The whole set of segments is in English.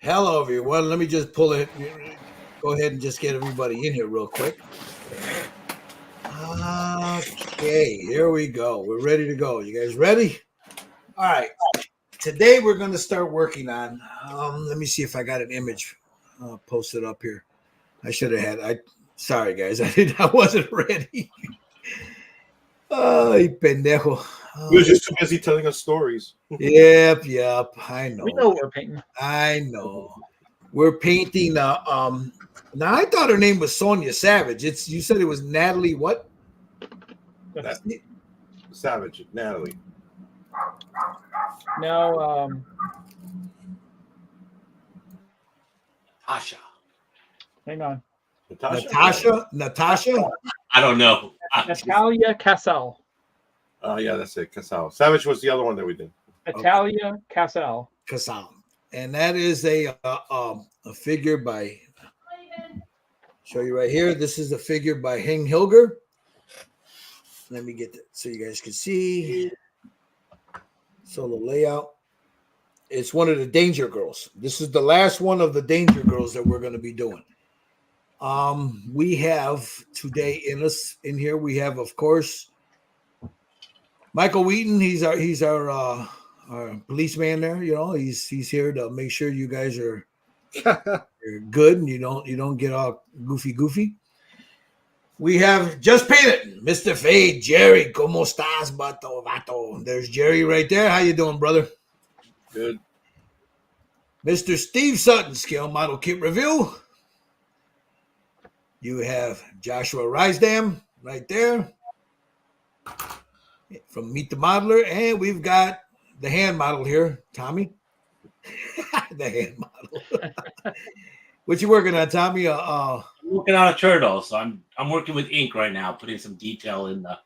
Hello, everyone. Let me just pull it. Go ahead and just get everybody in here real quick. Okay, here we go. We're ready to go. You guys ready? All right. Today we're going to start working on. Let me see if I got an image posted up here. I should have had. Sorry, guys. I wasn't ready. Ay, pendejo. He was just too busy telling us stories. Yep. I We know. know what we're painting. I know. We're painting. Now I thought her name was Sonia Savage. You said it was Natalie. What? Savage, Natalie. No, Tasha. hang on. Natasha. I don't know. Natalia Kassle. Yeah, that's it. Kassle. Savage was the other one that we did. Natalia Kassle. Kassle. And that is a figure by. Show you right here. This is a figure by Hing Hilger. Let me get that so you guys can see. Solo layout. It's one of the Danger Girls. This is the last one of the Danger Girls that we're going to be doing. We have today in here. We have, of course, Michael Wheaton. He's our policeman there. You know, he's here to make sure you guys are good and you don't get all goofy. We have just painted Mr. Fade, Jerry. ¿Cómo estás, vato? There's Jerry right there. How you doing, brother? Good. Mr. Steve Sutton, Scale Model Kit Review. You have Joshua Risedam right there from Meet the Modeler. And we've got the hand model here, Tommy. The hand model. What you working on, Tommy? I'm working on a turtle, so I'm working with ink right now, putting some detail in the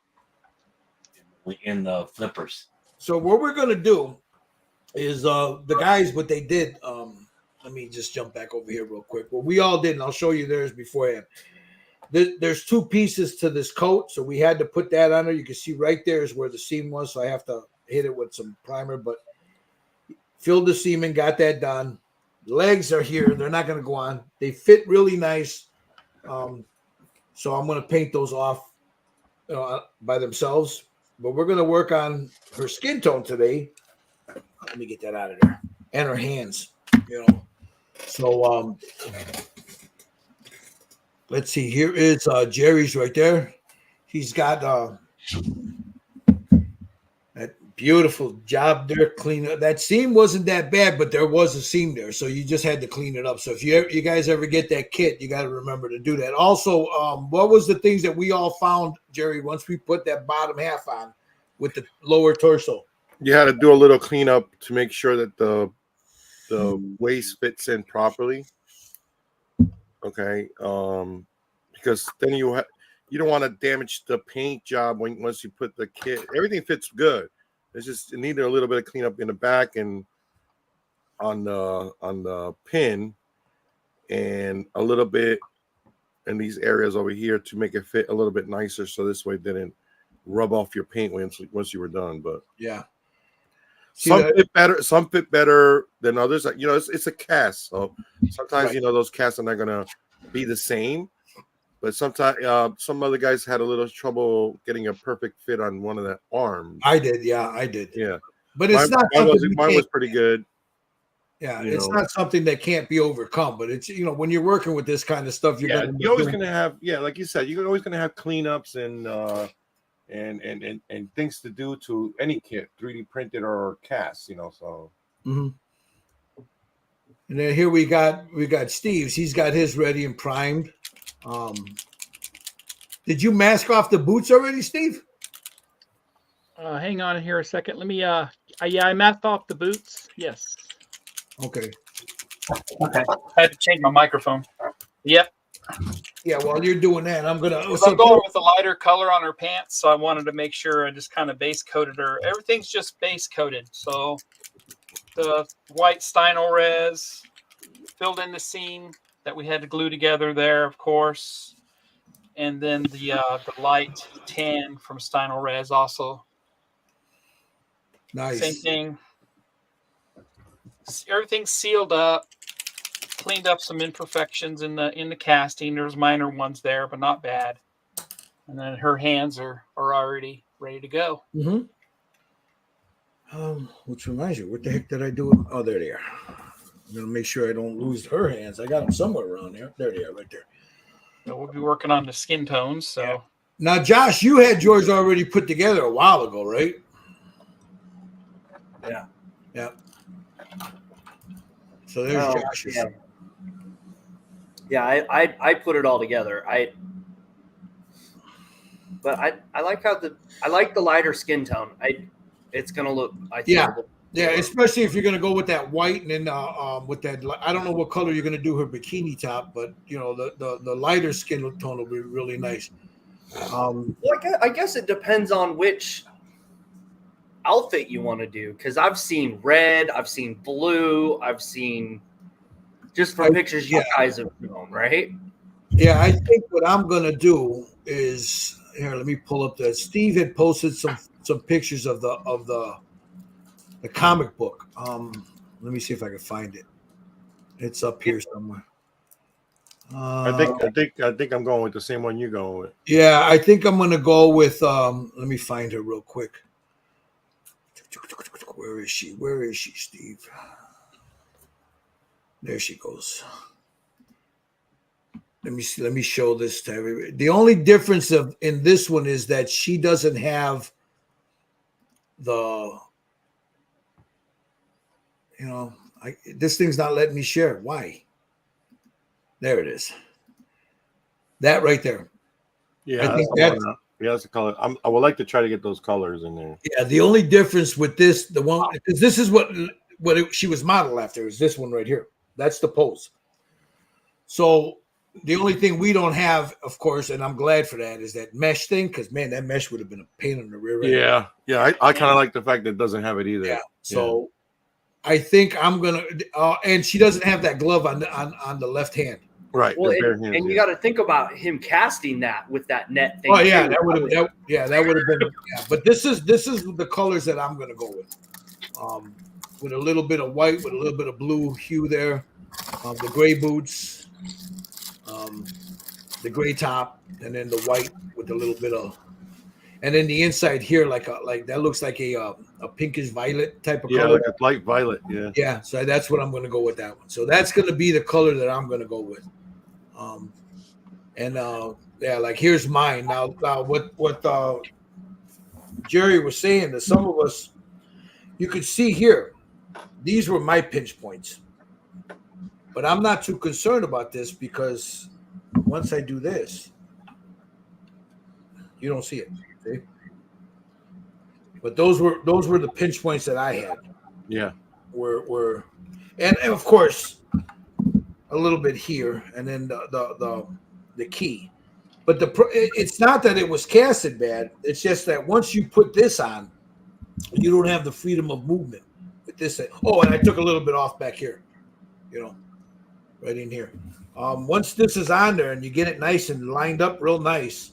flippers. So what we're gonna do is the guys what they did. Let me just jump back over here real quick. What we all did, and I'll show you theirs beforehand. There's two pieces to this coat, so we had to put that on there. You can see right there is where the seam was, so I have to hit it with some primer, but filled the seam and got that done. Legs are here. They're not going to go on. They fit really nice. So I'm going to paint those off by themselves. But we're going to work on her skin tone today. Let me get that out of there. And her hands, So let's see. Here is Jerry's right there. He's got that beautiful job there, clean up. That seam wasn't that bad, but there was a seam there, so you just had to clean it up. So if you guys ever get that kit, you got to remember to do that. Also, what was the things that we all found, Jerry, once we put that bottom half on with the lower torso? You had to do a little cleanup to make sure that the waist fits in properly. Okay, because then you don't want to damage the paint job once you put the kit. Everything fits good. It's just it needed a little bit of cleanup in the back and on the pin, and a little bit in these areas over here to make it fit a little bit nicer. So this way it didn't rub off your paint once you were done. But yeah, some fit better than others. You know, it's a cast, so sometimes right. those casts are not gonna be the same. But sometimes some other guys had a little trouble getting a perfect fit on one of the arms. I did. Yeah, but it's mine was pretty good. Yeah, it's not something that can't be overcome. But it's when you're working with this kind of stuff, you're always gonna have like you said, you're always gonna have cleanups and things to do to any kit, 3D printed or cast. So. Mm-hmm. And then here we got Steve's. He's got his ready and primed. Did you mask off the boots already, Steve? Hang on here a second. Let me. I masked off the boots. Yes. Okay. I had to change my microphone. Yep. Yeah. While you're doing that, I'm going with a lighter color on her pants, so I wanted to make sure I just kind of base coated her. Everything's just base coated, so the white Stynylrez filled in the seam that we had to glue together there, of course. And then the light tan from Stynylrez also. Nice. Same thing. Everything's sealed up. cleaned up some imperfections in the casting. There's minor ones there, but not bad. And then her hands are already ready to go. Mm-hmm. Which reminds you, what the heck did I do? Oh, there they are. I'm gonna make sure I don't lose her hands. I got them somewhere around there. There they are, right there. So we'll be working on the skin tones. So Yeah. Now, Josh, you had yours already put together a while ago, right? Yeah. Yeah. So there's Josh's. Yeah, I put it all together. But I like how I like the lighter skin tone. It's gonna look. I think Yeah, especially if you're gonna go with that white and then with that. I don't know what color you're gonna do her bikini top, but you know the lighter skin tone will be really nice. Well, I guess it depends on which outfit you want to do. Because I've seen red, I've seen blue, I've seen just from pictures you guys have shown, right? Yeah, I think what I'm gonna do is here. Let me pull up that. Steve had posted some pictures of the comic book. Let me see if I can find it. It's up here somewhere. I think I'm going with the same one you're going with. Yeah, I think I'm gonna go with. Let me find her real quick. Where is she? Where is she, Steve? There she goes. Let me see. Let me show this to everybody. The only difference in this one is that she doesn't have the. You know, this thing's not letting me share. Why? There it is. That right there. Yeah, that's the color. I would like to try to get those colors in there. Yeah, the only difference with this, the one, because this is what she was modeled after, is this one right here. That's the pose. So the only thing we don't have, of course, and I'm glad for that, is that mesh thing, because man, that mesh would have been a pain in the rear end. Yeah. I kind of like the fact that it doesn't have it either. Yeah. So I think I'm gonna, and she doesn't have that glove on the left hand. Right. Well, and you got to think about him casting that with that net thing. Oh yeah, that would have been. Yeah, but this is the colors that I'm gonna go with. With a little bit of white, with a little bit of blue hue there. The gray boots, the gray top, and then the white with a little bit of, and then the inside here like that looks like a pinkish violet type of color. Yeah, like a light violet. Yeah. Yeah, so that's what I'm going to go with that one. So that's going to be the color that I'm going to go with. Like here's mine. Now what Jerry was saying, that some of us, you could see here, these were my pinch points. But I'm not too concerned about this because once I do this, you don't see it. See? But those were the pinch points that I had. Yeah. Were and of course a little bit here, and then the key. But it's not that it was casted bad. It's just that once you put this on, you don't have the freedom of movement with this. Oh, and I took a little bit off back here, right in here. Once this is on there and you get it nice and lined up real nice,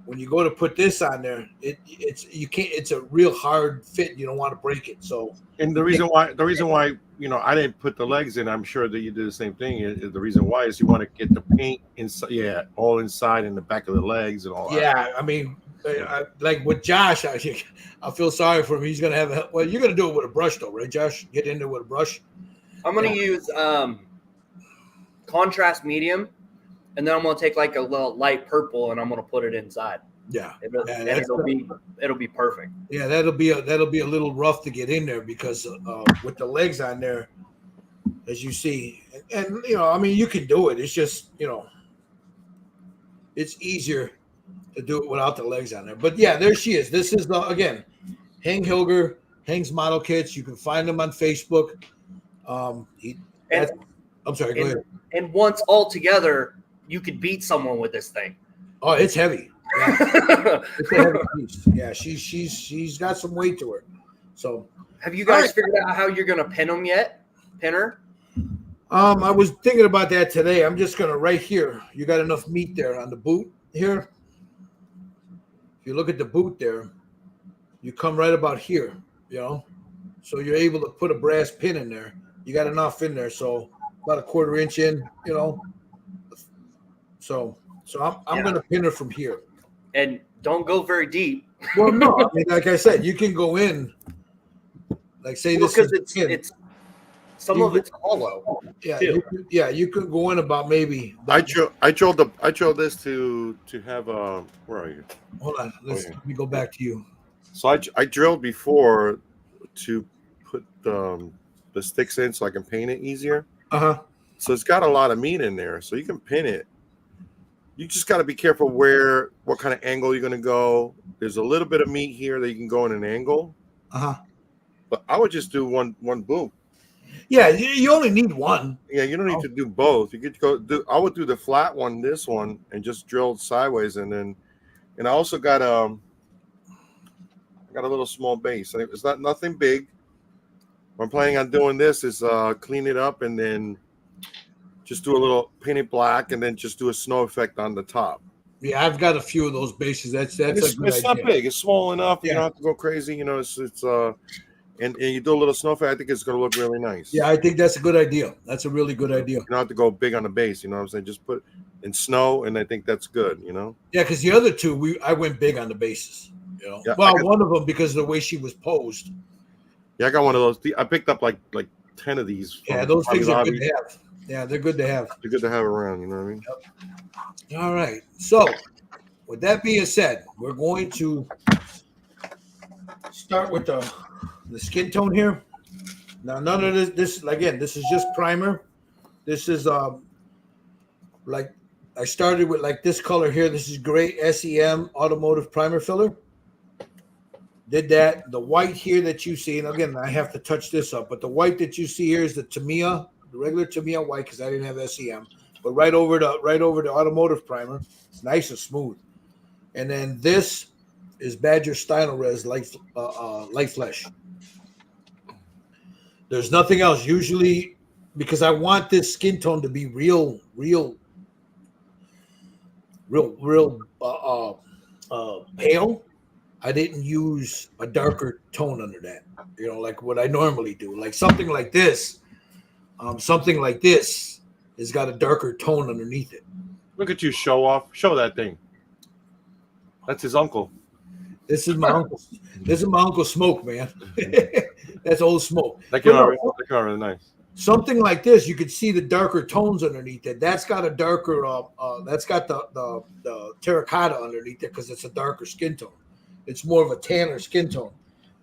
when you go to put this on there, it's a real hard fit. You don't want to break it. So, and the reason why I didn't put the legs in, I'm sure that you did the same thing. The reason why is you want to get the paint inside, all inside in the back of the legs and all that. Yeah, I mean, like with Josh, I feel sorry for him. He's gonna have you're gonna do it with a brush though, right, Josh? Get in there with a brush. I'm gonna use contrast medium, and then I'm gonna take like a little light purple, and I'm gonna put it inside. Yeah, it'll be perfect. Yeah, that'll be a little rough to get in there because with the legs on there, as you see, and I mean, you can do it. It's just it's easier to do it without the legs on there. But yeah, there she is. This is again, Hang Hilger, Hang's Model Kits. You can find them on Facebook. I'm sorry, go ahead. And once all together, you could beat someone with this thing. Oh, it's heavy. Yeah. It's a heavy piece. Yeah, she's got some weight to her. So, have you guys figured out how you're gonna pin them yet? Pin her? I was thinking about that today. I'm just gonna right here. You got enough meat there on the boot here. If you look at the boot there, you come right about here. So you're able to put a brass pin in there. You got enough in there, so about a quarter inch in, you know. So I'm Yeah. going to pin her from here. And don't go very deep. Well, no, I mean, like I said, you can go in, like say this Because is in. it's some You of it's hollow. Yeah, too. you could go in about maybe. I drilled this to have where are you? Hold on, yeah. let me go back to you. So I drilled before to put the sticks in so I can paint it easier. Uh-huh. So it's got a lot of meat in there, so you can pin it. You just got to be careful what kind of angle you're going to go. There's a little bit of meat here that you can go in an angle. Uh-huh. But I would just do one boom. Yeah, you only need one. Yeah, you don't need to do both. You could I would do the flat one, this one, and just drill sideways, and I also got I got a little small base. It's not nothing big. What I'm planning on doing this is clean it up and then just do a little paint it black and then just do a snow effect on the top. Yeah, I've got a few of those bases. That's a good idea. It's not big. It's small enough. Yeah. You don't have to go crazy. You know, it's and you do a little snow effect. I think it's going to look really nice. Yeah, I think that's a good idea. That's a really good idea. You don't have to go big on the base. You know what I'm saying? Just put in snow, and I think that's good. You know? Yeah, because the other two, I went big on the bases. You know, Yeah, well, one of them because of the way she was posed. Yeah, I got one of those. I picked up like 10 of these. Yeah, those things are good to have. Yeah, they're good to have. They're good to have around. You know what I mean? Yep. All right. So, with that being said, we're going to start with the skin tone here. Now, none of this again, this is just primer. This is like I started with like this color here. This is gray SEM automotive primer filler. Did that. The white here that you see, and again, I have to touch this up, but the white that you see here is the Tamiya, the regular Tamiya white, because I didn't have SEM. But right over the automotive primer. It's nice and smooth. And then this is Badger Stynel Res light flesh. There's nothing else. Usually, because I want this skin tone to be real pale. I didn't use a darker tone under that. You know, like what I normally do. Like something like this. Something like this has got a darker tone underneath it. Look at you, show off. Show that thing. That's his uncle. This is my uncle. This is my Uncle Smoke, man. That's old Smoke. That came out really nice. Something like this, you could see the darker tones underneath it. That's got a darker. That's got the terracotta underneath it because it's a darker skin tone. It's more of a tanner skin tone.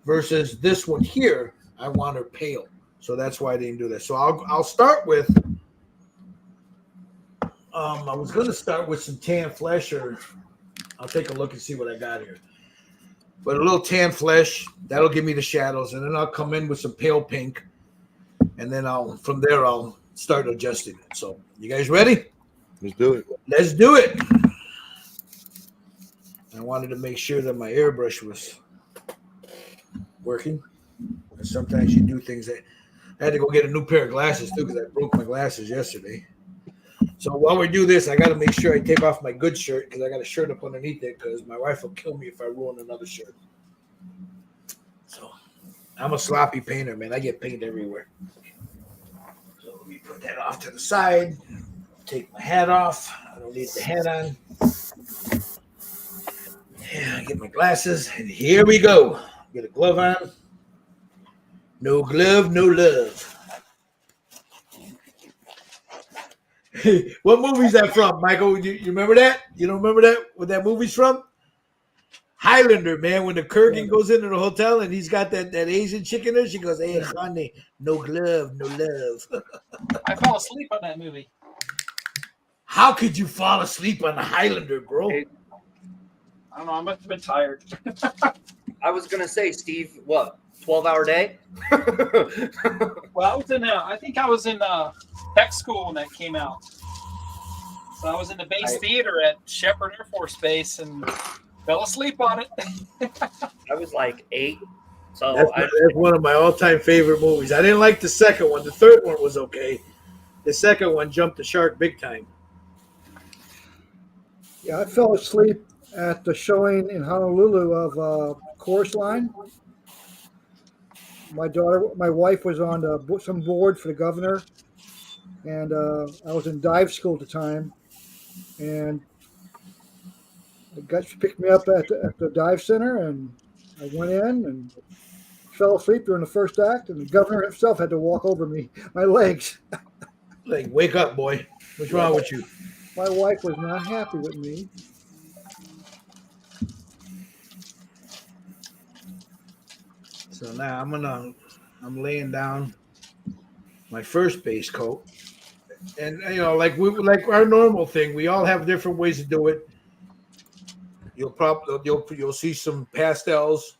Versus this one here, I want her pale, so that's why I didn't do that. So I'll start with. I was going to start with some tan flesh, or I'll take a look and see what I got here. But a little tan flesh, that'll give me the shadows. And then I'll come in with some pale pink. And then from there, I'll start adjusting it. So you guys ready? Let's do it. Let's do it. I wanted to make sure that my airbrush was working. And sometimes you do things that I had to go get a new pair of glasses too, because I broke my glasses yesterday. So while we do this, I got to make sure I take off my good shirt because I got a shirt up underneath it because my wife will kill me if I ruin another shirt. So I'm a sloppy painter, man. I get paint everywhere. So let me put that off to the side. Take my hat off. I don't need the hat on. Yeah, get my glasses, and here we go. Get a glove on. No glove, no love. What movie is that from, Michael? You remember that? You don't remember that? What that movie's from? Highlander, man. When the Kurgan goes into the hotel and he's got that Asian chick in there, she goes, "Hey, honey, no glove, no love." I fell asleep on that movie. How could you fall asleep on the Highlander, bro? I don't know. I must have been tired. I was gonna say, Steve, what 12-hour day? Well, I think I was in tech school when that came out. So I was in the base theater at Shepherd Air Force Base and fell asleep on it. I was like 8. So That's one of my all-time favorite movies. I didn't like the second one. The third one was okay. The second one jumped the shark big time. Yeah, I fell asleep at the showing in Honolulu of Chorus Line. My wife was on some board for the governor, and I was in dive school at the time, and the guys picked me up at the dive center, and I went in and fell asleep during the first act, and the governor himself had to walk over me, my legs. Like, wake up, boy. What's wrong with you? My wife was not happy with me. So now I'm laying down my first base coat, and like our normal thing, we all have different ways to do it. You'll see some pastels.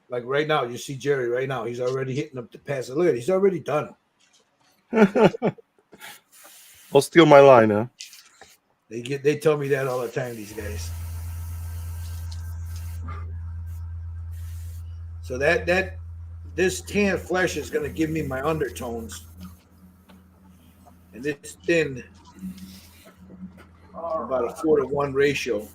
Like right now, you see Jerry right now. He's already hitting up the pastel. Look at it, he's already done. I'll steal my line, huh? They tell me that all the time, these guys. So this tan flesh is gonna give me my undertones. And this thin about a 4-to-1 ratio.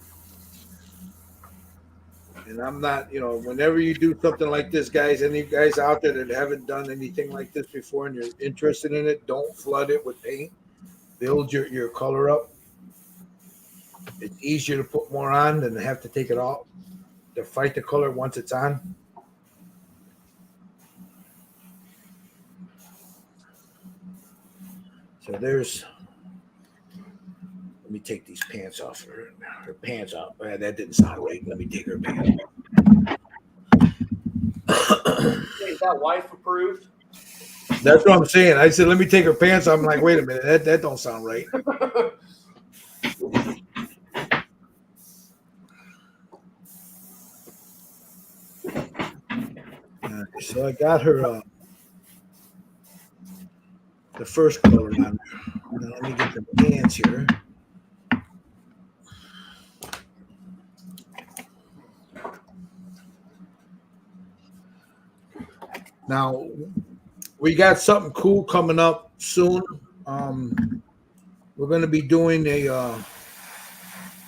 And I'm not, whenever you do something like this, guys, any guys out there that haven't done anything like this before and you're interested in it, don't flood it with paint. Build your color up. It's easier to put more on than to have to take it off to fight the color once it's on. So let me take these pants off. Her pants off. That didn't sound right. Let me take her pants off. Is that wife approved? That's what I'm saying. I said, let me take her pants off. I'm like, wait a minute. That don't sound right. So I got her the first color on. Now let me get the pants here. Now we got something cool coming up soon. We're going to be doing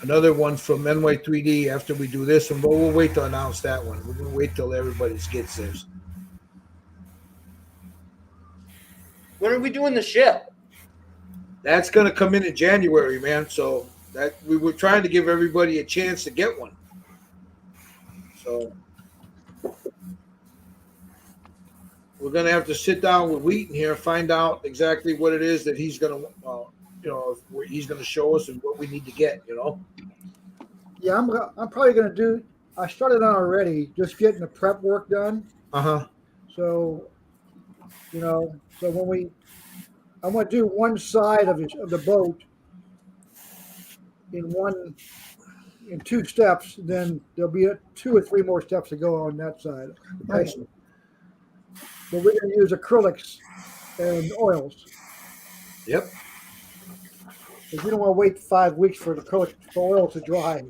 another one from NY3D after we do this one, but we'll wait to announce that one. We're going to wait till everybody gets theirs. When are we doing the ship? That's going to come in January, man. So that we were trying to give everybody a chance to get one. So we're going to have to sit down with Wheaton here, find out exactly what it is that he's going to, he's going to show us and what we need to get, Yeah, I'm probably going to do. I started on already, just getting the prep work done. So, so when I'm going to do one side of the boat in 2 steps. Then there'll be 2 or 3 more steps to go on that side. Nice. But we're going to use acrylics and oils. Yep. Because we don't want to wait 5 weeks for the acrylic oil to dry.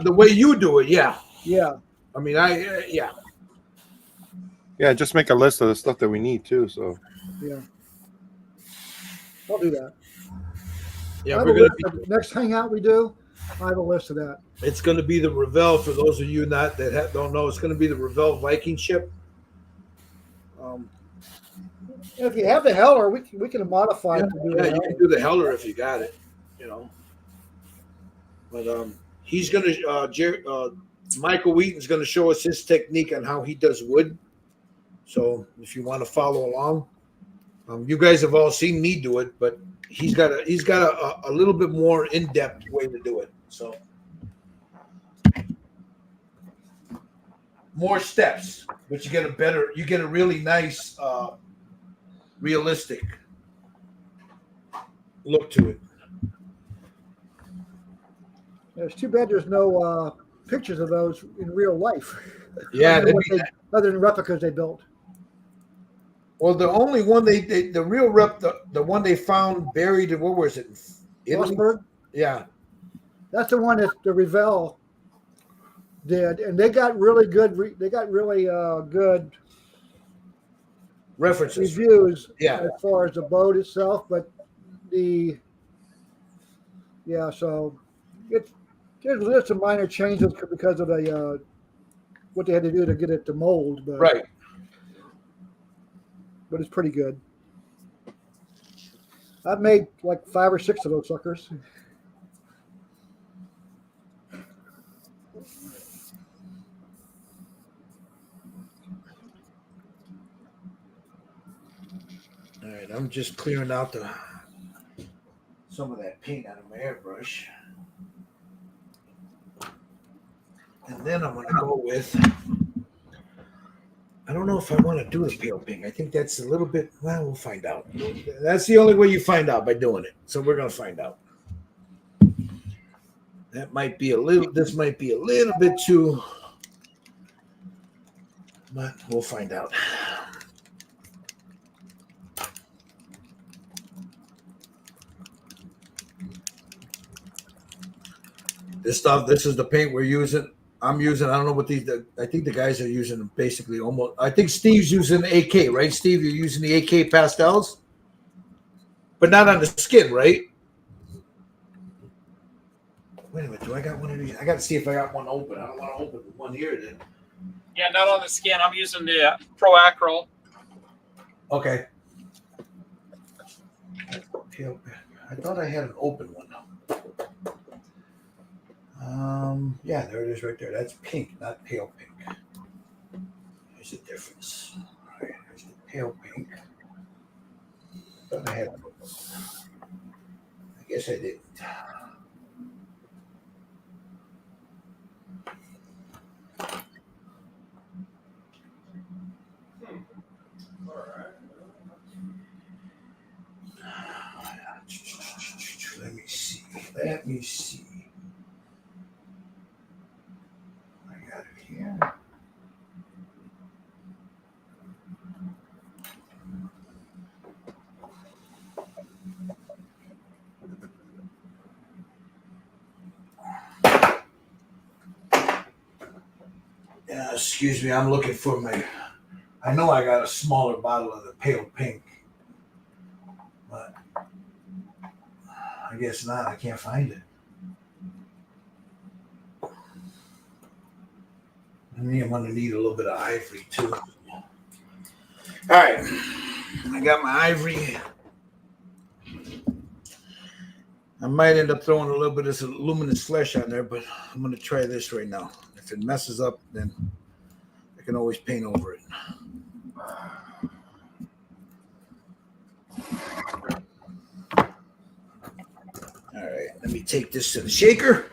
The way you do it, yeah. Yeah. I mean, yeah. Yeah, just make a list of the stuff that we need too. So Yeah. I'll do that. Yeah, we're gonna be, next hangout we do, I have a list of that. it's going to be the Revell. For those of you don't know, it's going to be the Revell Viking ship. If you have the Heller, we can modify it to do Yeah, the you can do the Heller if you got it, But he's going to Michael Wheaton's going to show us his technique on how he does wood. So if you want to follow along, you guys have all seen me do it, but he's got a little bit more in-depth way to do it. So more steps, but you get a really nice, realistic look to it. It's too bad there's no pictures of those in real life. Yeah, other than replicas they built. Well, the only one the real the one they found buried in, what was it? Italy? Mossberg? Yeah. That's the one that the Revell did, and they got really good. Good References. reviews. Yeah. As far as the boat itself, but so there's some minor changes because of the what they had to do to get it to mold, but Right. But it's pretty good. I've made like 5 or 6 of those suckers. All right, I'm just clearing out some of that paint out of my airbrush. And then I'm going to go with, I don't know if I want to do the pale pink. I think that's a little bit, well, we'll find out. That's the only way you find out, by doing it. So we're going to find out. That might be this might be a little bit too, but we'll find out. This is the paint we're using. I'm using, I don't know what I think the guys are using basically almost, I think Steve's using AK, right? Steve, you're using the AK pastels? But not on the skin, right? Wait a minute, do I got one of these? I got to see if I got one open. I don't want to open one here then. Yeah, not on the skin. I'm using the Pro Acryl. Okay. I thought I had an open one. Yeah, there it is right there. That's pink, not pale pink. There's a difference. All right, there's the pale pink. I thought I had one. I guess I didn't. Let me see. I got it here. Yeah, excuse me. I'm looking for I know I got a smaller bottle of the pale pink, but I guess not. I can't find it. I'm going to need a little bit of ivory too. All right. I got my ivory. I might end up throwing a little bit of this luminous flesh on there, but I'm going to try this right now. If it messes up, then I can always paint over it. All right, let me take this to the shaker.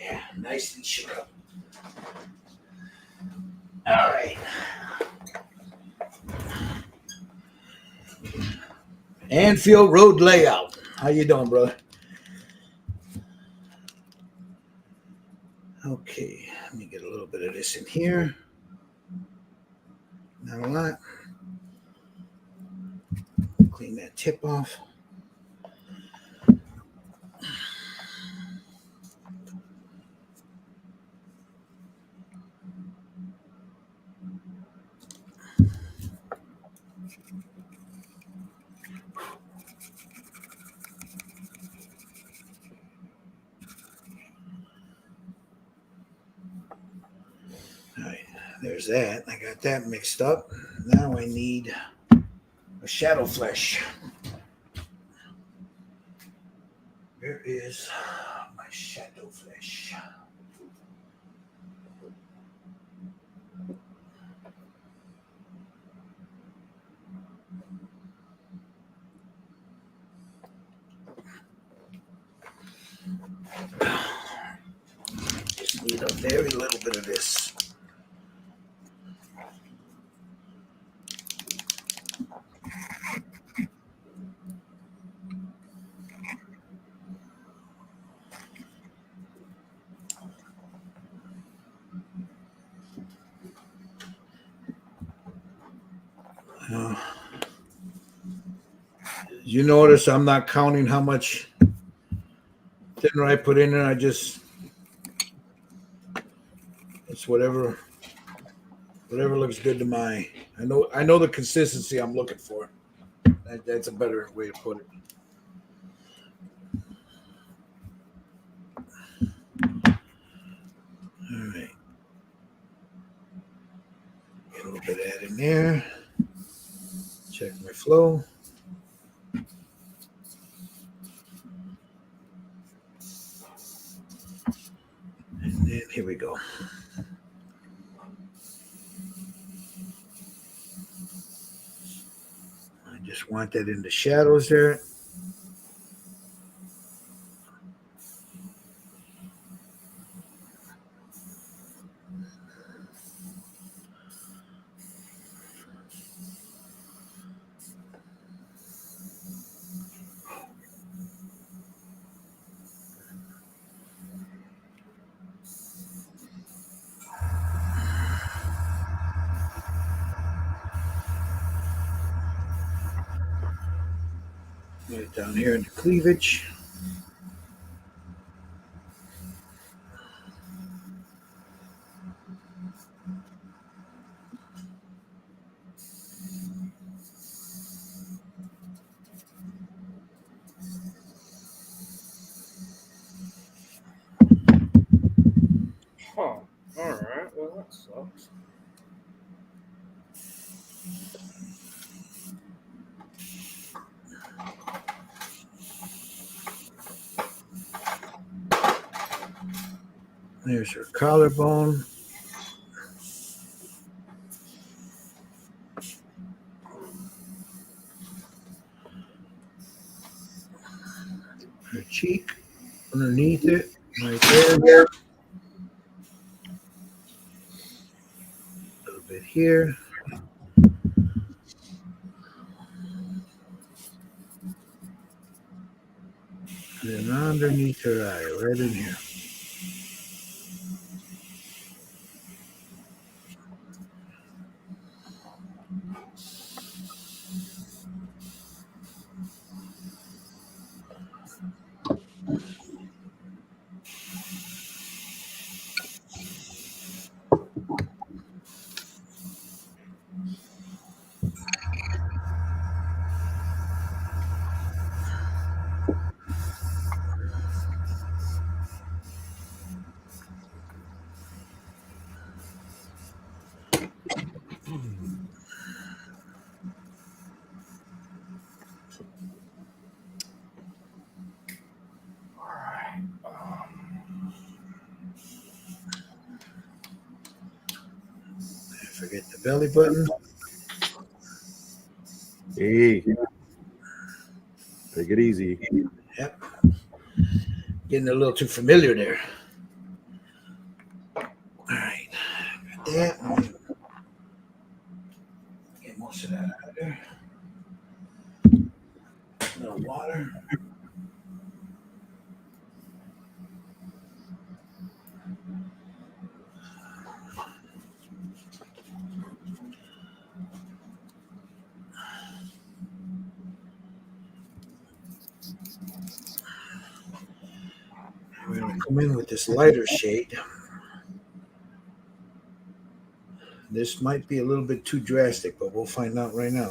Yeah, nicely shook up. All right. Anfield Road layout. How you doing, brother? Okay, let me get a little bit of this in here. Not a lot. Clean that tip off. All right, there's that. I got that mixed up. Now I need a shadow flesh. Where is my shadow flesh? Just need a very little bit of this. You notice I'm not counting how much thinner I put in there. I just It's whatever looks good to my. I know the consistency I'm looking for. That's a better way to put it. All right. Get a little bit of that in there. Check my flow. And then here we go. I just want that in the shadows there. Right down here in the cleavage. Huh. All right. Well, that sucks. There's her collarbone. Her cheek underneath it, right there. A little bit here. And then underneath her eye, right in here. All right. Forget the belly button. Hey, take it easy. Yep. Getting a little too familiar there. All right. Got that. Get most of that out of there. A little water. We're going to come in with this lighter shade. This might be a little bit too drastic, but we'll find out right now.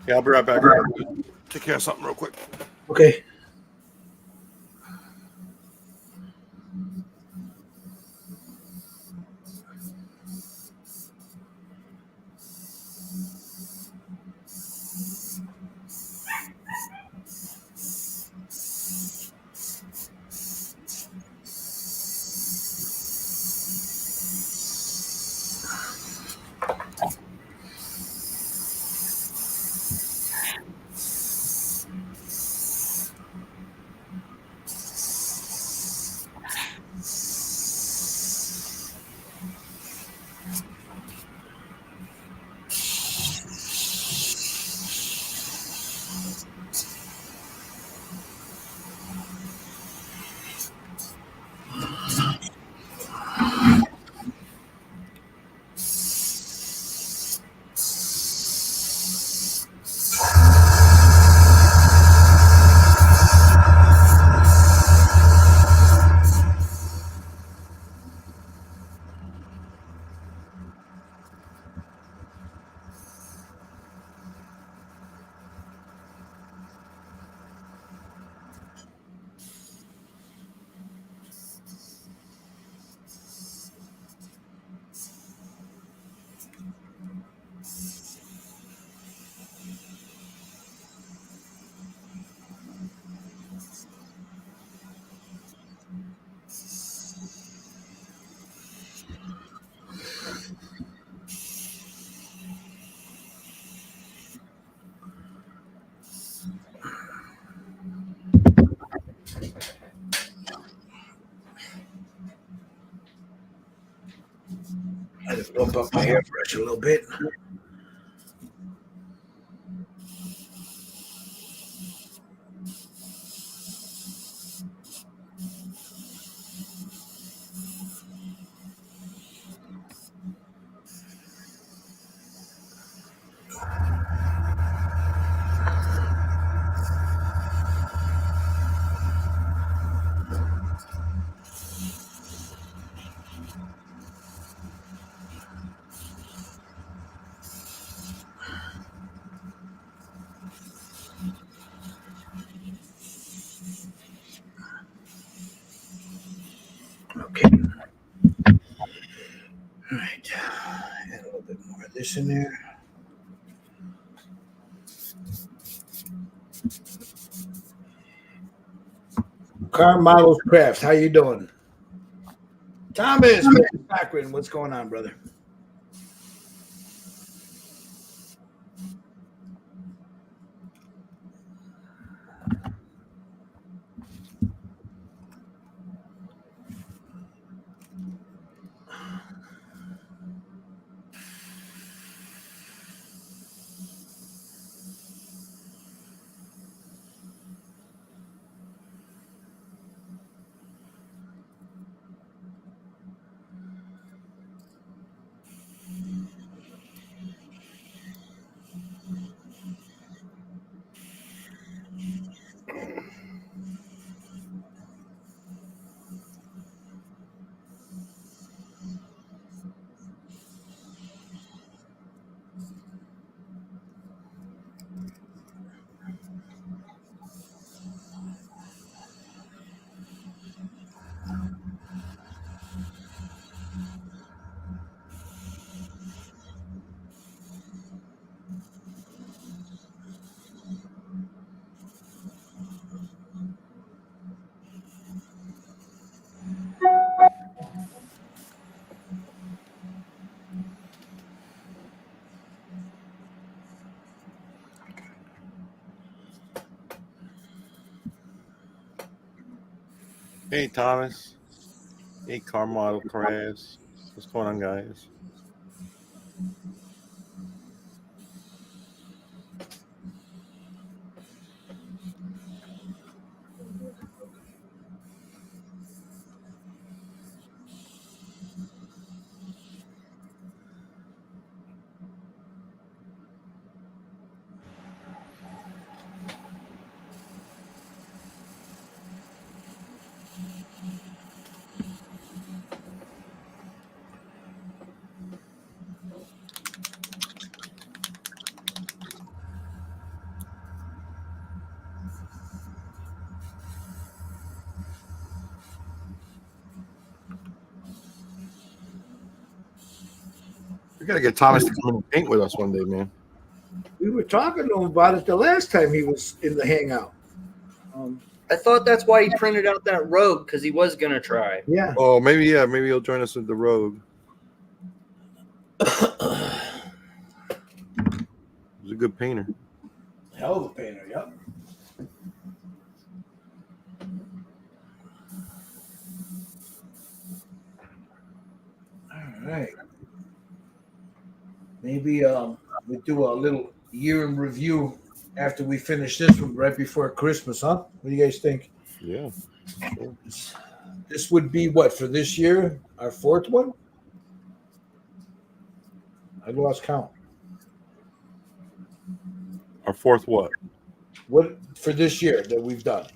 Yeah, I'll be right back. Take care of something real quick. Okay. I just bump up my hairbrush a little bit. Okay. All right. Add a little bit more of this in there. Car Models Crafts, how you doing? Thomas Cochran, what's going on, brother? Hey, Thomas. Hey, Car Model Crafts. What's going on, guys? We gotta get Thomas to come in and paint with us one day, man. We were talking to him about it the last time he was in the hangout. I thought that's why he printed out that Rogue, because he was gonna try. Yeah. Oh, maybe he'll join us with the Rogue. He's a good painter. Hell of a painter, yep. All right. Maybe we do a little year in review after we finish this one right before Christmas, huh? What do you guys think? Yeah. Sure. This would be what for this year? Our fourth one? I lost count. Our fourth what? What for this year that we've done?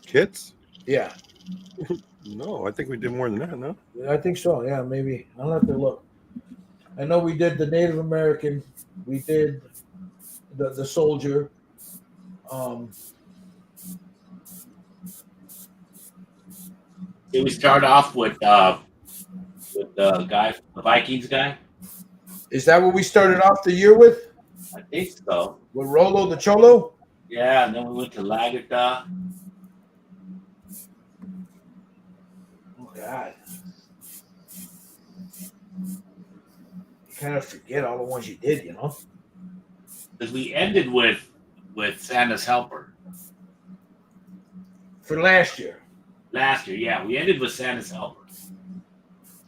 Kits? Yeah, No, I think we did more than that, no? I think so. Yeah, maybe. I'll have to look. I know we did the Native American. We did the soldier. Did we start off with the guy, the Vikings guy? Is that what we started off the year with? I think so. With Rolo the Cholo? Yeah, and then we went to Lagata. Oh God. You kind of forget all the ones you did, you know? Because we ended with Santa's Helper For last year. last year. Yeah, we ended with Santa's Helper.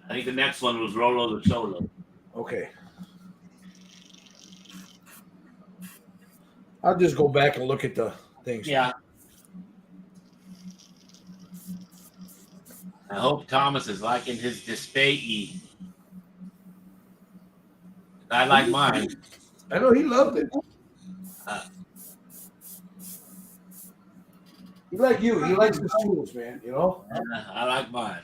I think the next one was Rolo the Cholo. Okay. I'll just go back and look at the things. Yeah. I hope Thomas is liking his Display. I like mine. I know he loved it. He like you. He likes the tools, man, you know? I like mine.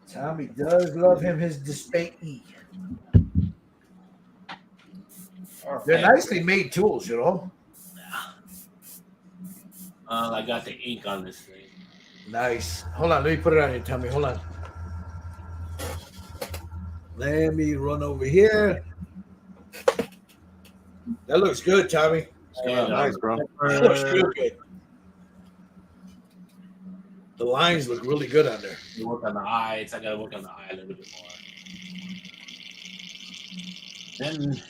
Tommy does love him his display. They're nicely made tools, you know? I got the ink on this thing. Nice. Hold on, let me put it on here, Tommy. Hold on. Let me run over here. That looks good, Tommy. Nice, bro. That looks real good. The lines look really good on there. You work on the eyes. I gotta work on the eye a little bit more. Then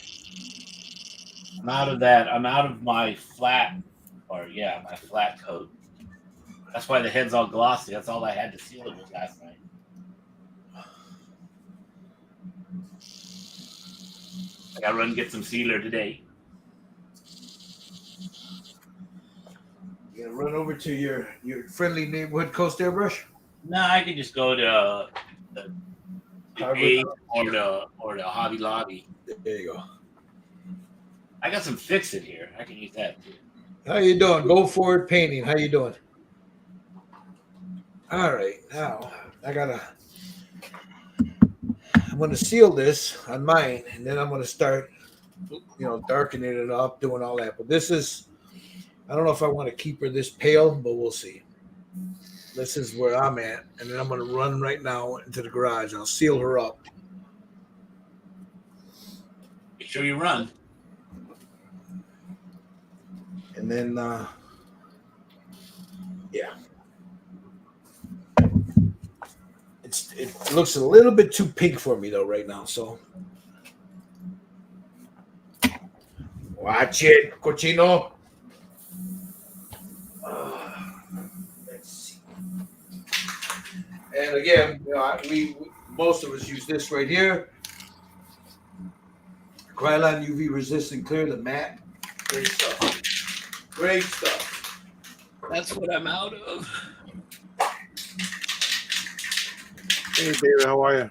I'm out of that. I'm out of my flat, my flat coat. That's why the head's all glossy. That's all I had to seal it with last night. I gotta run and get some sealer today. You gonna run over to your friendly neighborhood Coast Airbrush? No, I can just go to the Hardwood. Ace or the Hobby Lobby. There you go. I got some Fix It here. I can use that too. How you doing? Go Forward Painting. How you doing? All right. Now I'm gonna seal this on mine, and then I'm gonna start, darkening it up, doing all that. But this is, I don't know if I want to keep her this pale, but we'll see. This is where I'm at, and then I'm gonna run right now into the garage. I'll seal her up. Make sure you run. And then, it looks a little bit too pink for me though right now. So watch it, cochino. Let's see. And again, we most of us use this right here. Krylon UV resistant clear, the matte. Great stuff. Great stuff. That's what I'm out of. Hey, David, how are you?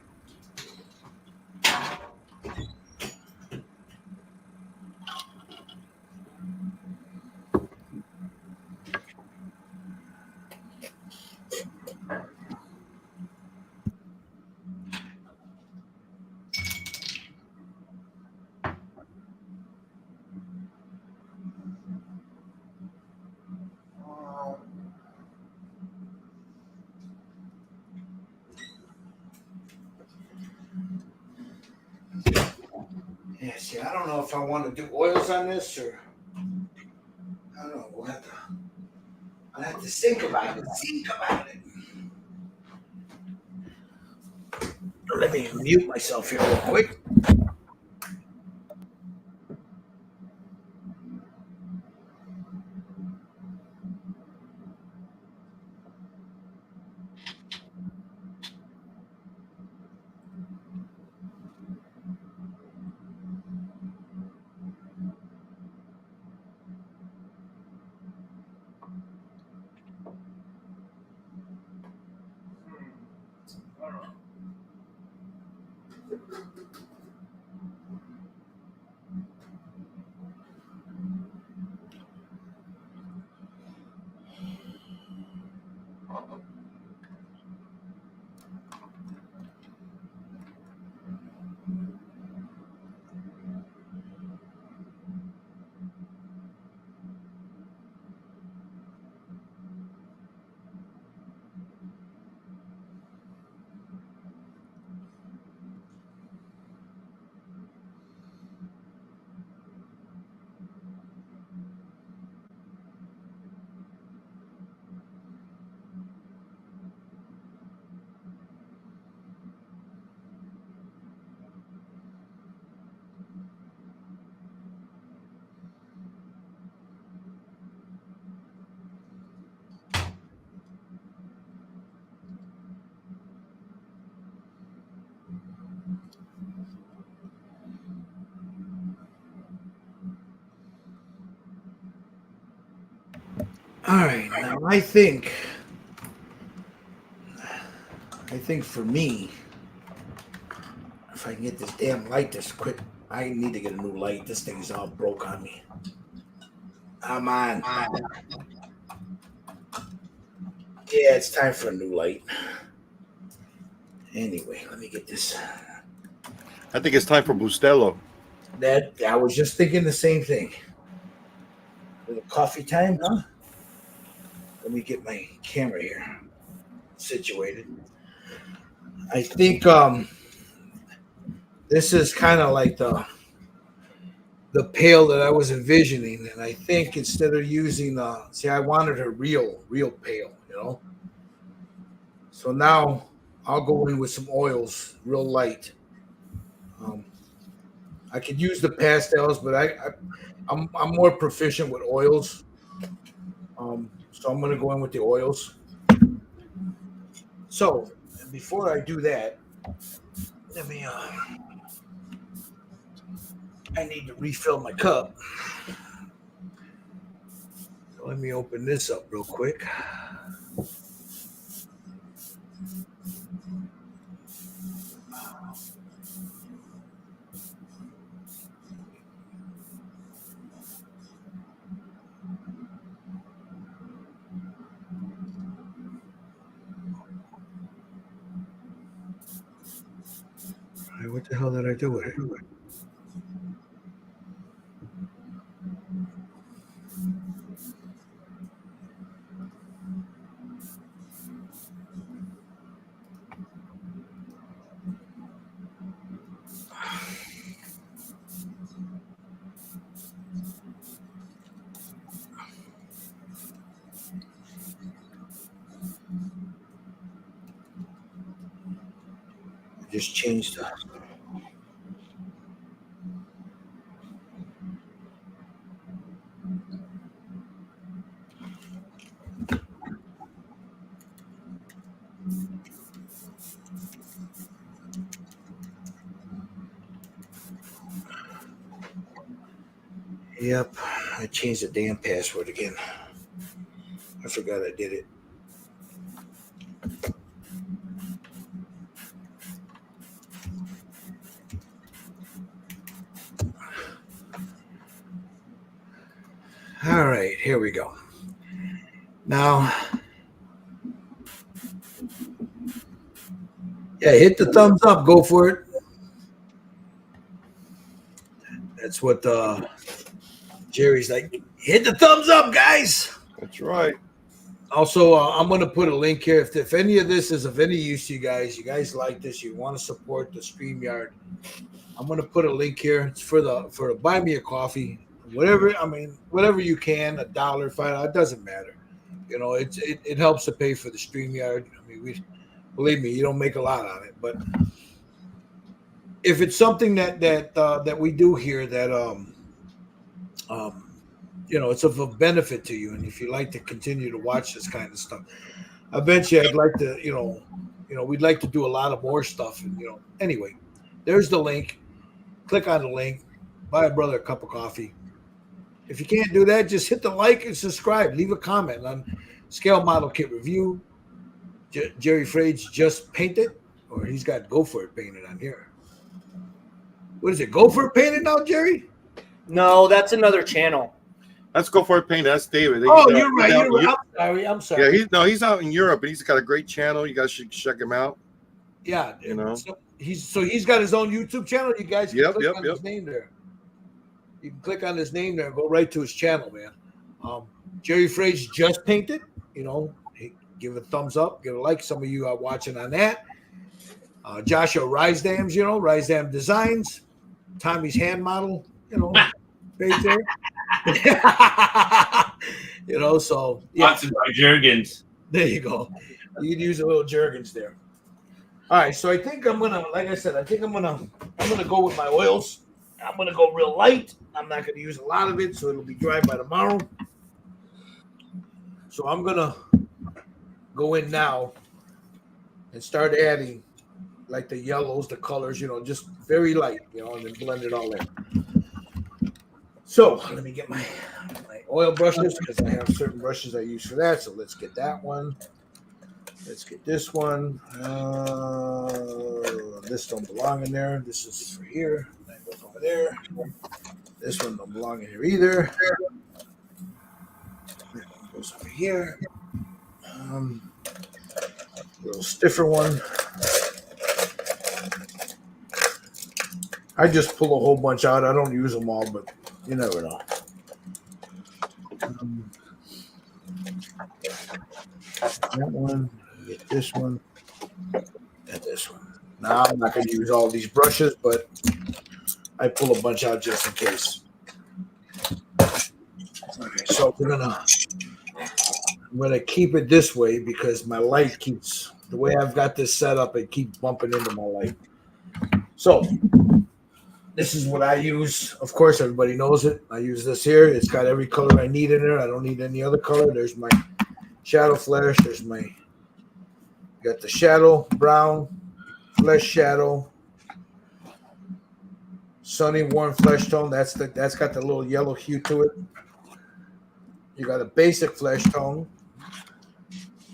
Yeah, see, I don't know if I want to do oils on this or I don't know. I'll have to think about it. Let me mute myself here real quick. All right, now I think for me, if I can get this damn light this quick, I need to get a new light. This thing's all broke on me. Come on. Yeah, it's time for a new light. Anyway, let me get this. I think it's time for Bustelo. That I was just thinking the same thing. A little coffee time, huh? Let me get my camera here situated. I think this is kind of like the pail that I was envisioning, and I think instead of using I wanted a real pail, you know. So now I'll go in with some oils, real light. I could use the pastels, but I'm more proficient with oils. So I'm going to go in with the oils. So before I do that, let me. I need to refill my cup. So let me open this up real quick. What the hell did I do with it? I just changed the. Yep, I changed the damn password again. I forgot I did it. All right, here we go. Now, yeah, hit the thumbs up. Go for it. That's what Jerry's like. Hit the thumbs up, guys. That's right. Also, I'm going to put a link here. If any of this is of any use to you guys like this, you want to support the StreamYard, I'm going to put a link here. It's for the buy me a coffee, whatever. I mean, whatever you can, $1, $5, it doesn't matter. You know, it helps to pay for the StreamYard. I mean, believe me, you don't make a lot on it, but if it's something that we do here that you know, it's of a benefit to you, and if you like to continue to watch this kind of stuff, eventually I'd like to, we'd like to do a lot of more stuff, and anyway, there's the link. Click on the link, buy a brother a cup of coffee. If you can't do that, just hit the like and subscribe. Leave a comment on Scale Model Kit Review. Jerry Frage just painted, or he's got Go For It painted on here. What is it? Go For It painted now, Jerry? No, that's another channel. Let's go for it, paint. That's David. Oh, you're right. You're right. I'm sorry. Yeah, he's out in Europe, and he's got a great channel. You guys should check him out. Yeah, you know, he's got his own YouTube channel. You guys can click on his name there. You can click on his name there and go right to his channel, man. Jerry Frage just painted. Give a thumbs up, give a like. Some of you are watching on that. Joshua Risedams, Risedam Designs, Tommy's Hand Model, right there. So yeah. Sponsored by Jergens. There you go. You can use a little Jergens there. All right, so I think I'm gonna, like I said, I'm gonna go with my oils. I'm gonna go real light. I'm not gonna use a lot of it, so it'll be dry by tomorrow. So I'm gonna go in now and start adding like the yellows, the colors, just very light, and then blend it all in. So let me get my oil brushes because I have certain brushes I use for that. So let's get that one. Let's get this one. This don't belong in there. This is for here. That goes over there. This one don't belong in here either. That one goes over here. A little stiffer one. I just pull a whole bunch out. I don't use them all, but you never know. That one, get this one, and this one. Now I'm not going to use all these brushes, but I pull a bunch out just in case. Okay, so I'm gonna keep it this way because my light keeps, the way I've got this set up, it keeps bumping into my light. So this is what I use. Of course, everybody knows it. I use this here. It's got every color I need in there. I don't need any other color. There's my shadow flash. There's my, got the shadow brown, flesh shadow, sunny warm flesh tone. That's got the little yellow hue to it. You got a basic flesh tone.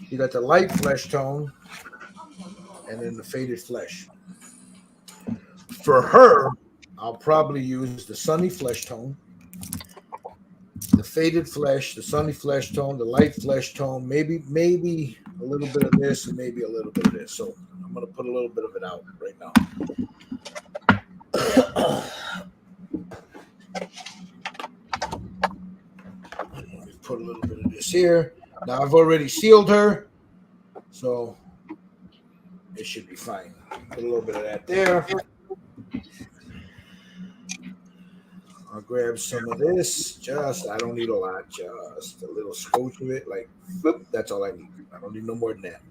You got the light flesh tone, and then the faded flesh. For her, I'll probably use the sunny flesh tone, the faded flesh, the sunny flesh tone, the light flesh tone, maybe a little bit of this and maybe a little bit of this. So I'm going to put a little bit of it out right now. Put a little bit of this here. Now I've already sealed her, so it should be fine. Put a little bit of that there. I'll grab some of this. I don't need a lot, just a little scotch of it. Like, whoop, that's all I need. I don't need no more than that.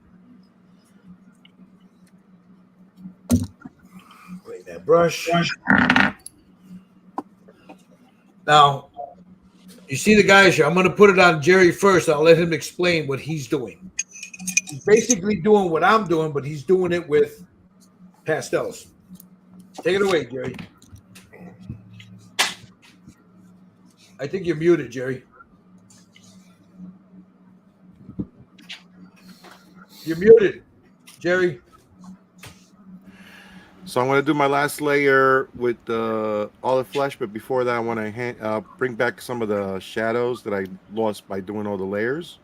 Bring that brush. Now, you see the guys here. I'm going to put it on Jerry first. I'll let him explain what he's doing. He's basically doing what I'm doing, but he's doing it with pastels. Take it away, Jerry. I think you're muted, Jerry. You're muted, Jerry. So I'm going to do my last layer with olive flesh, but before that, I want to bring back some of the shadows that I lost by doing all the layers.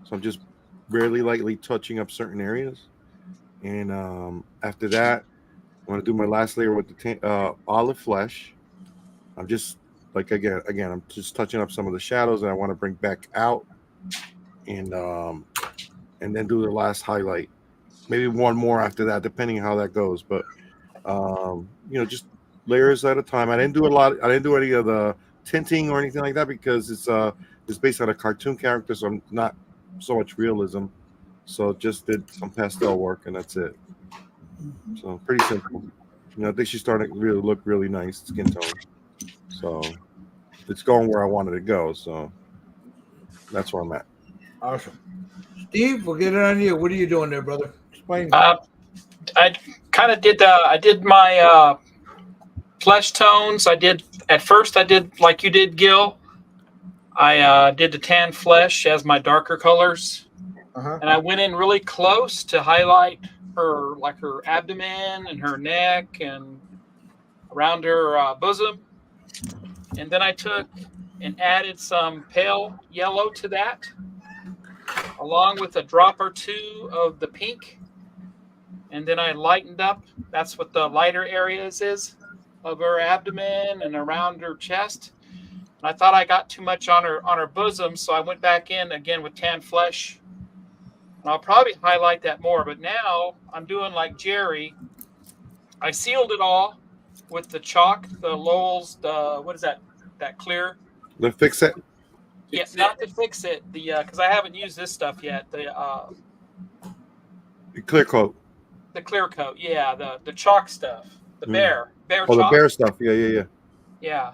So I'm just really lightly touching up certain areas. And after that, I want to do my last layer with the olive flesh. I'm just, like, again, I'm just touching up some of the shadows that I want to bring back out. and then do the last highlight. Maybe one more after that, depending on how that goes. But just layers at a time. I didn't do any of the tinting or anything like that because it's based on a cartoon character, so I'm not so much realism. So just did some pastel work and that's it. So pretty simple. I think she's starting to really look really nice skin tone. So it's going where I wanted to go. So that's where I'm at. Awesome. Steve, we'll get it on you. What are you doing there, brother? Explain. I kind of did I did my flesh tones. I did like you did, Gil. I did the tan flesh as my darker colors, and I went in really close to highlight her abdomen and her neck and around her bosom. And then I took and added some pale yellow to that, along with a drop or two of the pink. And then I lightened up. That's what the lighter areas is of her abdomen and around her chest. And I thought I got too much on her bosom, so I went back in again with tan flesh. And I'll probably highlight that more. But now I'm doing like Jerry. I sealed it all with the chalk, the Lowell's, what is that? That clear? The Fix It. Yeah, not to fix it. Because I haven't used this stuff yet. The Clear coat. The clear coat, yeah, the chalk stuff, the bear Oh, chalk. the bear stuff. Yeah. Yeah,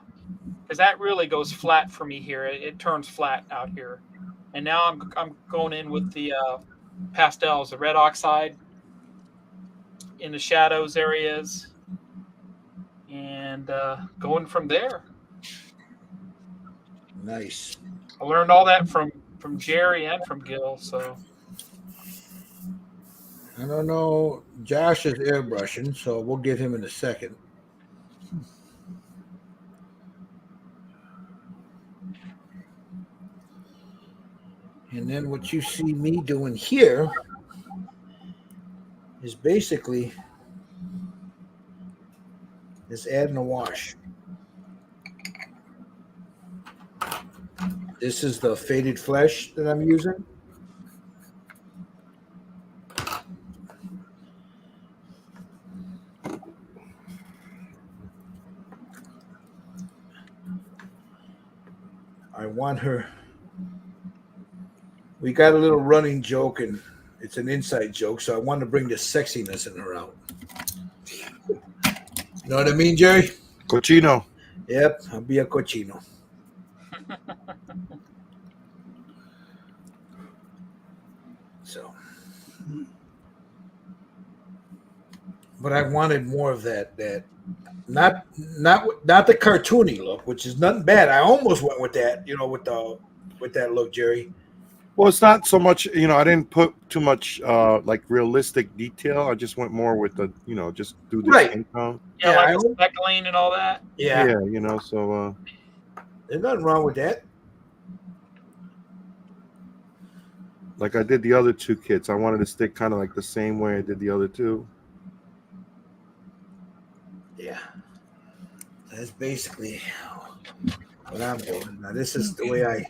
because that really goes flat for me here. It turns flat out here, and now I'm going in with the pastels, the red oxide in the shadows areas, and going from there. Nice. I learned all that from Jerry and from Gil. So I don't know. Josh is airbrushing, so we'll get him in a second. And then what you see me doing here is basically just adding a wash. This is the faded flesh that I'm using. I want her. We got a little running joke, and it's an inside joke, so I want to bring the sexiness in her out. You know what I mean, Jerry? Cochino. Yep, I'll be a cochino. So, but I wanted more of that not the cartoony look, which is nothing bad. I almost went with that, with that look, Jerry. Well, it's not so much, I didn't put too much like realistic detail. I just went more with the, just do the skin tone. yeah, like the speckling and all that. Yeah, so there's nothing wrong with that. Like I did the other two kits. I wanted to stick kind of like the same way I did the other two. Yeah. That's basically what I'm doing. Now, this is the way I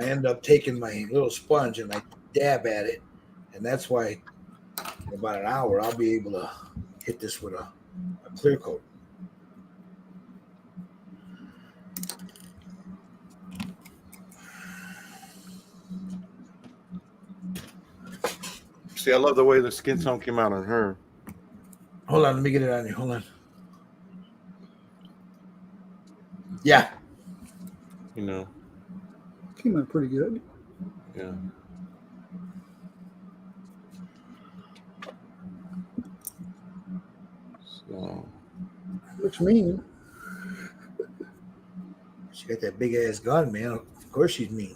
end up taking my little sponge and I dab at it. And that's why in about an hour, I'll be able to hit this with a clear coat. See, I love the way the skin tone came out on her. Hold on, let me get it on you. Hold on. Yeah. Came out pretty good. Yeah. So. Looks mean. She got that big ass gun, man. Of course she's mean.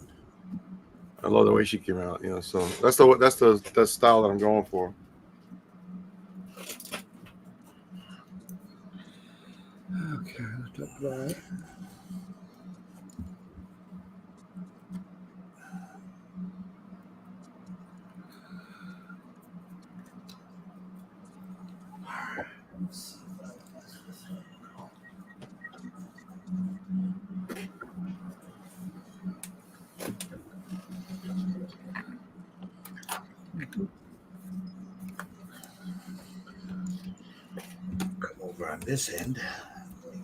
I love the way she came out, so that's the style that I'm going for. Okay, let that dry. over on this end. Let me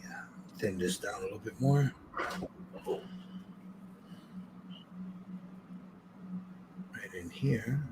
thin this down a little bit more. Right in here.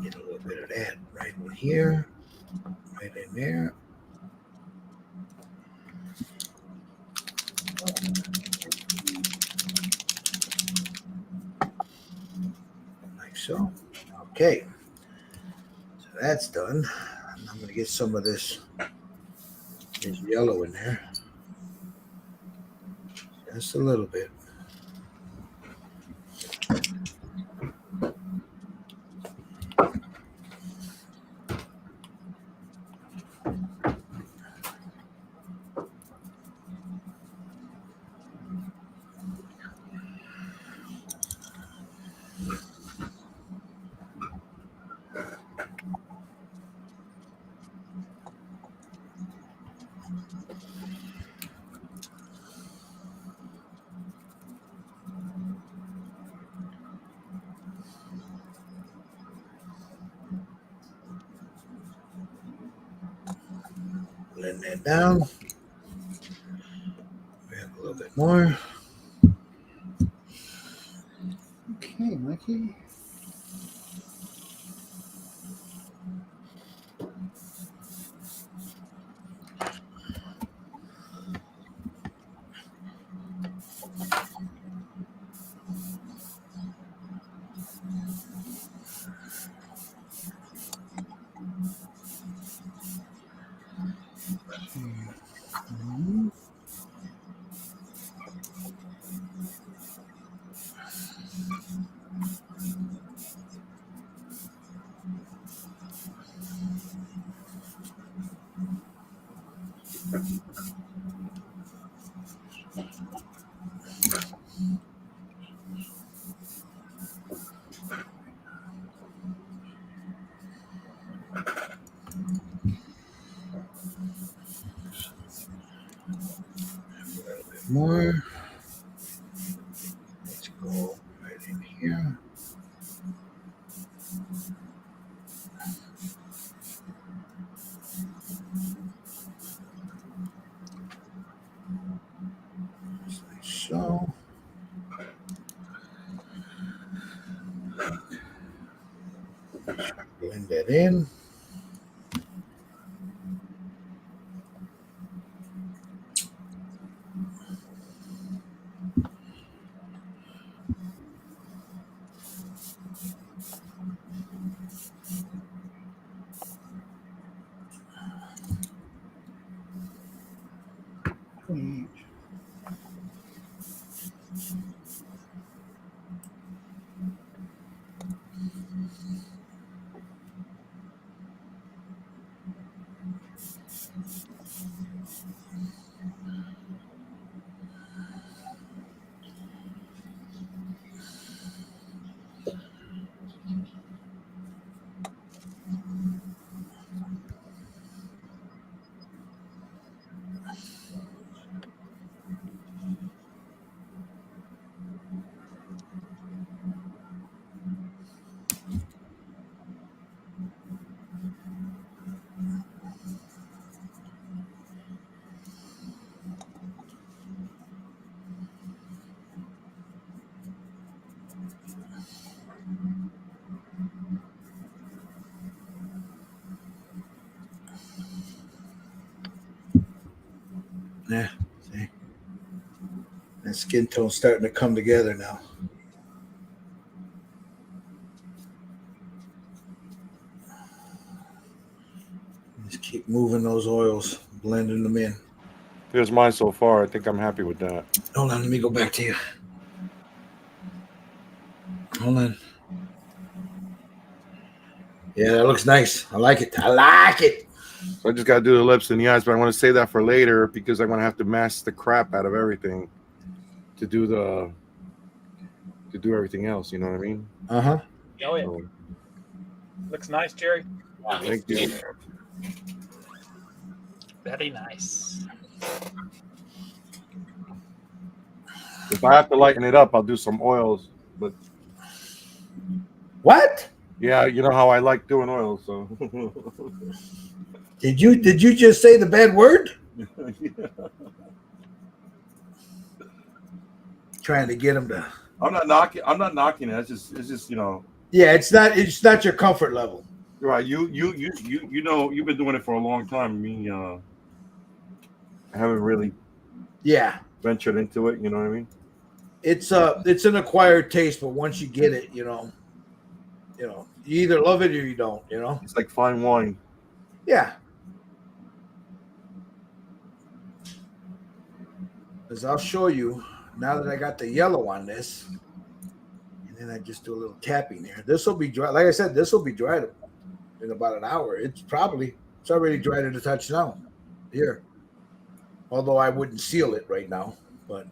Get a little bit of that right in here, right in there. Like so. Okay. So that's done. I'm going to get some of this yellow in there. Just a little bit. Blend that down. We have a little bit more. Okay, Mikey. Mhm. More. Let's go right in here. Just like so. Blend that in. Sweet. Yeah, see? That skin tone's starting to come together now. Just keep moving those oils, blending them in. Here's mine so far. I think I'm happy with that. Hold on, let me go back to you. Hold on. Yeah, that looks nice. I like it. I like it. So I just got to do the lips and the eyes, but I want to save that for later because I'm going to have to mask the crap out of everything to do everything else. You know what I mean? Uh-huh. Oh, yeah. So, Looks nice, Jerry. thank you. Very nice. If I have to lighten it up, I'll do some oils. But What? yeah, you know how I like doing oils. So Did you just say the bad word? Trying to get him to. I'm not knocking it. It's just Yeah, it's not your comfort level. right. You know you've been doing it for a long time. Me, I haven't really Yeah. ventured into it. You know what I mean? It's an acquired taste, but once you get it, you either love it or you don't, It's like fine wine. Yeah. As I'll show you now that I got the yellow on this, and then I just do a little tapping here. This will be dry. Like I said, this will be dried in about an hour. It's already dried to the touch now. Here. Although I wouldn't seal it right now, but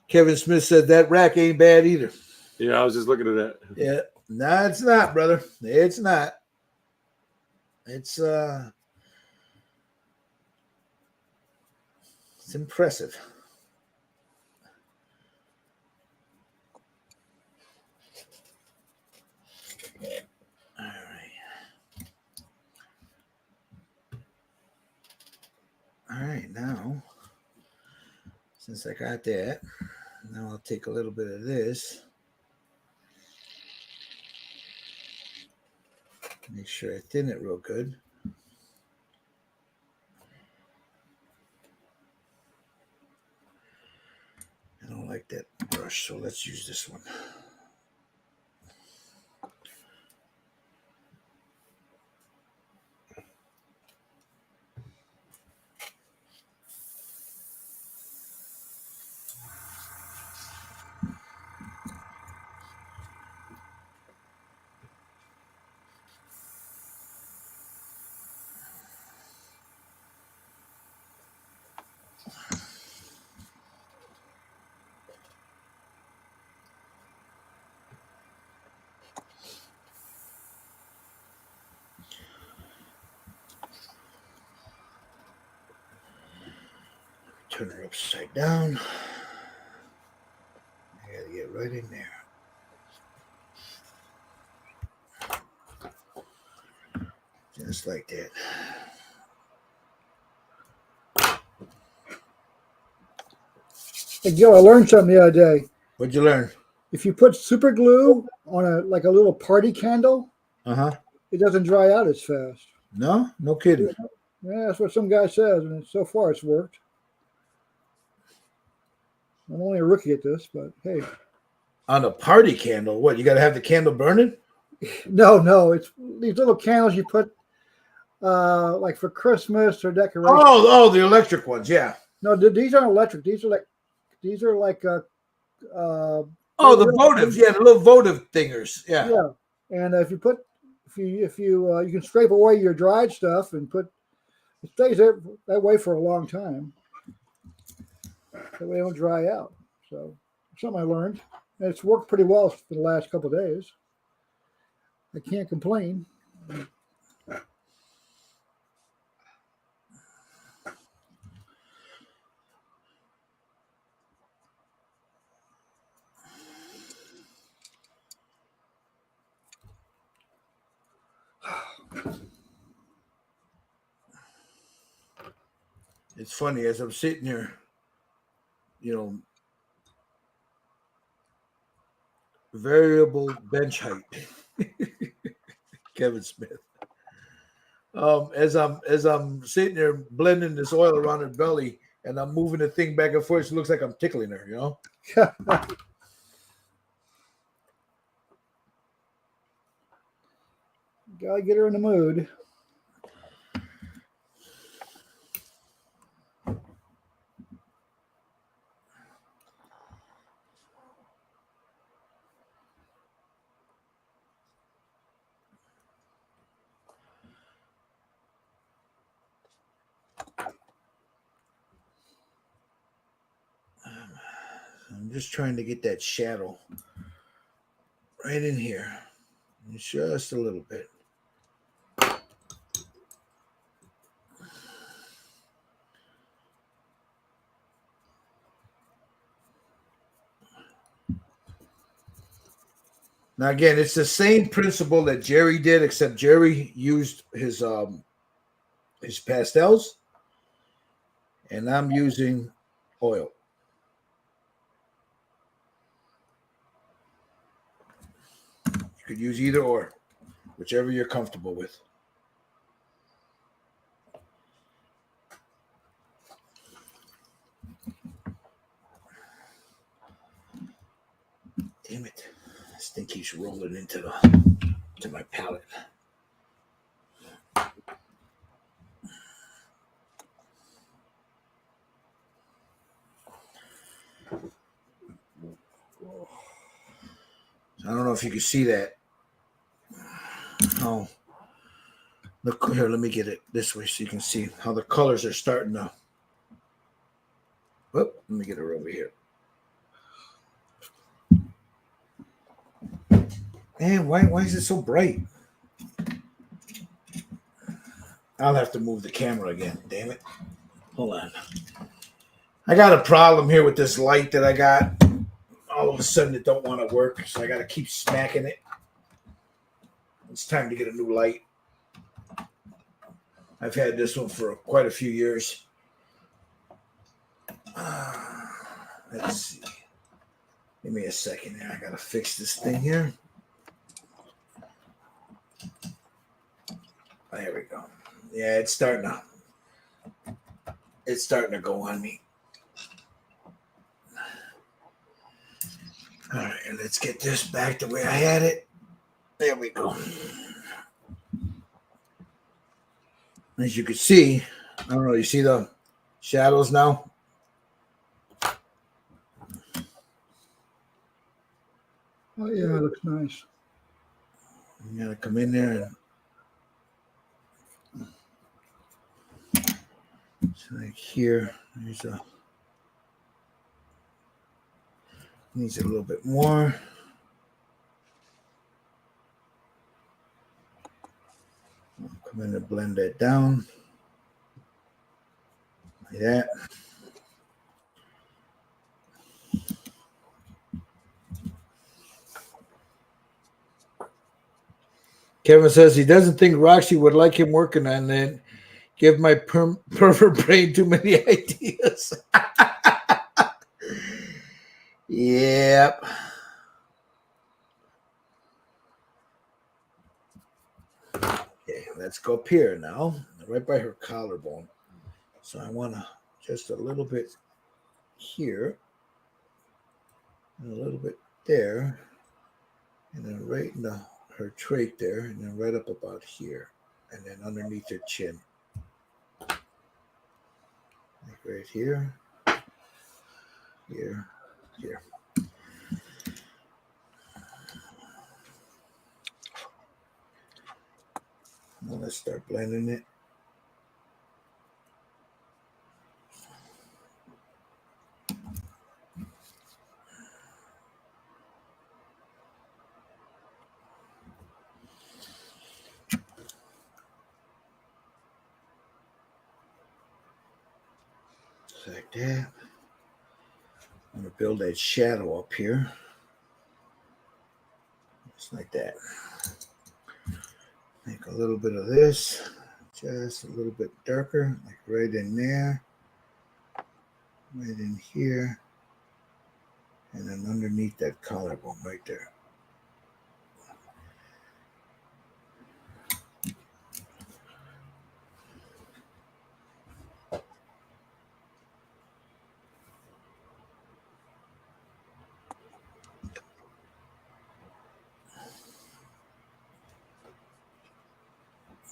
Kevin Smith said that rack ain't bad either. Yeah, I was just looking at that. Yeah. No, it's not, brother. It's not. It's impressive. All right. All right, now, since I got that, now I'll take a little bit of this. Make sure I thin it real good. I don't like that brush, so let's use this one. Turn her upside down. I gotta get right in there. Just like that. Hey, Gil, I learned something the other day. What'd you learn? If you put super glue on a little party candle, Uh-huh. it doesn't dry out as fast. No kidding. Yeah, that's what some guy says, and so far it's worked. I'm only a rookie at this, but hey. On a party candle, what? You gotta have the candle burning? No, it's these little candles you put like for Christmas or decoration. Oh, the electric ones, yeah. No, these aren't electric. These are like the votive, yeah, the little votive thingers, yeah. Yeah, and if you you can scrape away your dried stuff and it stays there that way for a long time. That way it don't dry out. So something I learned, and it's worked pretty well for the last couple of days. I can't complain. It's funny as I'm sitting here, variable bench height. Kevin Smith. As I'm sitting there blending this oil around her belly, and I'm moving the thing back and forth. It looks like I'm tickling her, you know. Gotta get her in the mood. I'm just trying to get that shadow right in here, just a little bit. Now again, it's the same principle that Jerry did, except Jerry used his pastels, and I'm using oil. You could use either or, whichever you're comfortable with. Damn it. This thing keeps rolling into my palette. I don't know if you can see that. Oh, look here. Let me get it this way so you can see how the colors are starting to. Whoop, let me get her over here. Man, why is it so bright? I'll have to move the camera again. Damn it. Hold on. I got a problem here with this light that I got. All of a sudden, it don't want to work, so I got to keep smacking it. It's time to get a new light. I've had this one for quite a few years. Let's see. Give me a second here. I got to fix this thing here. There we go. Yeah, it's starting to go on me. All right, let's get this back the way I had it. There we go. As you can see, I don't know, you see the shadows now? Oh yeah, it looks nice. You gotta come in there and it's like here. Needs a little bit more. I'll come in and blend that down. Like that. Kevin says he doesn't think Roxy would like him working on that. Give my pervert brain too many ideas. Yep. Okay, let's go up here now, right by her collarbone. So I want to just a little bit here, and a little bit there, and then right in her trait there, and then right up about here, and then underneath her chin. Like right here, here, here. Now let's start blending it. Like that. I'm going to build that shadow up here. Just like that. Make a little bit of this, just a little bit darker, like right in there, right in here, and then underneath that collarbone right there.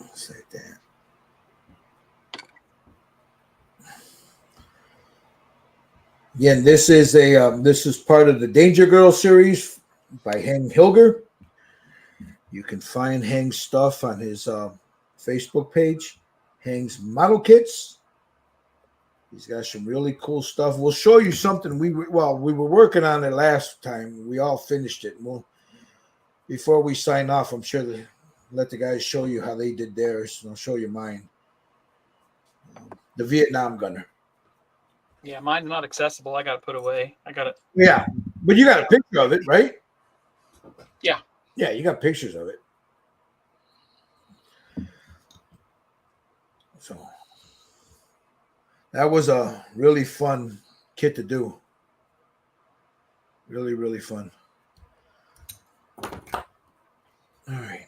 Just like that. Again, this is part of the Danger Girl series by Hank Hilger. You can find Hank's stuff on his Facebook page, Hank's Model Kits. He's got some really cool stuff. We'll show you something we were working on it last time. We all finished it. Before we sign off, I'm sure let the guys show you how they did theirs, and I'll show you mine. The Vietnam Gunner. Yeah, mine's not accessible. I got to put away. I got it. Yeah, but you got a picture of it, right? Yeah. Yeah, you got pictures of it. So that was a really fun kit to do. Really, really fun. All right.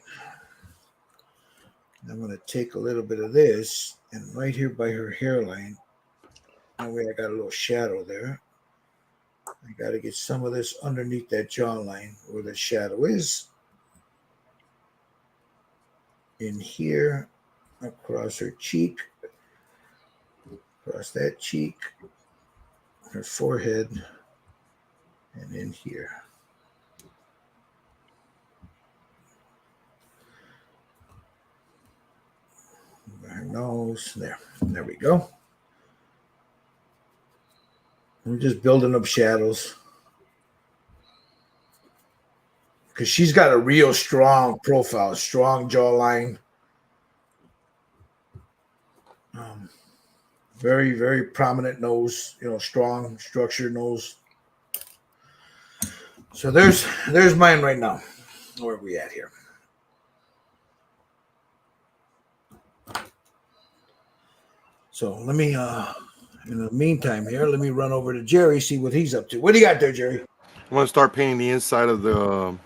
I'm going to take a little bit of this, and right here by her hairline, that way I got a little shadow there. I got to get some of this underneath that jawline where the shadow is. In here, across her cheek, across that cheek, her forehead, and in here. Her nose, there we go. I'm just building up shadows because she's got a real strong profile, strong jawline. Very, very prominent nose, strong, structured nose. So there's mine right now. Where are we at here? So let me, in the meantime here, let me run over to Jerry, see what he's up to. What do you got there, Jerry? I want to start painting the inside of the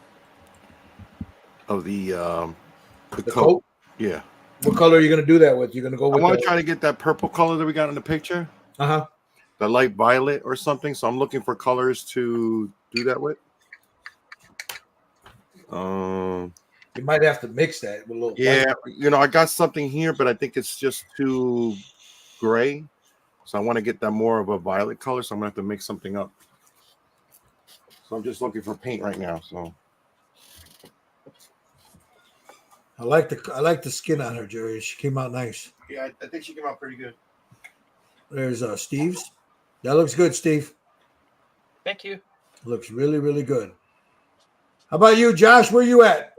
coat. Yeah. What color are you going to do that with? You're going to go with I want to try to get that purple color that we got in the picture. Uh-huh. The light violet or something. So I'm looking for colors to do that with. You might have to mix that with a little. Yeah, I got something here, but I think it's just too gray. So I want to get that more of a violet color. So I'm gonna have to mix something up. So I'm just looking for paint right now. So I like the skin on her, Jerry. She came out nice. yeah, I think she came out pretty good. There's Steve's. That looks good, Steve. Thank you. Looks really, really good. How about you, Josh? Where you at?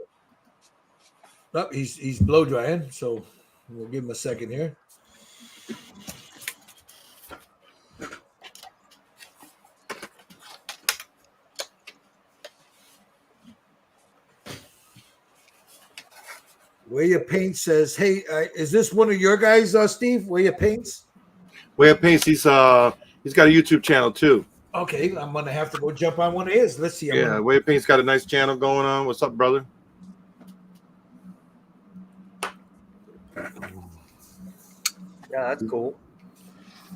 Oh, he's blow drying, so we'll give him a second here. Way of Paint says, "Hey, is this one of your guys, Steve? Way of Paints?" Way of Paints. He's got a YouTube channel too. Okay, I'm gonna have to go jump on one of his. Let's see. Way of Paint's got a nice channel going on. What's up, brother? Yeah, that's cool.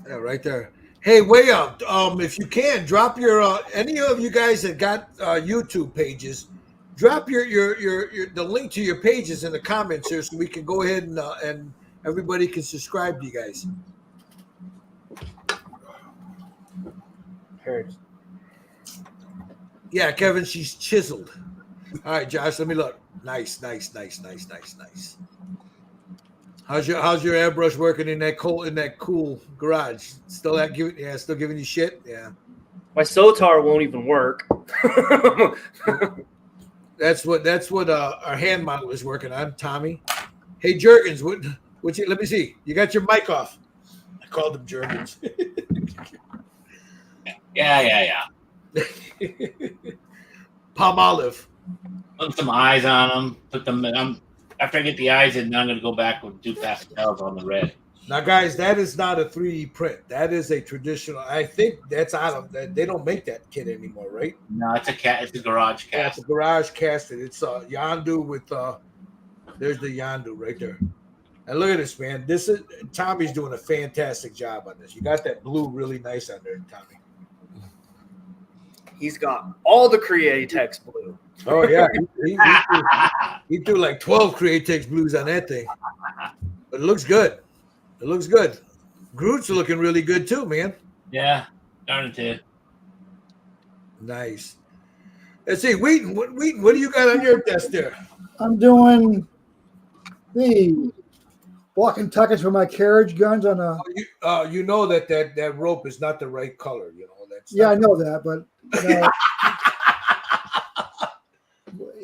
Yeah, right there. Hey, way up. If you can, drop your any of you guys that got YouTube pages, drop your the link to your pages in the comments here, so we can go ahead and everybody can subscribe to you guys. Heard. Yeah, Kevin, she's chiseled. All right, Josh, let me look. Nice. How's your airbrush working in that cool garage? Still giving you shit? Yeah. My Sotar won't even work. That's what our hand model is working on, Tommy. Hey, Jergens, let me see. You got your mic off. I called them Jergens. Yeah. Palm olive. Put some eyes on them. Put them. After I get the eyes in, I'm going to go back and do pastels on the red. Now, guys, that is not a 3D print. That is a traditional. I think that's out of. They don't make that kit anymore, right? No, it's a garage cast. Yeah, it's a garage casted. It's Yandu with. There's the Yandu right there. And look at this, man. Tommy's doing a fantastic job on this. You got that blue really nice on there, Tommy. He's got all the Createx blue. Oh yeah, he threw like 12 Createx blues on that thing. But it looks good. It looks good. Groot's looking really good too, man. Yeah, darn it. Nice. Let's see, Wheaton. What do you got on your desk there? I'm doing the walking tuckets for my carriage guns on a. You know that rope is not the right color. You know that's. Yeah, I know that, but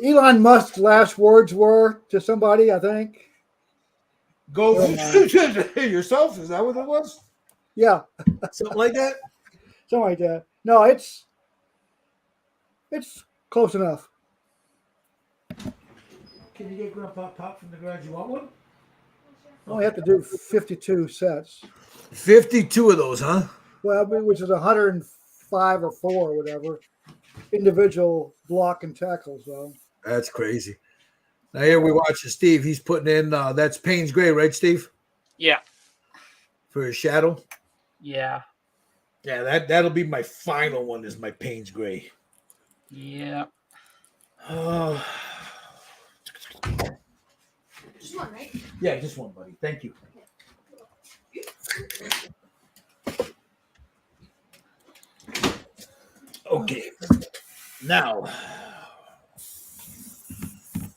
Elon Musk's last words were to somebody, I think. Go yourself. Is that what it was? Yeah, Something like that. something like that. No, it's close enough. Can you get Grandpa Pop from the garage? You want one? I only have to do 52 sets. 52 of those, huh? Well, which is 105 or 4 or whatever individual block and tackle. So That's crazy. Now here we watch Steve. He's putting in that's Payne's Gray, right, Steve? Yeah. For his shadow. Yeah. Yeah, that'll be my final one. Is my Payne's Gray. Yeah. Oh, Just one, right? yeah, just one, buddy. Thank you. Okay, now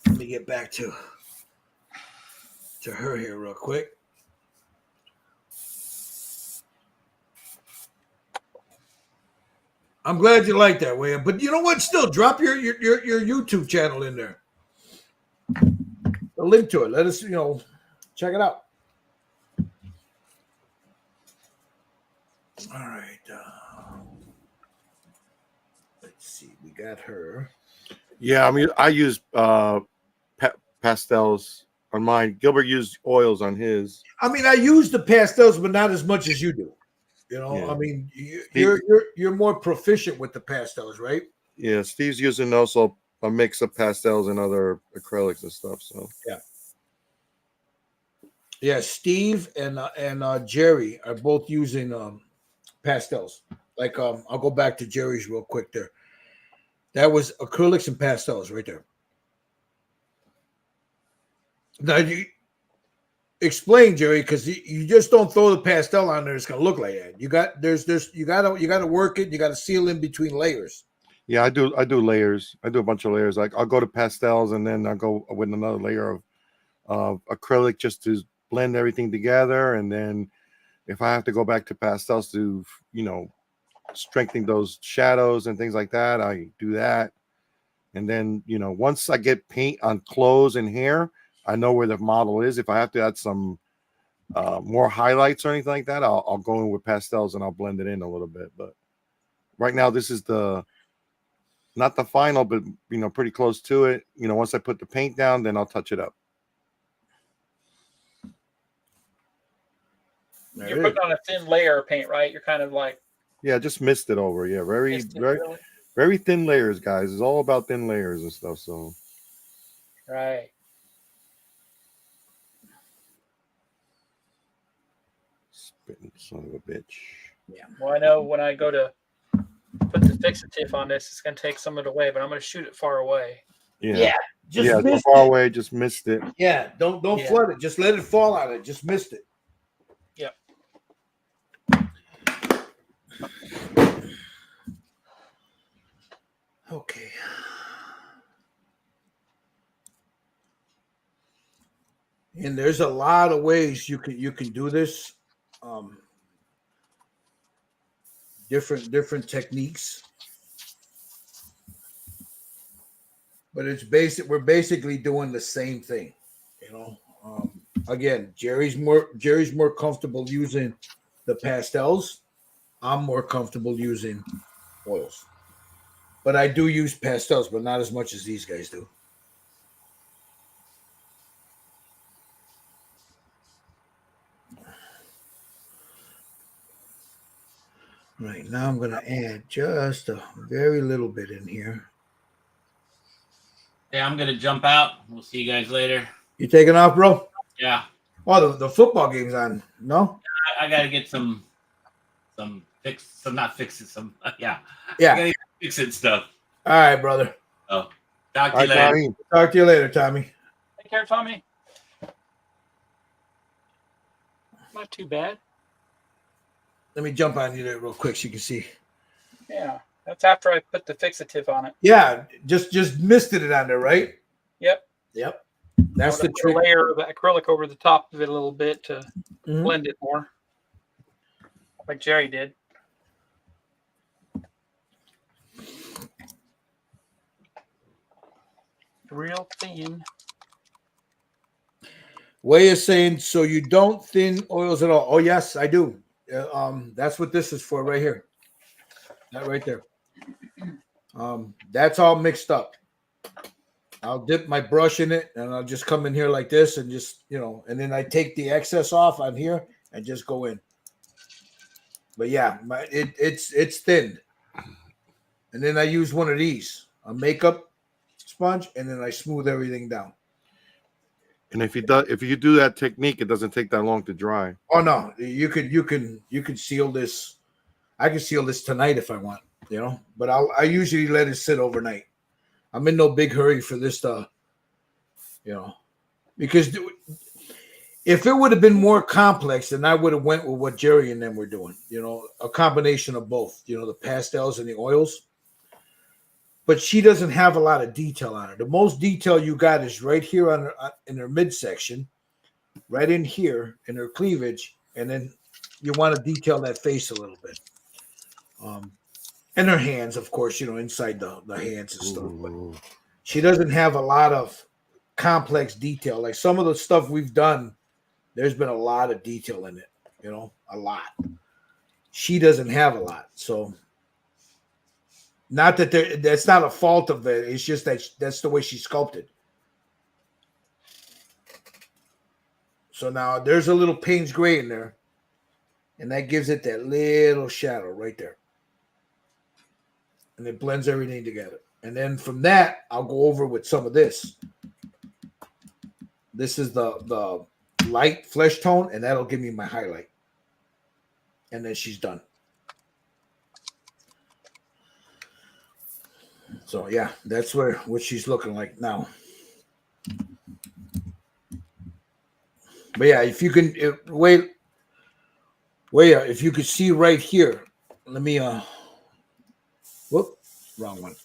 let me get back to her here real quick. I'm glad you like that, William. But you know what? Still, drop your YouTube channel in there. A link to it. Let us, check it out. All right. Let's see. We got her. Yeah, I mean, I use pastels on mine. Gilbert used oils on his. I mean, I use the pastels, but not as much as you do. Yeah. I mean, you're more proficient with the pastels, right? Yeah, Steve's using also a mix of pastels and other acrylics and stuff. So yeah. Steve and Jerry are both using pastels. Like I'll go back to Jerry's real quick there. That was acrylics and pastels right there. Now you explain, Jerry, because you just don't throw the pastel on there. It's gonna look like that. You gotta work it. You gotta seal in between layers. yeah, I do layers. I do a bunch of layers. Like I'll go to pastels and then I'll go with another layer of acrylic just to blend everything together. And then if I have to go back to pastels to strengthen those shadows and things like that, I do that. And then once I get paint on clothes and hair, I know where the model is. If I have to add some more highlights or anything like that, I'll go in with pastels and I'll blend it in a little bit. But right now, this is not the final, but pretty close to it. Once I put the paint down, then I'll touch it up. You're putting on a thin layer of paint, right? You're kind of like just mist it over. Yeah, very really? very thin layers, guys. It's all about thin layers and stuff. So Right. spitting son of a bitch. Yeah. Well, I know when I go to put the fixative on this, it's going to take some of it away, but I'm going to shoot it far away. Yeah. Just So missed far it. away, just missed it. Yeah, don't flood it. Just let it fall on it. Just missed it. Yep. Okay. And there's a lot of ways you can do this. Different techniques. But we're basically doing the same thing. Again, Jerry's more comfortable using the pastels. I'm more comfortable using oils. But I do use pastels, but not as much as these guys do. Right, now I'm going to add just a very little bit in here. Yeah, I'm gonna jump out. We'll see you guys later. You taking off, bro? Yeah, Oh, the football game's on. No? I gotta get some not fixing some. Yeah, Yeah. I gotta get fixing stuff. All right, brother. Oh, talk to All you right, later. Tommy. Talk to you later, Tommy. Take care, Tommy. Not too bad. Let me jump on you there real quick so you can see. Yeah, that's after I put the fixative on it. Yeah, just misted it on there, right? Yep. Yep. That's I the would put a trick. layer of acrylic over the top of it a little bit to Mhm. blend it more, like Jerry did. Real thin. Way is saying so you don't thin oils at all. Oh yes, I do. That's what this is for right here. That right there. That's all mixed up. I'll dip my brush in it and I'll just come in here like this and just, and then I take the excess off on here and just go in. But yeah, it's thinned. And then I use one of these, a makeup sponge, and then I smooth everything down. And if you do that technique, it doesn't take that long to dry. Oh no, you could seal this. I can seal this tonight if I want, but I usually let it sit overnight. I'm in no big hurry for this stuff, because if it would have been more complex, then I would have went with what Jerry and them were doing, a combination of both, the pastels and the oils. But she doesn't have a lot of detail on her. The most detail you got is right here on her, in her midsection, right in here in her cleavage, and then you want to detail that face a little bit. And her hands, of course, inside the hands and stuff. But she doesn't have a lot of complex detail. Like some of the stuff we've done, there's been a lot of detail in it, a lot. She doesn't have a lot. So not that that's not a fault of it. It's just that that's the way she sculpted. So now there's a little Payne's gray in there, and that gives it that little shadow right there. And it blends everything together. And then from that, I'll go over with some of this. This is the light flesh tone, and that'll give me my highlight. And then she's done. So yeah, that's what she's looking like now. But yeah, if you can wait, if you could see right here, let me whoop, wrong one.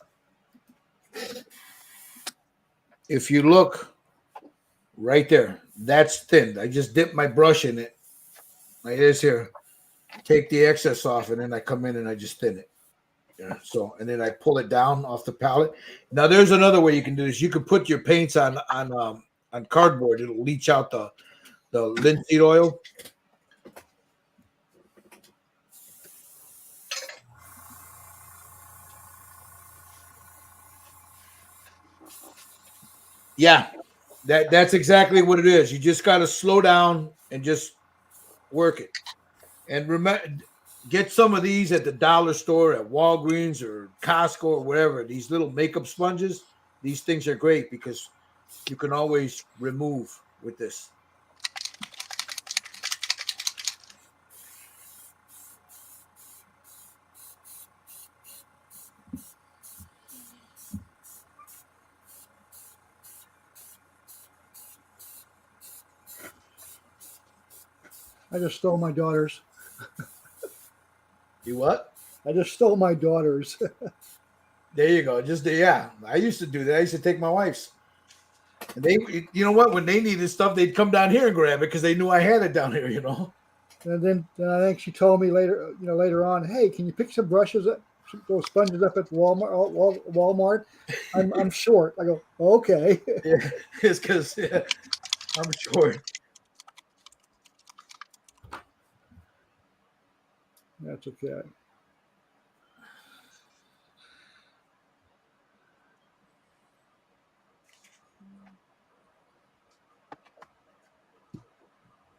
If you look right there, that's thinned. I just dip my brush in it like this here, take the excess off, and then I come in and I just thin it. Yeah. So, and then I pull it down off the palette. Now, there's another way you can do this. You can put your paints on cardboard. It'll leach out the linseed oil. Yeah, that's exactly what it is. You just got to slow down and just work it. And remember, get some of these at the dollar store, at Walgreens or Costco or whatever. These little makeup sponges, these things are great because you can always remove with this. I just stole my daughter's. You what? I just stole my daughter's. There you go. Yeah, I used to do that. I used to take my wife's. And they, you know what? When they needed stuff, they'd come down here and grab it because they knew I had it down here. And then I think she told me later on, hey, can you pick some brushes up, those sponges up at Walmart? I'm short. I go, okay. Yeah, it's because I'm short. That's okay.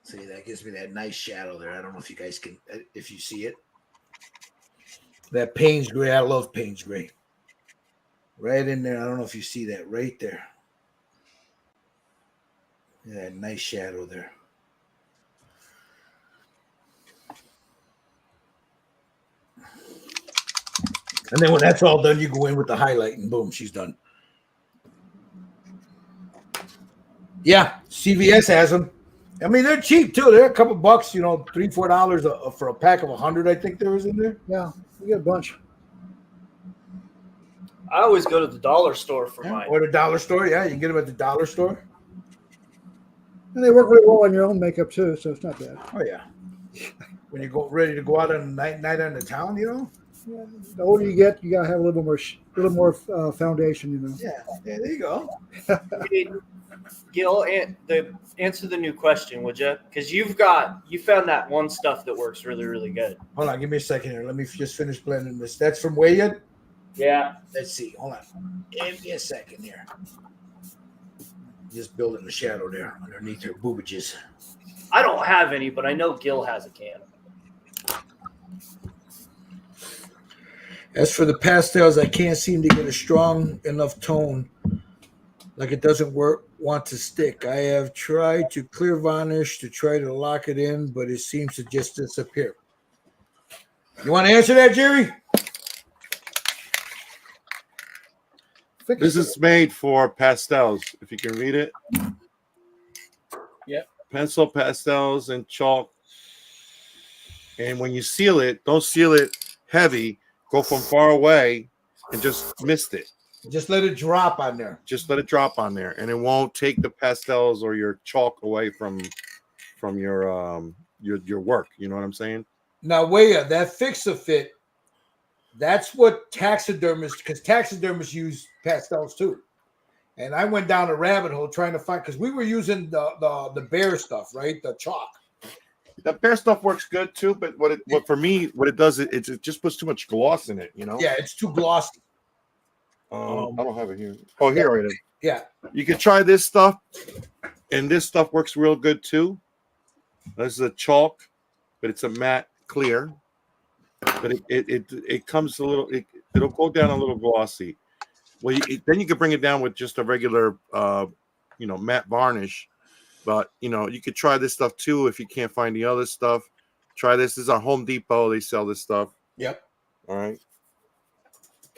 See, that gives me that nice shadow there. I don't know if you guys can, if you see it. That Payne's gray, I love Payne's gray. Right in there. I don't know if you see that right there. Yeah, that nice shadow there. And then when that's all done, you go in with the highlight and boom, she's done. Yeah, CVS has them. I mean, they're cheap too. They're a couple bucks, you know, $3-4 for a pack of 100. I think there was in there. Yeah, we get a bunch. I always go to the dollar store for Yeah. mine. Or the dollar store. Yeah, you can get them at the dollar store. And they work really well on your own makeup too, so it's not bad. Oh yeah. When you go ready to go out on a night on the town, you know. Yeah, the older you get, you gotta have a little more foundation, you know. Yeah. Yeah. There you go. Hey, Gil, answer the new question, would you? Because you found that one stuff that works really, really good. Hold on. Give me a second here. Let me just finish blending this. That's from where yet? Yeah. Let's see. Hold on. Give me a second here. Just building the shadow there underneath her boobages. I don't have any, but I know Gil has a can. As for the pastels, I can't seem to get a strong enough tone. Like it doesn't want to stick. I have tried to clear varnish to try to lock it in, but it seems to just disappear. You want to answer that, Jerry? This is made for pastels. If you can read it. Yep. Pencil, pastels, and chalk. And when you seal it, don't seal it heavy. Go from far away and just mist it. Just let it drop on there. Just let it drop on there, and it won't take the pastels or your chalk away from your work. You know what I'm saying? Now, Waya, that Fix-A-Fit, that's what taxidermists, because taxidermists use pastels too. And I went down a rabbit hole trying to find, because we were using the bear stuff, right? The chalk. The bear stuff works good too, but what for me, what it does, it just puts too much gloss in it. You know? Yeah, it's too glossy. I don't have it here. Oh, here it is. Yeah. You can try this stuff, and this stuff works real good too. This is a chalk, but it's a matte clear. But it comes a little. It'll go down a little glossy. Well, then you can bring it down with just a regular, matte varnish. But you could try this stuff too if you can't find the other stuff. Try this. This is on Home Depot. They sell this stuff. Yep. All right.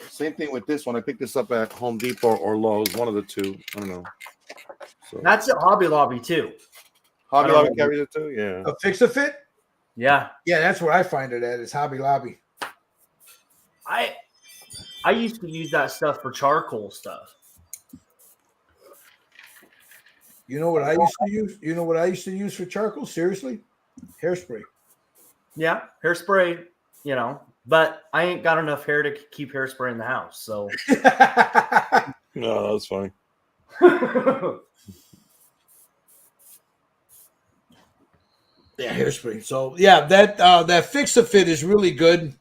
Same thing with this one. I picked this up at Home Depot or Lowe's, one of the two. I don't know. So That's at Hobby Lobby too. Hobby Lobby carries it too. Yeah. A Fix-A-Fit? Yeah. Yeah, that's where I find it at. It's Hobby Lobby. I used to use that stuff for charcoal stuff. You know what I used to use? You know what I used to use for charcoal? Seriously? Hairspray. Yeah, hairspray, but I ain't got enough hair to keep hairspray in the house, so. No, that's fine. Yeah, hairspray. So yeah, that Fix-A-Fit is really good.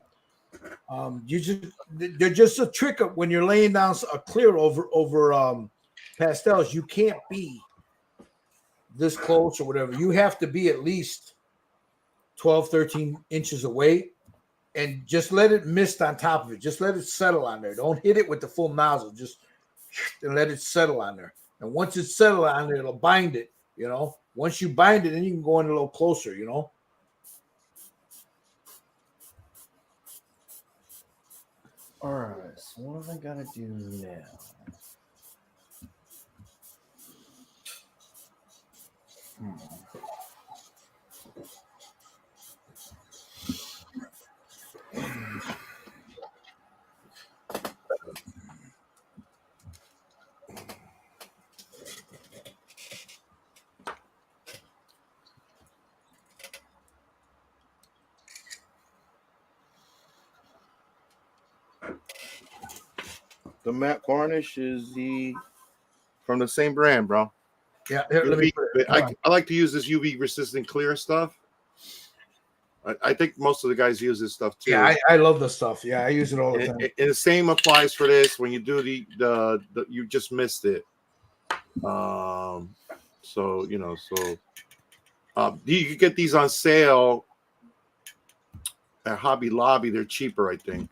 They're just a trick of when you're laying down a clear over pastels. You can't be this close or whatever. You have to be at least 12, 13 inches away, and just let it mist on top of it. Just let it settle on there. Don't hit it with the full nozzle. Just and let it settle on there. And once it's settled on there, it'll bind it. Once you bind it, then you can go in a little closer. All right, so what have I got to do now? The matte varnish is from the same brand, bro. Yeah, here, let me put it. I like to use this UV resistant clear stuff. I think most of the guys use this stuff too. Yeah, I love this stuff. Yeah, I use it all the time. And the same applies for this. When you do the you just missed it. You can get these on sale at Hobby Lobby. They're cheaper, I think.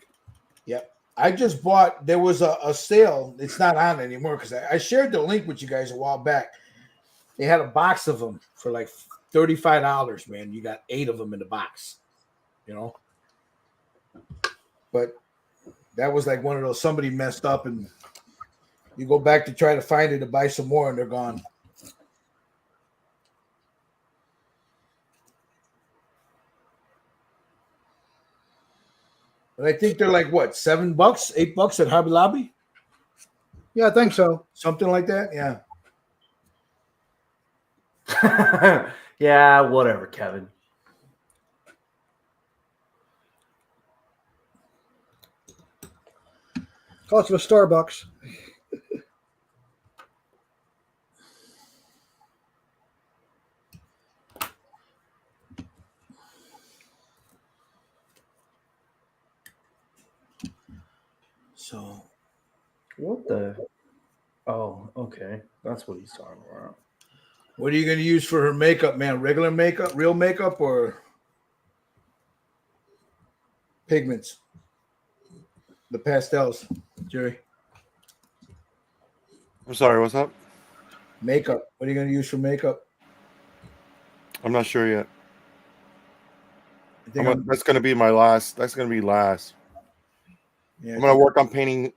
Yep. I just bought, there was a sale. It's not on anymore because I shared the link with you guys a while back. They had a box of them for like $35, man. You got 8 of them in the box, But that was like one of those, somebody messed up and you go back to try to find it to buy some more and they're gone. And I think they're like what, $7, $8 at Hobby Lobby, Yeah, I think so. something like that. Yeah. Yeah, whatever, Kevin. Cost of a Starbucks. So What the? Oh, okay. That's what he's talking about. what are you going to use for her makeup, man? Regular makeup, real makeup, or pigments? The pastels, Jerry. I'm sorry, what's up? Makeup. What are you going to use for makeup? I'm not sure yet. I think That's going to be my last. That's going to be last. yeah, I'm going to work on painting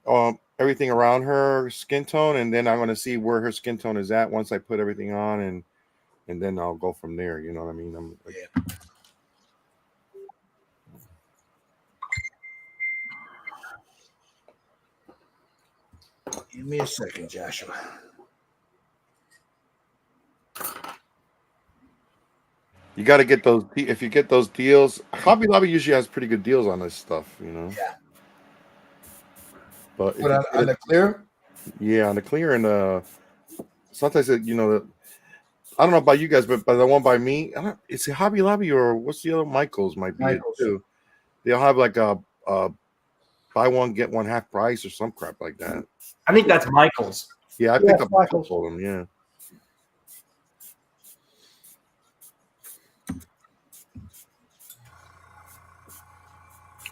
everything around her skin tone, and then I'm going to see where her skin tone is at once I put everything on, and then I'll go from there. You know what I mean? Yeah. Give me a second, Joshua. You got to get those. If you get those deals, Hobby Lobby usually has pretty good deals on this stuff. You know. Yeah. But if But you on get the clear, yeah, on the clear and sometimes I don't know about you guys, but the one by me, it's a Hobby Lobby or what's the other? Michaels might be Michaels. it too. They'll have like a buy one get one half price or some crap like that. I think that's Michael's. Yeah, I Yeah, picked up a Michaels. couple of them. Yeah.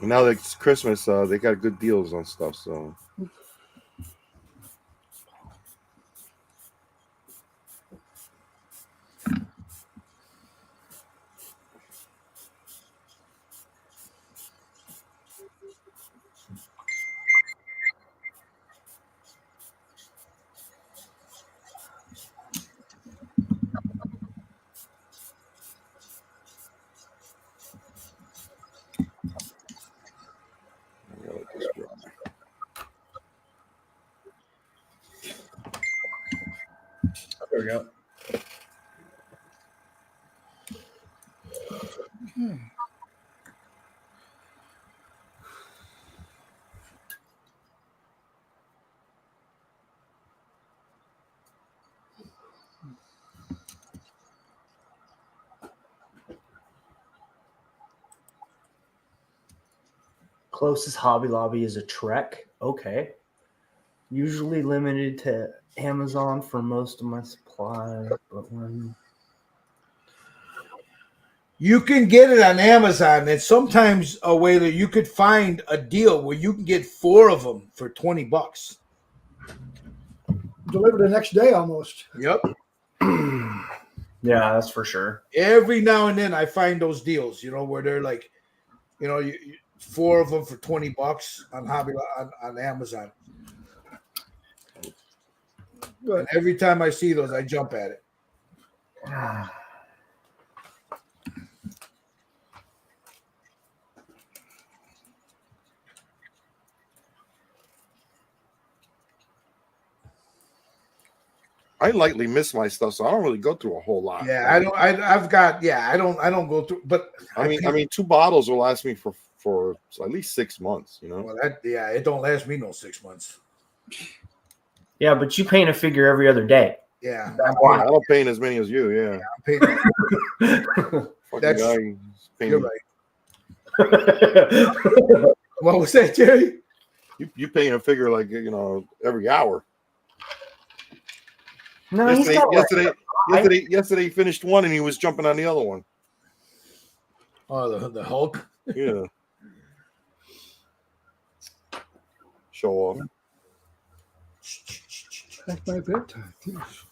And now that it's Christmas, they got good deals on stuff. So I'm gonna let this dry. There we go. Closest Hobby Lobby is a Trek. Okay. Usually limited to Amazon for most of my supplies, but when you can get it on Amazon. It's sometimes a way that you could find a deal where you can get 4 of them for $20. Delivered the next day almost. Yep. yeah, that's for sure. Every now and then I find those deals, where they're like, 4 of them for $20 on Amazon. But And every time I see those, I jump at it. I lightly miss my stuff, so I don't really go through a whole lot. Yeah, I don't. I don't go through. But I mean, 2 bottles will last me for at least 6 months. You know. well, it don't last me no 6 months. Yeah, but you paint a figure every other day. Yeah, I don't paint as many as you. Yeah. I'm painting. Fucking That's- guy You're painting. right. What was that, Jerry? You paint a figure like every hour. No, he's got Yesterday he finished one and he was jumping on the other one. Oh, the Hulk. Yeah. Show off. that's my bedtime. Jeez.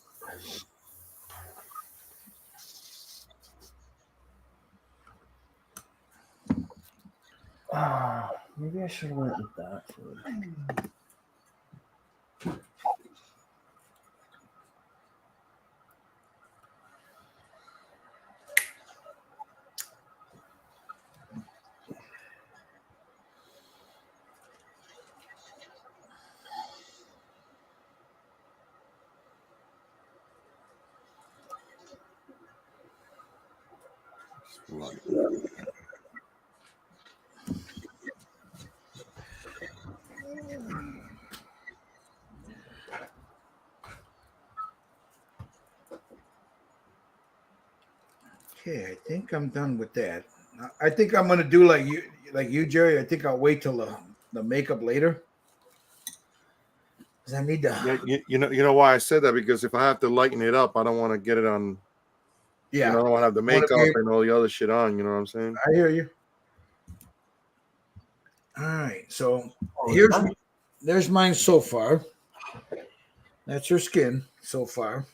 Maybe I should have went with that. Okay, I think I'm done with that. I think I'm gonna do like you, Jerry. I think I'll wait till the makeup later. Because I need to. Yeah, you know why I said that, because if I have to lighten it up, I don't want to get it on. Yeah, I don't want to have the wanna makeup be- and all the other shit on. You know what I'm saying? I hear you. All right, so Oh, there's mine so far. That's her skin so far.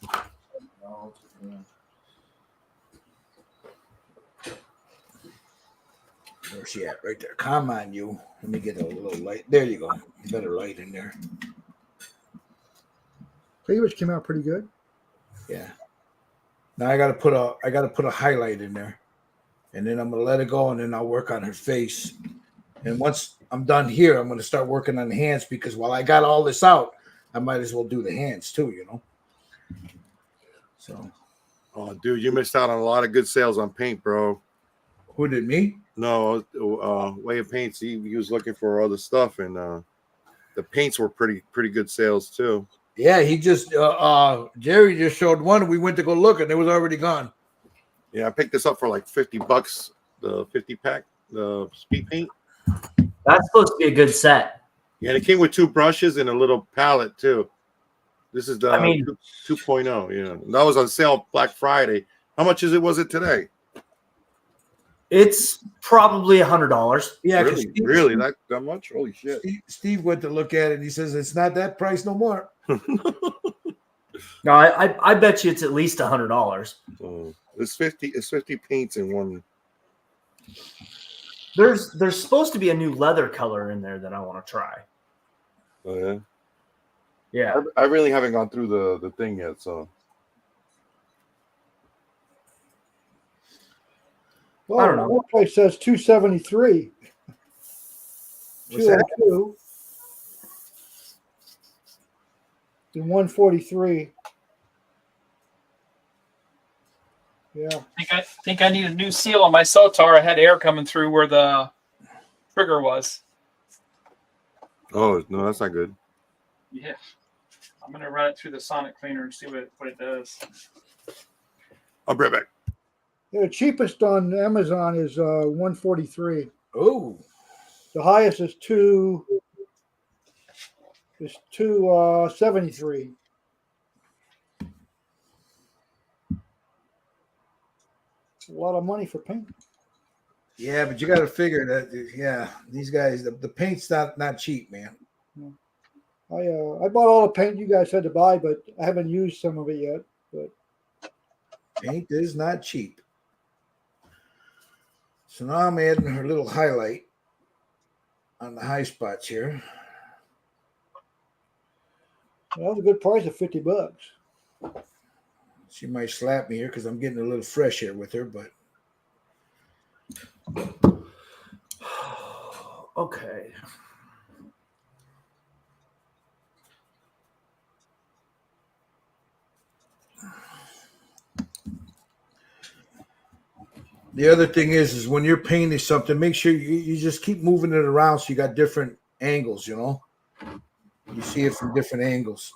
Where's she at? Right there. Come on, you. Let me get a little light. There you go. Better light in there. Cleavage came out pretty good. Yeah. Now I gotta put a highlight in there, and then I'm gonna let it go, and then I'll work on her face. And once I'm done here, I'm gonna start working on the hands, because while I got all this out, I might as well do the hands too. So. Oh, dude, you missed out on a lot of good sales on paint, bro. Who did, me? No, Way of Paints. He was looking for other stuff, and the paints were pretty good sales too. Yeah, he just Jerry just showed one. We went to go look, and it was already gone. Yeah, I picked this up for like $50, the 50 pack, the speed paint. that's supposed to be a good set. Yeah, and it came with 2 brushes and a little palette too. This is the I mean, 2.0. Yeah, that was on sale Black Friday. How much was it today? it's probably $100. Yeah, 'cause really that much? Holy shit! Steve went to look at it, and he says it's not that price no more. No, I bet you it's at least $100. It's 50 paints in one. There's supposed to be a new leather color in there that I want to try. Oh yeah. Yeah. I really haven't gone through the thing yet, so. Well, I don't know. One place says 273. What's that? 202. And 143. Yeah. I think I need a new seal on my Sotar. I had air coming through where the trigger was. Oh no, that's not good. Yeah. I'm gonna run it through the sonic cleaner and see what it does. I'll be right back. Yeah, the cheapest on Amazon is 143. Oh, The highest is 273. It's a lot of money for paint. yeah, but you got to figure that. Yeah, these guys, the paint's not cheap, man. I bought all the paint you guys had to buy, but I haven't used some of it yet. But Paint is not cheap. So now I'm adding her little highlight on the high spots here. that was a good price of $50. She might slap me here because I'm getting a little fresh here with her, but Okay. the other thing is when you're painting something, make sure you just keep moving it around so you got different angles, You see it from different angles.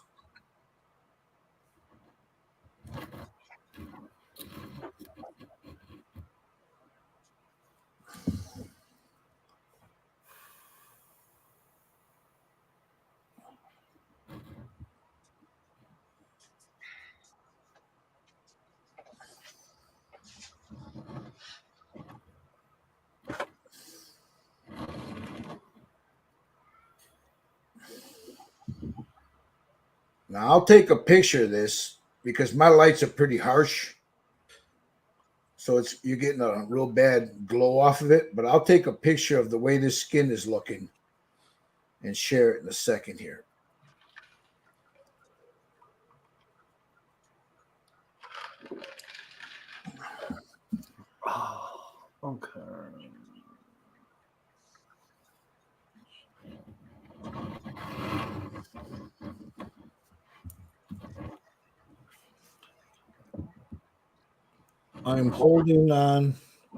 Now I'll take a picture of this because my lights are pretty harsh. So you're getting a real bad glow off of it, but I'll take a picture of the way this skin is looking and share it in a second here. Oh, okay. I'm holding on.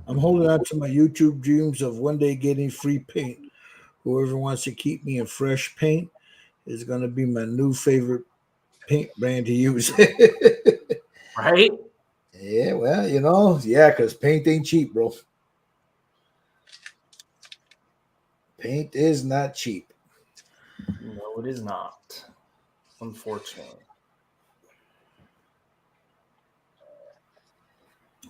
I'm holding on to my YouTube dreams of one day getting free paint. Whoever wants to keep me in fresh paint is going to be my new favorite paint brand to use. Right? Yeah, well, yeah, because paint ain't cheap, bro. Paint is not cheap. No, it is not. Unfortunately.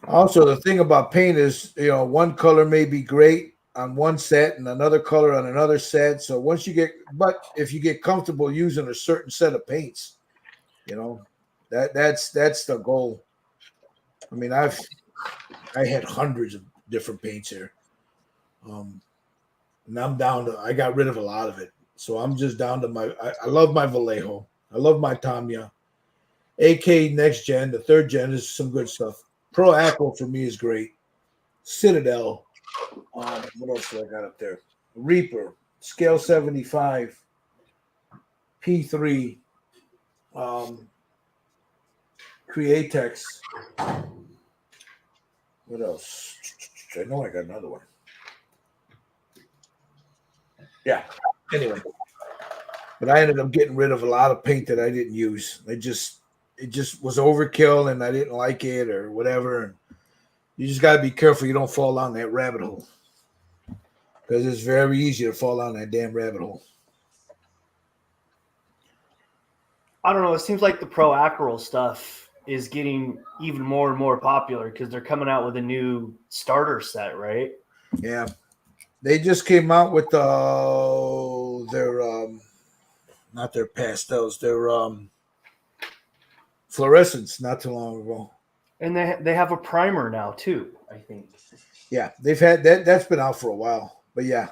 Also, the thing about paint is, one color may be great on one set and another color on another set. So but if you get comfortable using a certain set of paints, that's the goal. I mean, I had hundreds of different paints here, and I'm down to. I got rid of a lot of it, so I'm just down to my. I love my Vallejo. I love my Tamiya. AK next gen, the third gen is some good stuff. Pro Aqua for me is great. Citadel. What else do I got up there? Reaper, Scale 75, P3, Createx. What else? I know I got another one. Yeah. Anyway, but I ended up getting rid of a lot of paint that I didn't use. It just was overkill, and I didn't like it or whatever. And you just got to be careful you don't fall down that rabbit hole, because it's very easy to fall down that damn rabbit hole. I don't know. It seems like the Pro Acryl stuff is getting even more and more popular because they're coming out with a new starter set, right? Yeah. They just came out with their not their pastels, their fluorescents not too long ago. And they have a primer now too, I think. Yeah, they've had that. That's been out for a while, but yeah.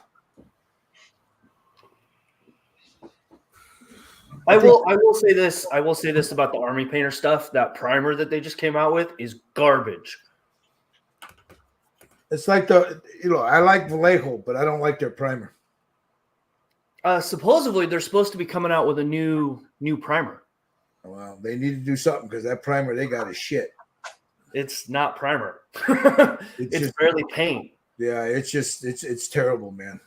I will say this. I will say this about the Army Painter stuff. That primer that they just came out with is garbage. It's like I like Vallejo, but I don't like their primer. Supposedly they're supposed to be coming out with a new primer. Well, they need to do something because that primer they got is shit. It's not primer. It's just barely paint. Yeah, it's terrible, man.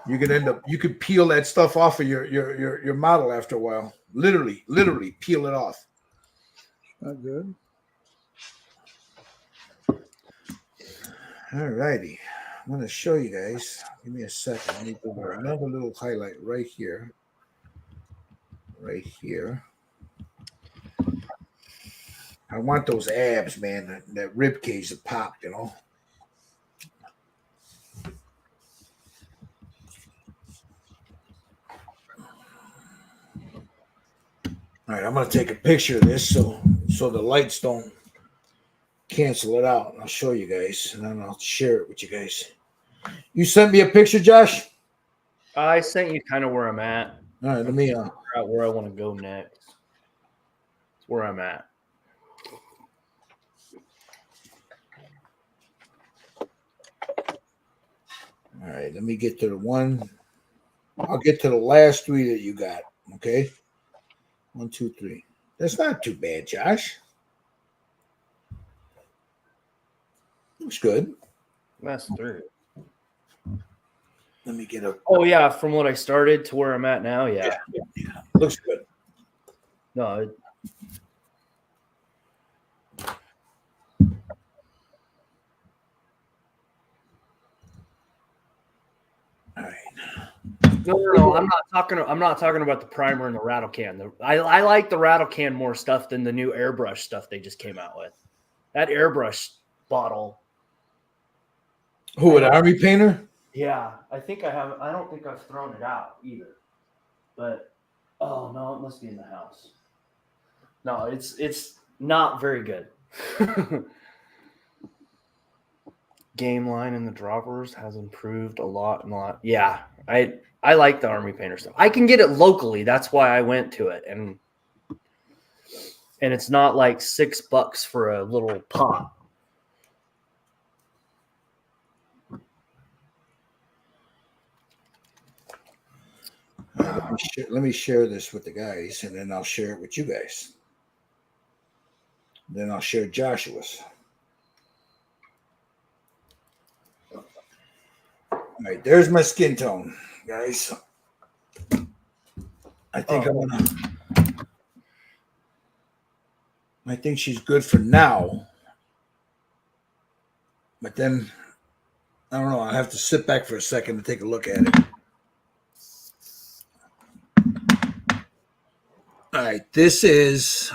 You could peel that stuff off of your model after a while. Literally peel it off. Not good. All righty. I'm going to show you guys. Give me a second. I need to do another little highlight right here. Right here. I want those abs, man. That rib cage to pop, All right, I'm going to take a picture of this so the lights don't cancel it out. I'll show you guys, and then I'll share it with you guys. You sent me a picture, Josh? I sent you kind of where I'm at. All right, let me Figure out where I want to go next. It's where I'm at. all right, let me get to the one. I'll get to the last three that you got. Okay. 1, 2, 3. That's not too bad, Josh. Looks good. That's 3. Let me get a. Oh yeah, from what I started to where I'm at now, yeah. Looks good. No, All right. No. I'm not talking about the primer and the rattle can. I like the rattle can more stuff than the new airbrush stuff they just came out with. That airbrush bottle. Who, an Army Painter? Yeah, I think I have. I don't think I've thrown it out either. But oh no, it must be in the house. No, it's not very good. Game line in the droppers has improved a lot and a lot. Yeah, I like the Army Painter stuff. I can get it locally. That's why I went to it, and it's not like $6 for a little pot. Let me share this with the guys, and then I'll share it with you guys. Then I'll share Joshua's. All right, there's my skin tone, guys. I think I think she's good for now. But then I don't know. I'll have to sit back for a second to take a look at it. All right,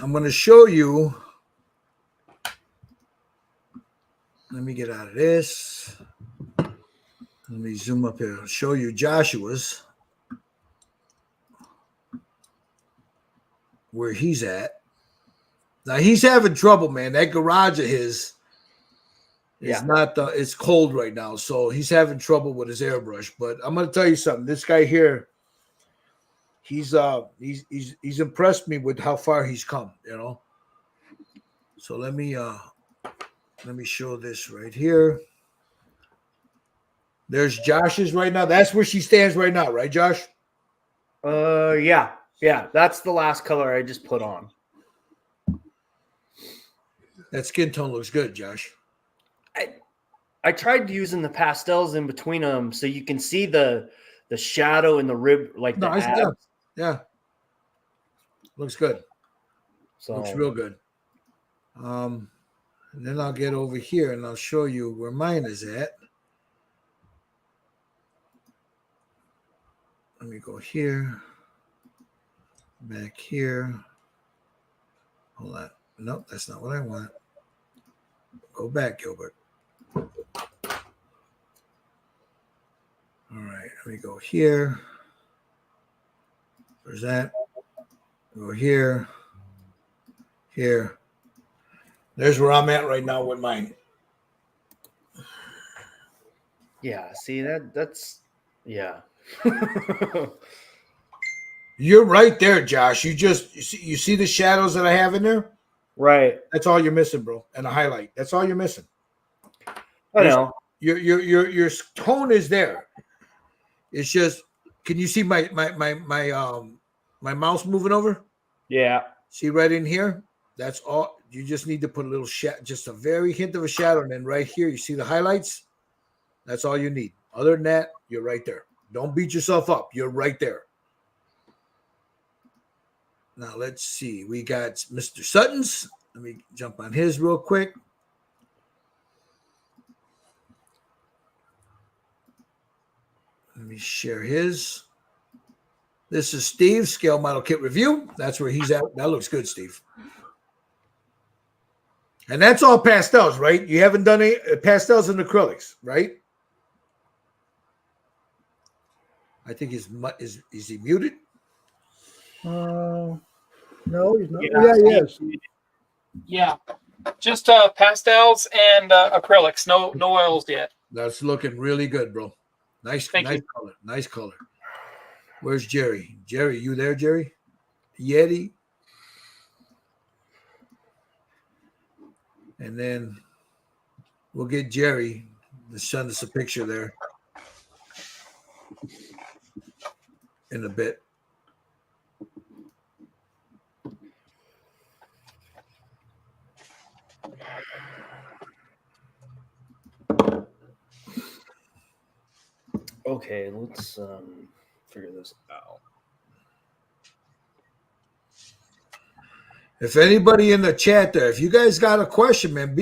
I'm going to show you. Let me get out of this. Let me zoom up here. I'll show you Joshua's, where he's at. Now he's having trouble, man. That garage of his is not it's cold right now, so he's having trouble with his airbrush. But I'm going to tell you something. This guy here, he's impressed me with how far he's come, you know. So let me show this right here. There's Josh's right now. That's where she stands right now, right, Josh? Yeah. That's the last color I just put on. That skin tone looks good, Josh. I tried using the pastels in between them so you can see the shadow and the rib, like the abs. Yeah. Looks good. So looks real good. And then I'll get over here and I'll show you where mine is at. Let me go here. Back here. Hold on. Nope, that's not what I want. Go back, Gilbert. All right, let me go here. Where's that? Go here. Here. There's where I'm at right now with mine. Yeah, see that's yeah. You're right there, Josh. You see the shadows that I have in there? Right. That's all you're missing, bro. And a highlight. That's all you're missing. I know. Your tone is there. It's just, can you see my mouse moving over? Yeah. See right in here? That's all. You just need to put a little just a very hint of a shadow, and then right here, you see the highlights? That's all you need. Other than that, you're right there. Don't beat yourself up. You're right there. Now, let's see. We got Mr. Sutton's. Let me jump on his real quick. Let me share his. This is Steve's Scale Model Kit Review. That's where he's at. That looks good, Steve. And that's all pastels, right? You haven't done any pastels and acrylics, right? I think is he muted? No, he's not. Yeah. Yeah, he is. Yeah, just pastels and acrylics. No oils yet. That's looking really good, bro. Nice Thank you. color. Nice color. Where's Jerry? Jerry, you there, Jerry? Yeti. And then we'll get Jerry to send us a picture there in a bit. Okay, let's figure this out. If anybody in the chat there, if you guys got a question, man,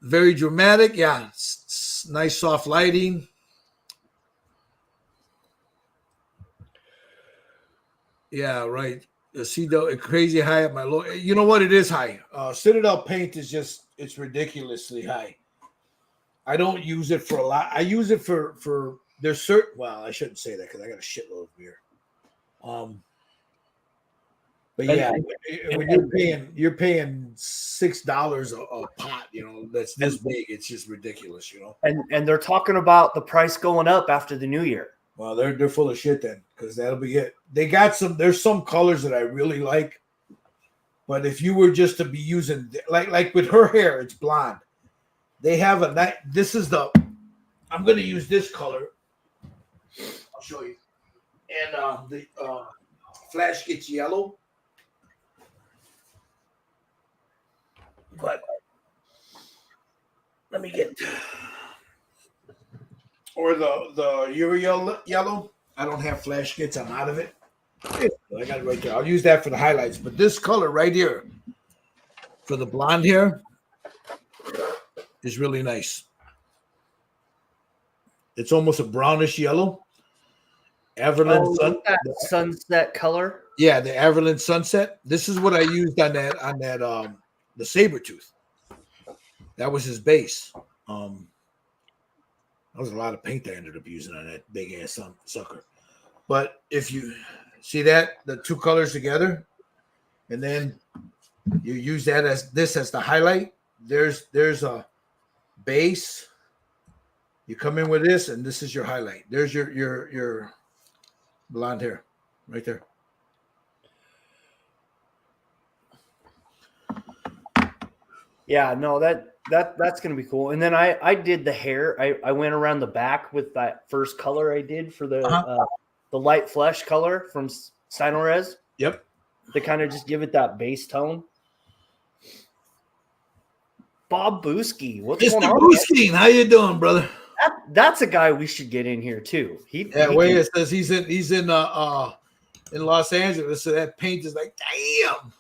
very dramatic. Yeah, it's nice soft lighting. Yeah, right. See the crazy high at my low. You know what? It is high. Citadel paint is it's ridiculously high. I don't use it for a lot. I use it for there's certain. Well, I shouldn't say that because I got a shitload of beer. But yeah, when you're paying $6 a pot, that's this big. It's just ridiculous, And they're talking about the price going up after the new year. Well, they're full of shit then, because that'll be it. They got there's some colors that I really like, but if you were just to be using like with her hair, it's blonde. They have I'm going to use this color I'll show you. And the flash gets yellow. But let me get or the Uriel yellow. I don't have flash kits. I'm out of it. I got it right there. I'll use that for the highlights. But this color right here for the blonde hair is really nice. It's almost a brownish yellow. Everland that sunset color. Yeah, the Everland Sunset. This is what I used on that the saber tooth. That was his base. That was a lot of paint I ended up using on that big ass sucker. But if you see that, the two colors together, and then you use that as the highlight. There's a base. You come in with this, and this is your highlight. There's your blonde hair right there. Yeah, no, that's gonna be cool. And then I did the hair. I went around the back with that first color I did for the light flesh color from Steinores. Yep. To kind of just give it that base tone. Bob Booski, what's going on? Booski, how you doing, brother? That's a guy we should get in here too. It says he's in Los Angeles, so that paint is like, damn.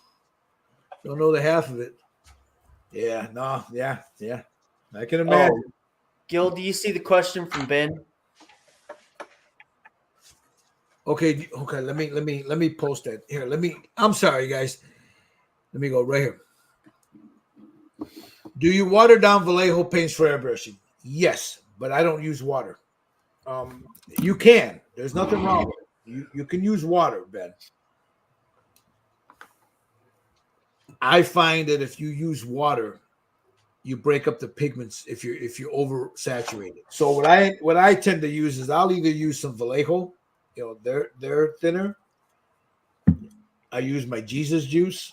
Don't know the half of it. Yeah, no, yeah. I can imagine. Gil, do you see the question from Ben? Okay. Let me post that here. I'm sorry, guys. Let me go right here. Do you water down Vallejo paints for airbrushing? Yes, but I don't use water. You can. There's nothing wrong with it. You can use water, Ben. I find that if you use water, you break up the pigments if you're oversaturated. So what I tend to use is I'll either use some Vallejo, they're thinner. I use my Jesus juice,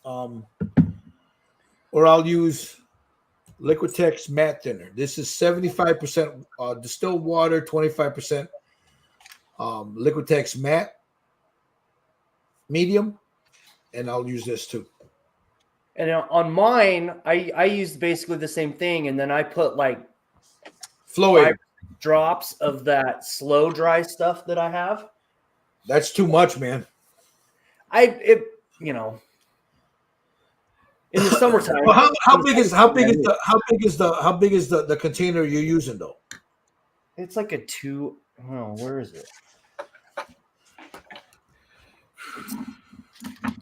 or I'll use Liquitex matte thinner. This is 75% distilled water, 25% Liquitex matte medium. And I'll use this too. And on mine, I used basically the same thing, and then I put like Flow drops of that slow dry stuff that I have. That's too much, man. In the summertime. Well, how big is the container you're using though? It's like a 2. Oh, where is it?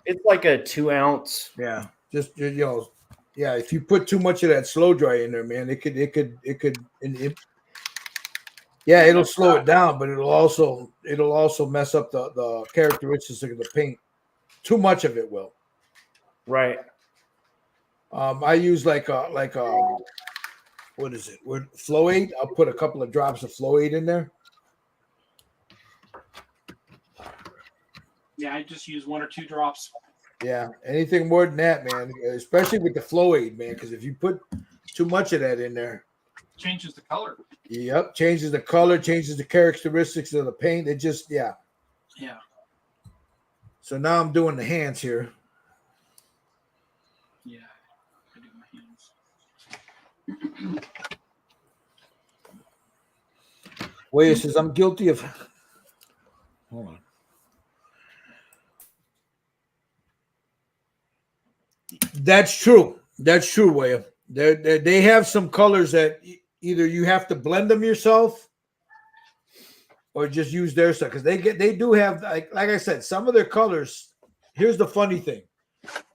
It's like a 2 ounce. Yeah, just if you put too much of that slow dry in there, man, it'll slow it down, but it'll also mess up the characteristics of the paint. Too much of it will. Right. I use like what is it? Flow aid. I'll put a couple of drops of Flow aid in there. Yeah, I just use 1 or 2 drops. Yeah, anything more than that, man, especially with the Flow aid, man, because if you put too much of that in there, changes the color. Yep, changes the color, changes the characteristics of the paint. It just, Yeah. So now I'm doing the hands here. Yeah, I do my hands. Wait, it says I'm guilty of. Hold on. That's true. That's true, Waya. They have some colors that either you have to blend them yourself or just use their stuff because they do have like I said, some of their colors. Here's the funny thing.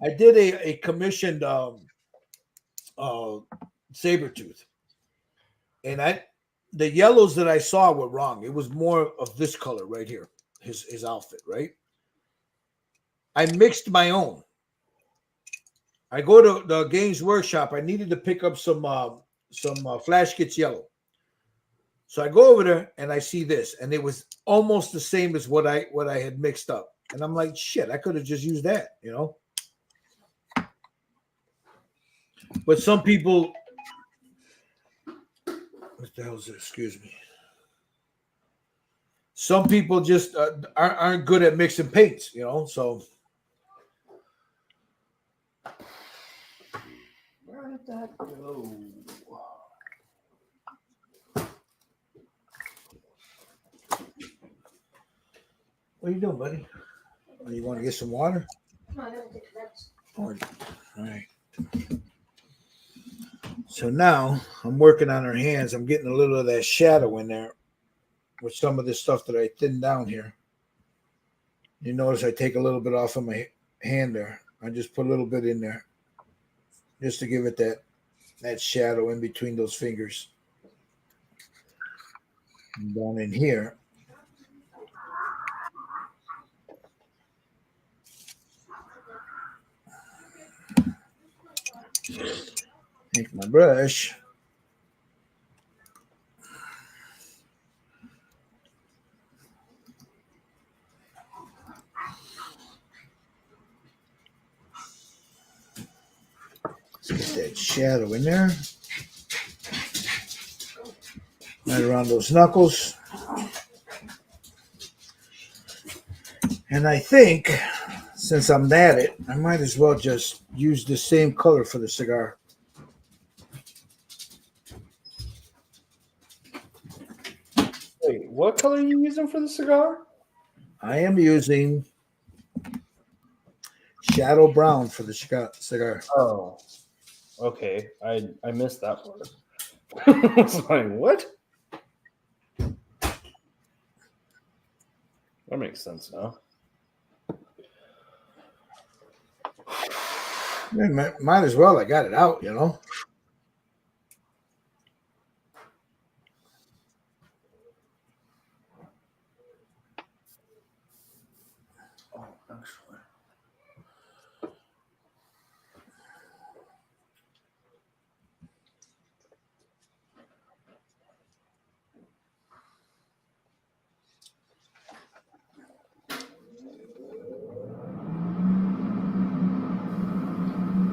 I did a commissioned saber tooth, and the yellows that I saw were wrong. It was more of this color right here, his outfit, right? I mixed my own. I go to the Games Workshop. I needed to pick up some Flash Kits yellow. So I go over there and I see this, and it was almost the same as what I had mixed up. And I'm like, shit, I could have just used that, But some people, what the hell is this? Excuse me. some people just aren't good at mixing paints, you know. So Where did that go? what are you doing, buddy? You want to get some water? No, I gotta take the meds. All right. So now I'm working on her hands. I'm getting a little of that shadow in there with some of this stuff that I thinned down here. You notice I take a little bit off of my hand there. I just put a little bit in there just to give it that shadow in between those fingers. And down in here. Take my brush. Let's get that shadow in there. Right around those knuckles. And I think, since I'm at it, I might as well just use the same color for the cigar. Wait, what color are you using for the cigar? I am using shadow brown for the cigar. Oh, okay. I missed that part. I was like, what? That makes sense now. Might as well. I got it out, you know. Oh, actually.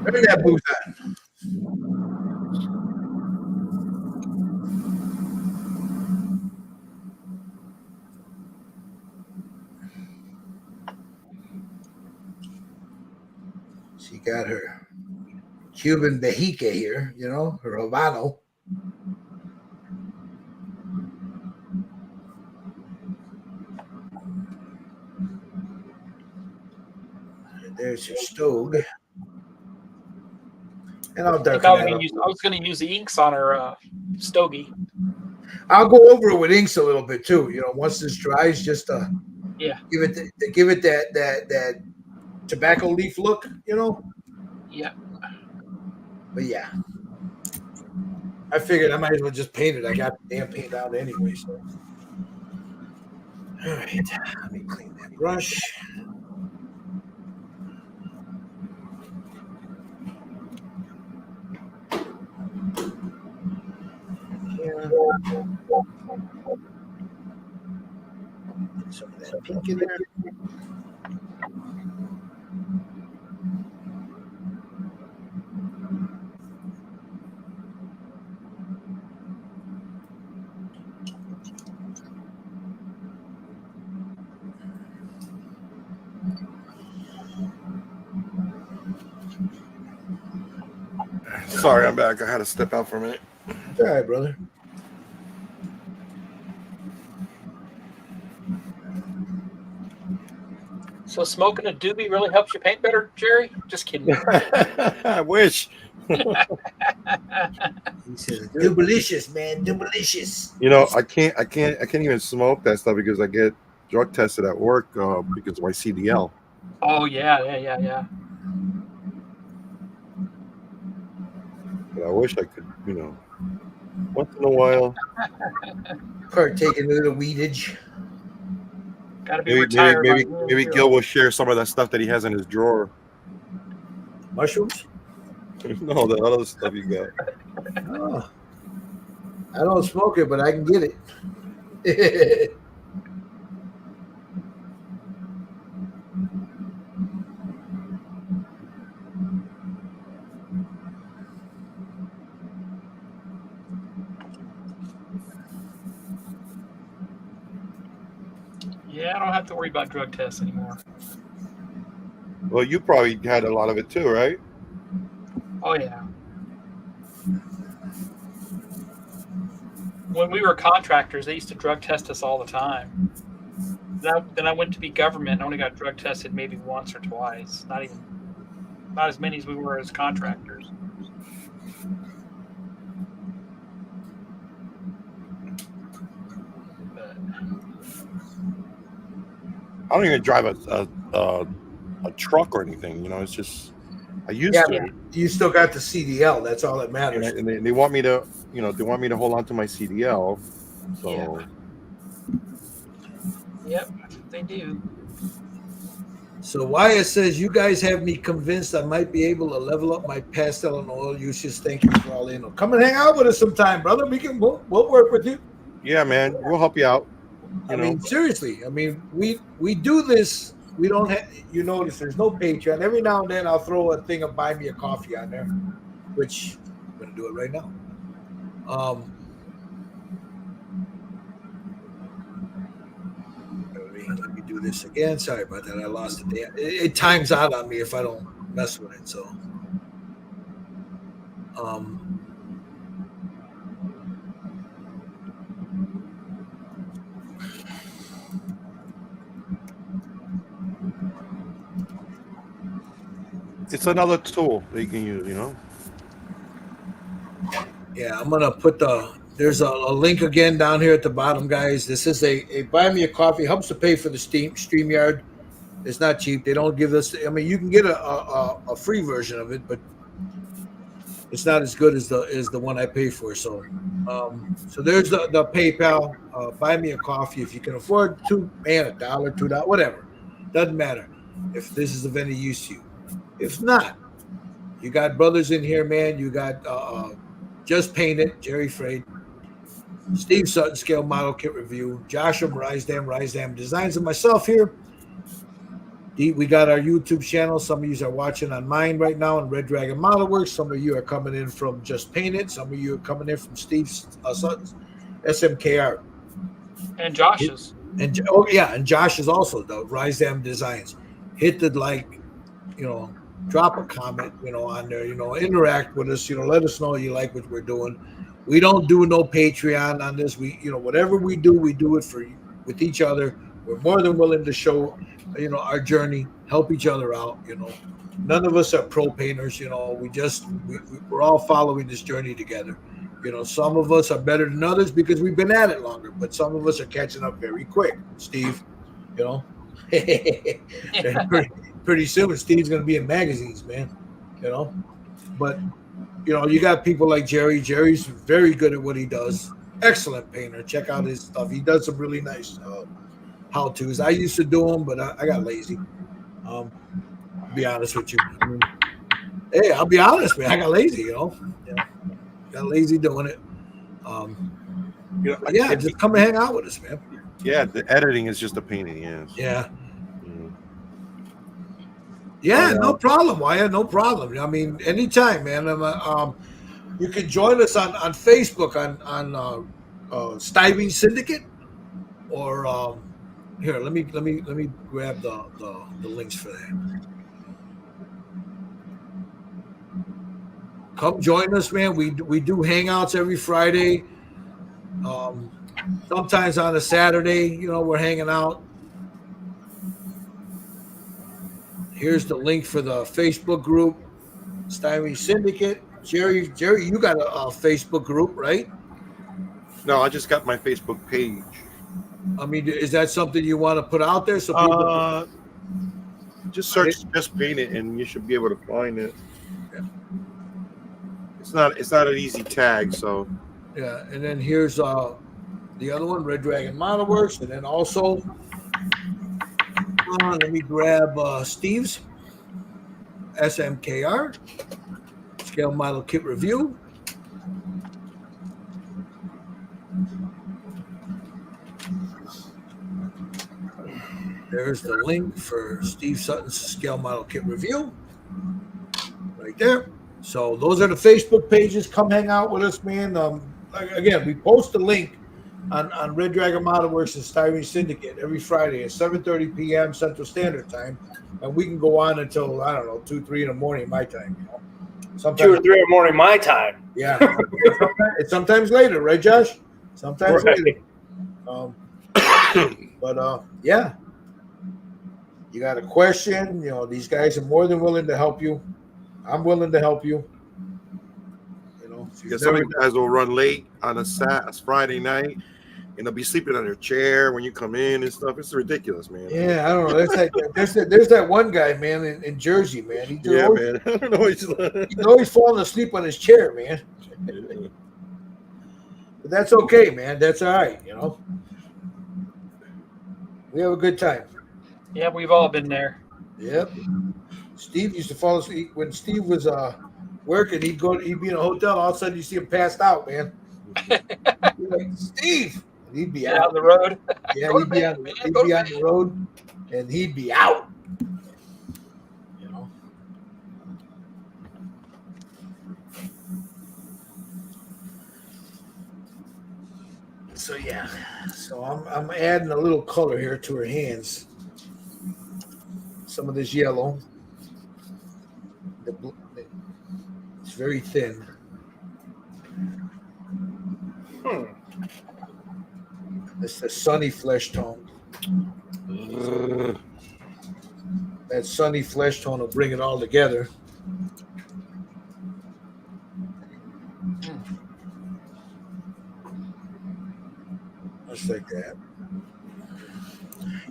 Turn that booth on. She got her Cuban Bejica here, you know, her Habano. And there's her Stogue. And I'll I think darken that up. I was going to use the inks on her stogie. I'll go over it with inks a little bit too. You know, once this dries, just to give it that tobacco leaf look. You know. Yeah. But yeah, I figured I might as well just paint it. I got the damn paint out anyway. So, all right, let me clean that brush. Yeah. Some of that pink in there. Sorry, I'm back. I had to step out for a minute. All right, brother. So smoking a doobie really helps you paint better, Jerry? Just kidding. I wish. He says, "Dubalicious, man, dubalicious." You know, I can't even smoke that stuff because I get drug tested at work because of my CDL. Oh yeah. But I wish I could, you know, once in a while. Partake in a little weedage. Got to be retired. Maybe Gil will share some of that stuff that he has in his drawer. Mushrooms? No, the other stuff you got. Oh, I don't smoke it, but I can get it. Yeah, I don't have to worry about drug tests anymore. Well, you probably had a lot of it too, right? Oh yeah. When we were contractors, they used to drug test us all the time. Then I went to be government and only got drug tested maybe once or twice. Not as many as we were as contractors. But I don't even drive a truck or anything. You know, it's just I used Yeah, to, but you still got the CDL. That's all that matters. and they want me to, you know, they want me to hold on to my CDL. So yep, that's what they do. So Wyatt says, you guys have me convinced I might be able to level up my pastel and oil uses. Thank you for all the info. Come and hang out with us sometime, brother. We'll work with you. yeah, man, we'll help you out. I mean, seriously. I mean, we do this. We don't have. You notice there's no Patreon. Every now and then I'll throw a thing of buy me a coffee on there, which I'm gonna do it right now. Let me do this again. Sorry about that. I lost it. It times out on me if I don't mess with it. So, it's another tool that you can use. You know. yeah, I'm gonna put there's a link again down here at the bottom, guys. This is a buy me a coffee, helps to pay for the StreamYard. It's not cheap. They don't give us. I mean, you can get a free version of it, but it's not as good as the one I pay for. So, so there's the PayPal. Buy me a coffee if you can afford $1, $2, whatever. Doesn't matter if this is of any use to you. If not, you got brothers in here, man. You got Just Painted, Jerry Frade, Steve Sutton, Scale Model Kit Review, Joshua Rysdam Designs, and myself here. We got our YouTube channel. Some of you are watching on mine right now on Red Dragon Model Works. Some of you are coming in from Just Painted. Some of you are coming in from Steve Sutton's SMKR. And Josh's. And Josh is also the Rysdam Designs. Hit the like, drop a comment, on there, interact with us, let us know you like what we're doing. We don't do no Patreon on this. We, whatever we do it with each other. We're more than willing to show, our journey, help each other out. None of us are pro painters. We're all following this journey together. Some of us are better than others because we've been at it longer, but some of us are catching up very quick. Steve, pretty soon Steve's going to be in magazines, man. But you got people like Jerry. Jerry's very good at what he does. Excellent painter. Check out his stuff. He does some really nice how-tos. I used to do them, but I got lazy. To be honest with you. Hey, I'll be honest, man. I got lazy, got lazy doing it. Just come and hang out with us, man. Yeah, the editing is just a pain in the ass. Yeah. Yeah, no problem, Wyatt. No problem. I mean, anytime, man. You can join us on Facebook on Stiving Syndicate, or here. Let me grab the links for that. Come join us, man. We do hangouts every Friday. Sometimes on a Saturday, we're hanging out. Here's the link for the Facebook group, Styrene Syndicate. Jerry, you got a Facebook group, right? No, I just got my Facebook page. I mean, is that something you want to put out there so people? Just search Just Painted, and you should be able to find it. Yeah. It's not an easy tag, so. Yeah, and then here's the other one, Red Dragon Model Works, and then also. Let me grab Steve's SMKR Scale Model Kit Review. There's the link for Steve Sutton's Scale Model Kit Review right there. So those are the Facebook pages. Come hang out with us, man. Again, we post the link on Red Dragon Model Works and Styrene Syndicate every Friday at 7:30 p.m. Central Standard Time, and we can go on until I don't know 2, 3 in the morning my time. You know, 2 sometimes or 3 in the morning my time. yeah, it's sometimes later, right, Josh? Sometimes Right. later. But yeah, you got a question? You know, these guys are more than willing to help you. I'm willing to help you. You know, if you've Because some of never- you guys will run late on a Friday night, and they'll be sleeping on their chair when you come in and stuff. It's ridiculous, man. yeah, I don't know. There's that one guy, man, in Jersey, man. He just Yeah, always, man. I don't know. he's always falling asleep on his chair, man. But that's okay, man. That's all right, you know. We have a good time. Yeah, we've all been there. Yep. Steve used to fall asleep when Steve was working. He'd be in a hotel. All of a sudden, you see him passed out, man. You're like, Steve, and he'd be Yeah, out. on the road. Yeah, Go he'd to be bed, on man. he'd Go be to on the road, and he'd be out. You know. So yeah, so I'm adding a little color here to her hands. Some of this yellow. It's very thin. It's the sunny flesh tone. That sunny flesh tone will bring it all together. Just like that.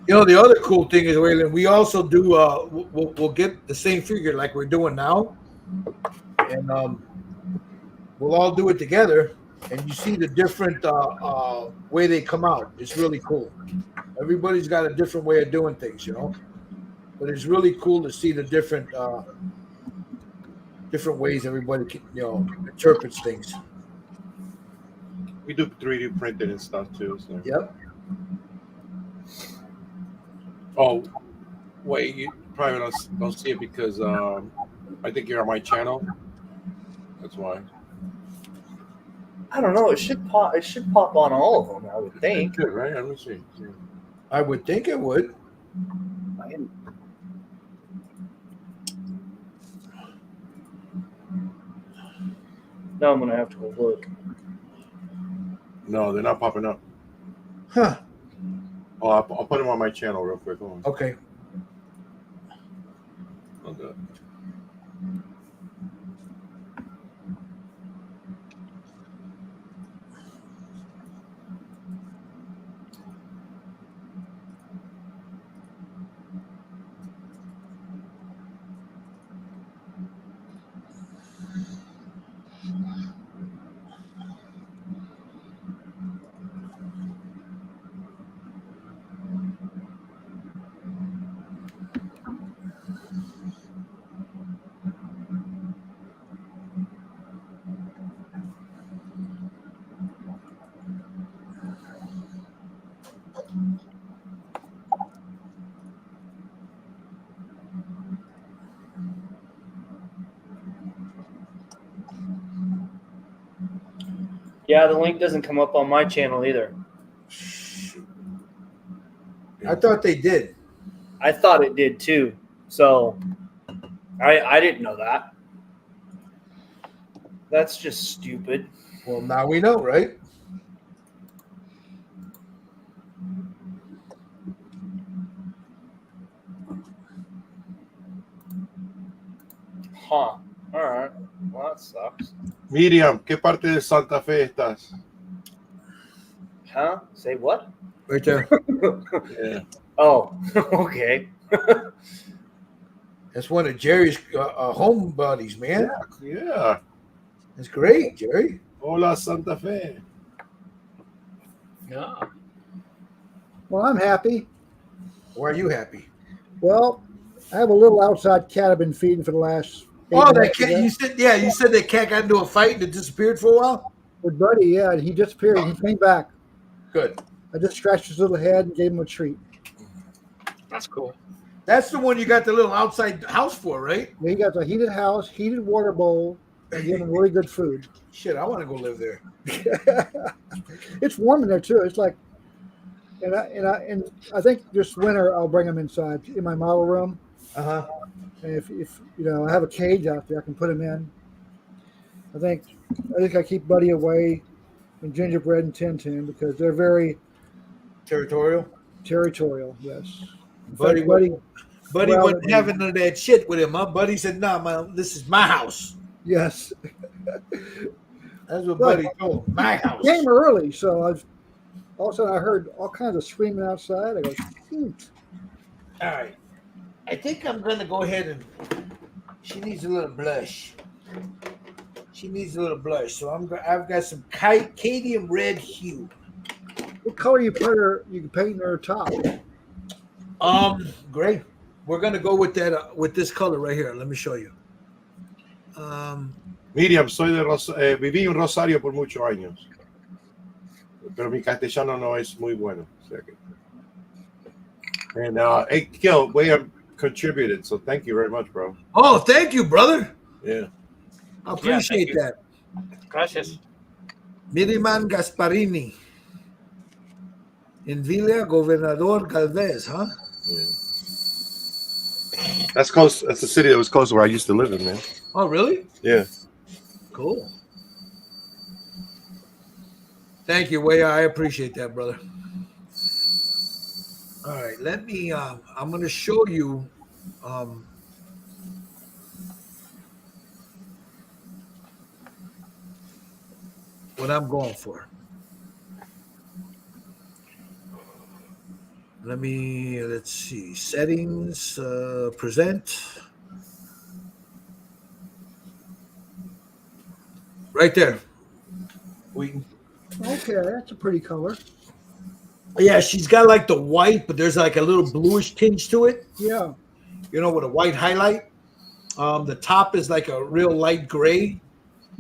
You know, the other cool thing is, Waylon, we also do. We'll get the same figure like we're doing now, and we'll all do it together. And you see the different way they come out. It's really cool. Everybody's got a different way of doing things, you know. But it's really cool to see the different ways everybody can, you know, interprets things. We do 3D printing and stuff too. So. Yep. Oh, wait, you probably don't see it because I think you're on my channel. That's why. I don't know. It should pop. It should pop on all of them. I would think. Good, right? Let me see. I would think it would. Now I'm gonna have to go look. No, they're not popping up. Huh. Oh, I'll put them on my channel real quick. Hold on. Okay. I'll do it. Yeah, the link doesn't come up on my channel either. I thought they did. I thought it did too. So I didn't know that. That's just stupid. Well, now we know, right? Huh. All right. Well, that sucks. Miriam, ¿qué parte de Santa Fe estás? Huh? Say what? Right there. Yeah. Oh, okay. That's one of Jerry's home buddies, man. Yeah. That's great, Jerry. Hola, Santa Fe. Yeah. Well, I'm happy. Why are you happy? Well, I have a little outside cat I've been feeding for the last. Oh, 8 that months cat! ago. You said that cat got into a fight and it disappeared for a while. With Buddy, yeah, he disappeared. He came back. Good. I just scratched his little head and gave him a treat. That's cool. That's the one you got the little outside house for, right? He got a heated house, heated water bowl, They give them really good food. Shit, I want to go live there. It's warm in there too. It's like, and I think this winter I'll bring them inside in my model room. Uh-huh. And if you know, I have a cage out there, I can put them in. I think I keep Buddy away and Gingerbread and Tintin because they're very Territorial. territorial. Yes. In Buddy, fact, Buddy growled wasn't at me. having none of that shit with him. My buddy said, "Nah, man, this is my house." Yes. That's what But Buddy told him. My house. Came early, so all of a sudden I heard all kinds of screaming outside. I go, shoot. All right. I think I'm gonna go ahead and. She needs a little blush. She needs a little blush, so I've got some cadmium red hue. What color you can paint her top? Gray. We're gonna go with that with this color right here. Let me show you. Miriam, viví en Rosario por muchos años, pero mi castellano no es muy bueno. And hey, Gil, William contributed, so thank you very much, bro. Oh, thank you, brother. Yeah. I appreciate you. that. Gracias. Miriman Gasparini. In Villa Gobernador Galvez, huh? Yeah. That's close. That's the city that was close to where I used to live in, man. Oh, really? Yeah. Cool. Thank you, Way. I appreciate that, brother. All right, let me. I'm going to show you. What I'm going for. Let's see, settings, present. Right there. Okay, that's a pretty color. Yeah, she's got like the white, but there's like a little bluish tinge to it. Yeah. You know, with a white highlight. The top is like a real light gray.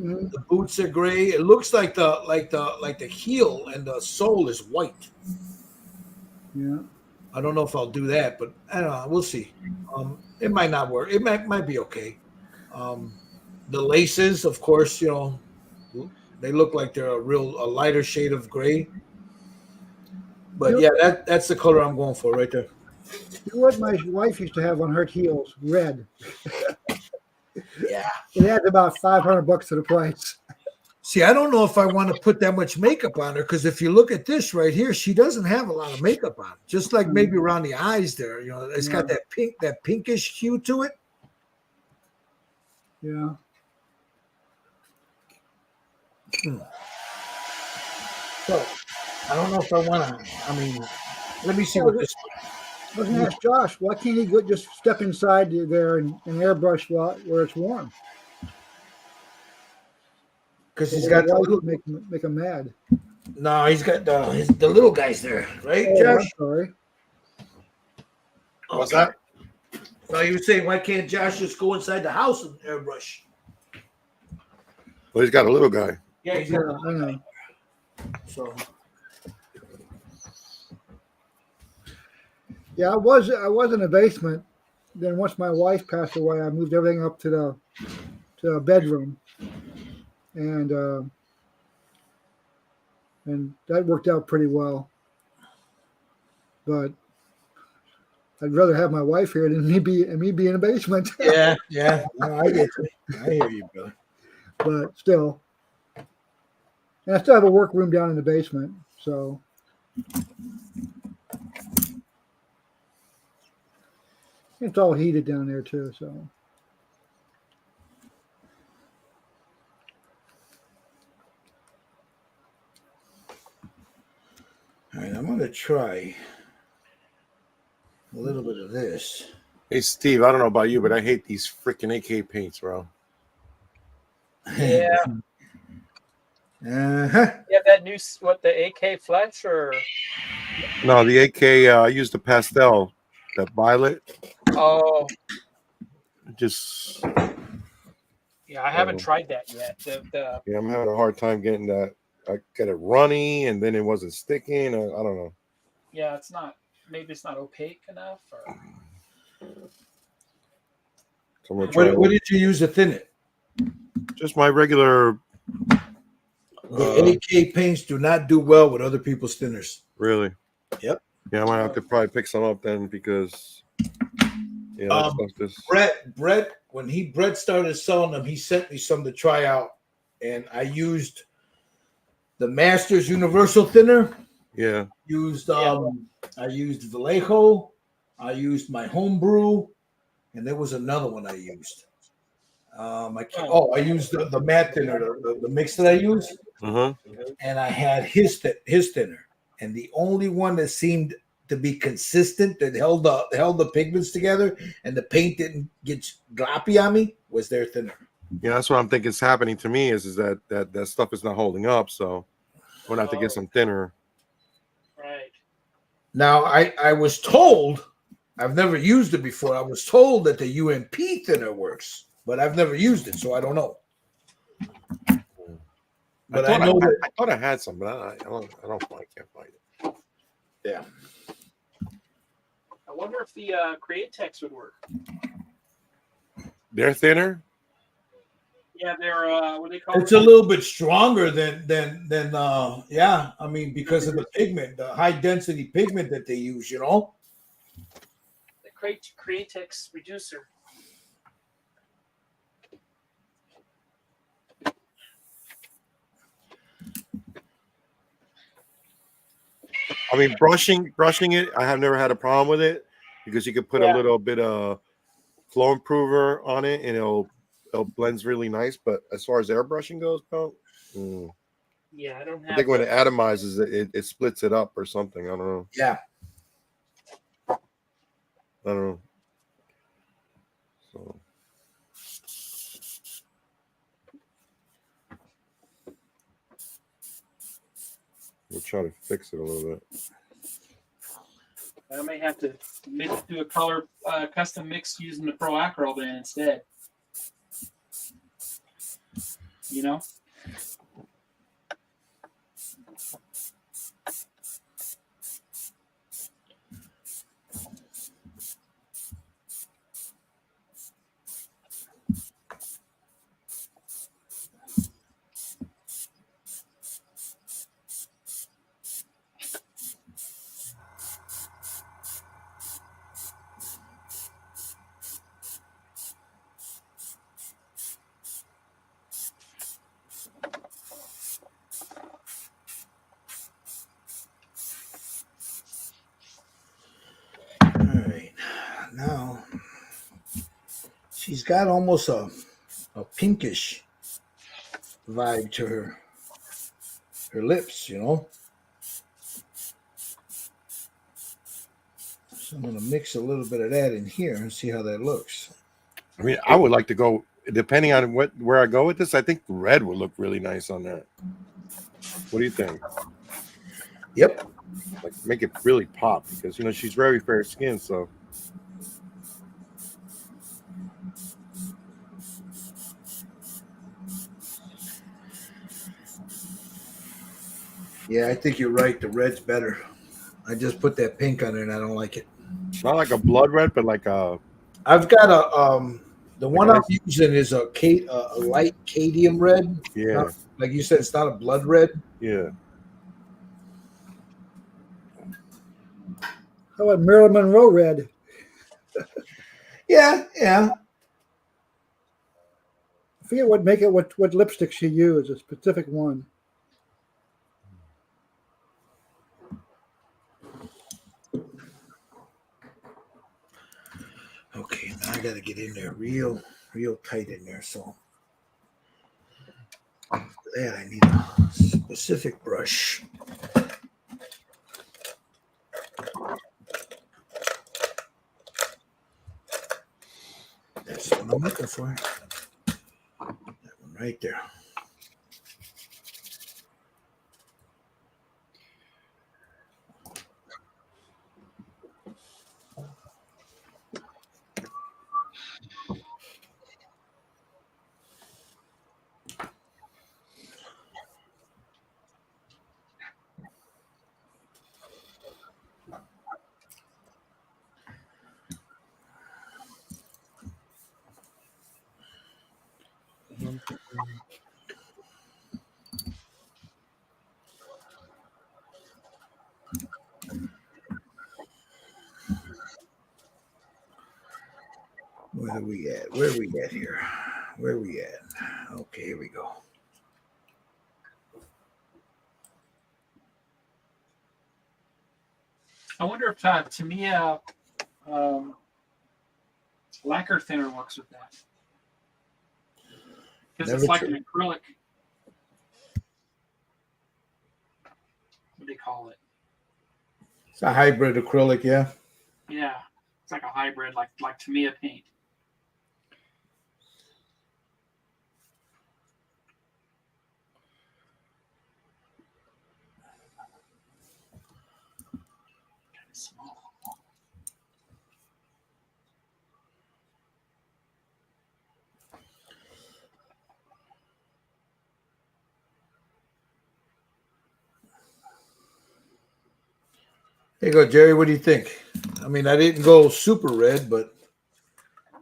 Mm-hmm. The boots are gray. It looks like the heel and the sole is white. Yeah. I don't know if I'll do that, but I don't know. We'll see. It might not work. It might be okay. The laces, of course, you know, they look like they're a lighter shade of gray. But yeah, that's the color I'm going for right there. You know what my wife used to have on her heels? Red. Yeah. It adds about $500 to the price. See, I don't know if I want to put that much makeup on her because if you look at this right here, she doesn't have a lot of makeup on. Just like maybe around the eyes there, you know, it's got that pinkish hue to it. Yeah. So I don't know if I want to. I mean, let me see what this. I was going to ask Josh, why can't he just step inside there and airbrush where it's warm? Because he's got the little. Make him mad. No, he's got the little guys there, right, Oh, Josh? I'm sorry. What's that? No, you were saying why can't Josh just go inside the house and airbrush? Well, he's got a little guy. Yeah, he's Yeah, got. I know. So Yeah, I was in the basement. Then once my wife passed away, I moved everything up to the bedroom, and that worked out pretty well. But I'd rather have my wife here than me be in the basement. yeah. No, I get you. I hear you, brother. But still, and I still have a workroom down in the basement, so. It's all heated down there too, so. All right, I'm gonna try a little bit of this. Hey, Steve, I don't know about you, but I hate these freaking AK paints, bro. Yeah. Uh-huh. You have that new the AK Flex or? No, the AK, I used the pastel, that violet. Oh, Just yeah, I haven't tried that yet. yeah, I'm having a hard time getting that. I got it runny, and then it wasn't sticking. I don't know. Yeah, it's not. Maybe it's not opaque enough. Or... So I'm gonna try What did you use to thin it? Just my regular. The AK paints do not do well with other people's thinners. Really? Yep. Yeah, I might have to probably pick some up then because that stuff just. Brett, when Brett started selling them, he sent me some to try out, and I used the Masters Universal Thinner. Yeah. I used Vallejo. I used my homebrew, and there was another one I used. I used the matte thinner, the mix that I used, and I had his thinner, and the only one that seemed to be consistent that held the pigments together and the paint didn't get gloppy on me was their thinner. Yeah, that's what I'm thinking is happening to me is that stuff is not holding up, so we're gonna have to get some thinner. Right. Now I was told, I've never used it before. I was told that the UMP thinner works, but I've never used it, so I don't know. But I thought I had some, but I can't find it. Yeah. I wonder if the Create Text would work. They're thinner. Yeah, they're what do they call it? It's a little bit stronger than yeah. I mean, because of the pigment, the high density pigment that they use, you know. The Create Text reducer. I mean, brushing it, I have never had a problem with it because you could put a little bit of flow improver on it and it'll blends really nice. But as far as airbrushing goes, bro, yeah, I don't have. I think when it atomizes it splits it up or something. I don't know. Yeah. I don't know. So. We'll try to fix it a little bit. I may have to do a color custom mix using the Pro Acryl then instead. You know? Now she's got almost a pinkish vibe to her lips, you know. So I'm gonna mix a little bit of that in here and see how that looks. I mean, I would like to go depending on where I go with this. I think red would look really nice on that. What do you think? Yep. Like make it really pop because she's very fair skinned, so. Yeah, I think you're right. The red's better. I just put that pink on it and I don't like it. Not like a blood red, but like a. I've got the one I'm using is a light cadmium red. Yeah. Like you said, it's not a blood red. Yeah. How about Marilyn Monroe red? Yeah. I forget what lipstick she used, a specific one. Okay, now I got to get in there real tight in there. So for that, I need a specific brush. That's what I'm looking for. That one right there. Where are we at? Where are we at here? Where are we at? Okay, here we go. I wonder if Tamiya lacquer thinner works with that. Because it's Never like tr- an acrylic. What do they call it? It's a hybrid acrylic, yeah. Yeah, it's like a hybrid, like Tamiya paint. Kind of small. There you go, Jerry. What do you think? I mean, I didn't go super red, but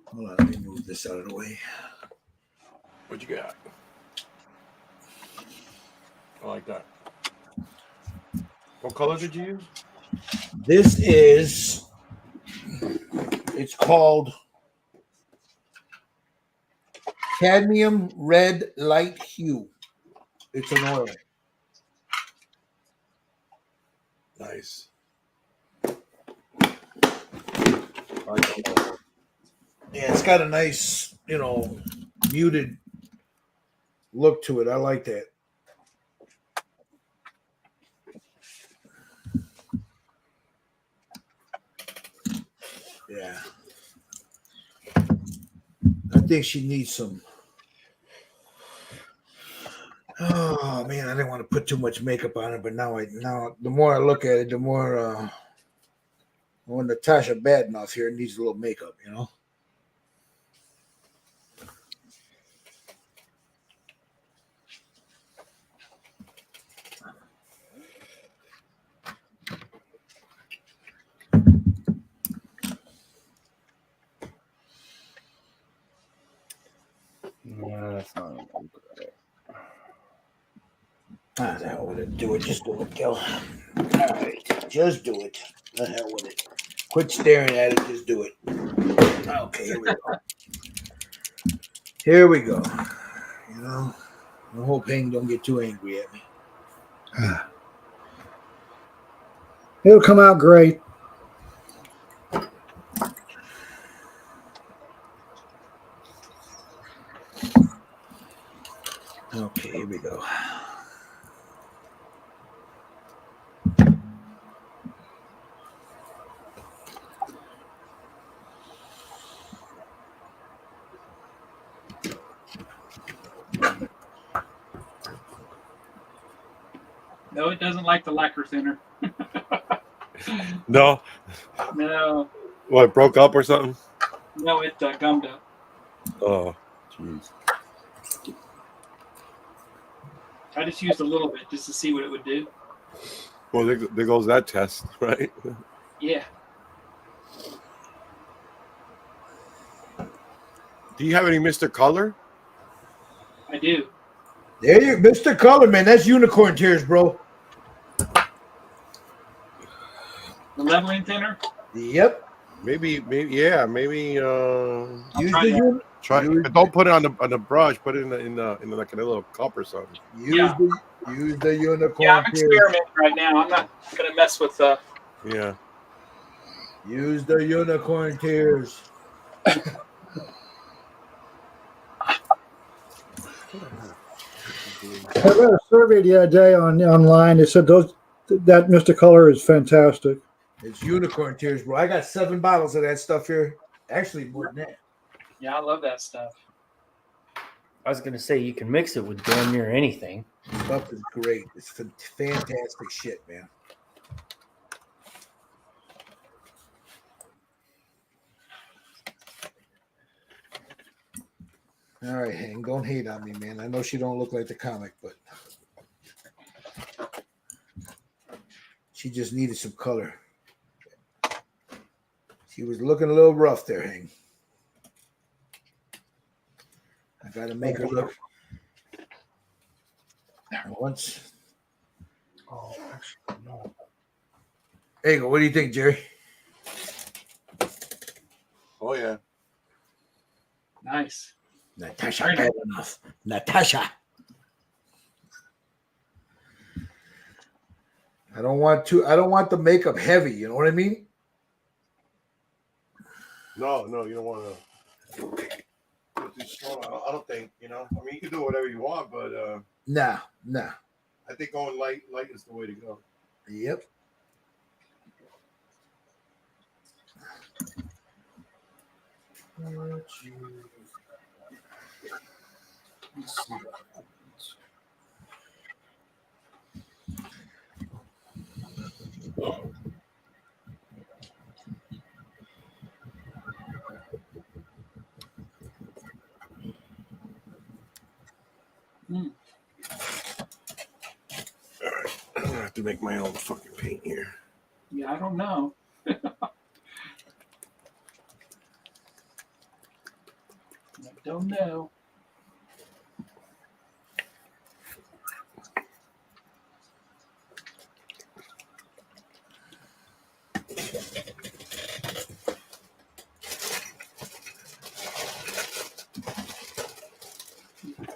hold on, let me move this out of the way. What you got? I like that. What color did you use? It's called cadmium red light hue. It's an oil. Nice. Yeah, it's got a nice, muted look to it. I like that. Yeah. I think she needs some. Oh man, I didn't want to put too much makeup on it, but now the more I look at it, the more when Natasha Badenoff here needs a little makeup, No, that's not good. Ah, the hell with it. Do it. Just do it, Gil. All right. Just do it. The hell with it. Quit staring at it. Just do it. Okay, here we go. Here we go. I hope Hank don't get too angry at me. It'll come out great. Okay, here we go. No, it doesn't like the lacquer thinner. No. No, What, it broke up or something? no, it gummed up. Oh, jeez. I just used a little bit just to see what it would do. Well, there goes that test, right? Yeah. Do you have any Mr. Color? I do. There you, Mr. Color, man. That's unicorn tears, bro. The leveling thinner. Yep. Maybe. Use try the that. Try, use, but don't put it on the brush. Put it in like a little cup or something. use the unicorn Yeah, I'm tears. experimenting right now. I'm not gonna mess with Yeah. Use the unicorn tears. I read a survey the other day online. They said that Mr. Color is fantastic. It's unicorn tears, bro. I got 7 bottles of that stuff here. Actually, more than that. Yeah, I love that stuff. I was gonna say you can mix it with damn near anything. Stuff is great. It's fantastic shit, man. All right, Hank, don't hate on me, man. I know she don't look like the comic, but she just needed some color. She was looking a little rough there, Hank. I gotta make her look. Once. Oh, actually, no. There you go. What do you think, Jerry? Oh yeah. Nice. Natasha Very nice. Romanoff. Natasha. I don't want the makeup heavy, you know what I mean? No, you don't want to go too strong. I don't think, you know. I mean, you can do whatever you want, but Nah. I think going light is the way to go. Yep. Let's see what happens. I'm gonna have to make my own fucking paint here. Yeah, I don't know. I don't know.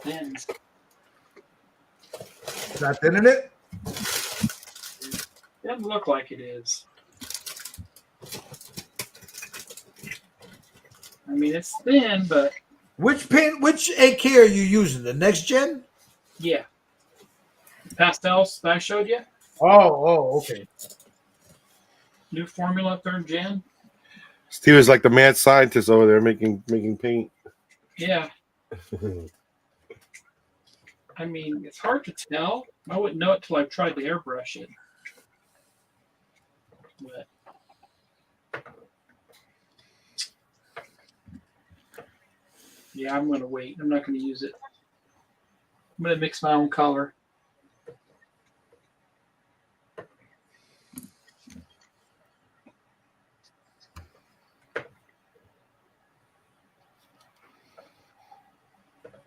Thins. Is that thin in it? Doesn't look like it is. I mean, it's thin, but Which AK are you using? The next gen? yeah. Pastels that I showed you. Okay. New formula, 3rd gen. Steve is like the mad scientist over there making paint. Yeah. I mean, it's hard to tell. I wouldn't know it till I tried to airbrush it. But yeah, I'm gonna wait. I'm not gonna use it. I'm gonna mix my own color.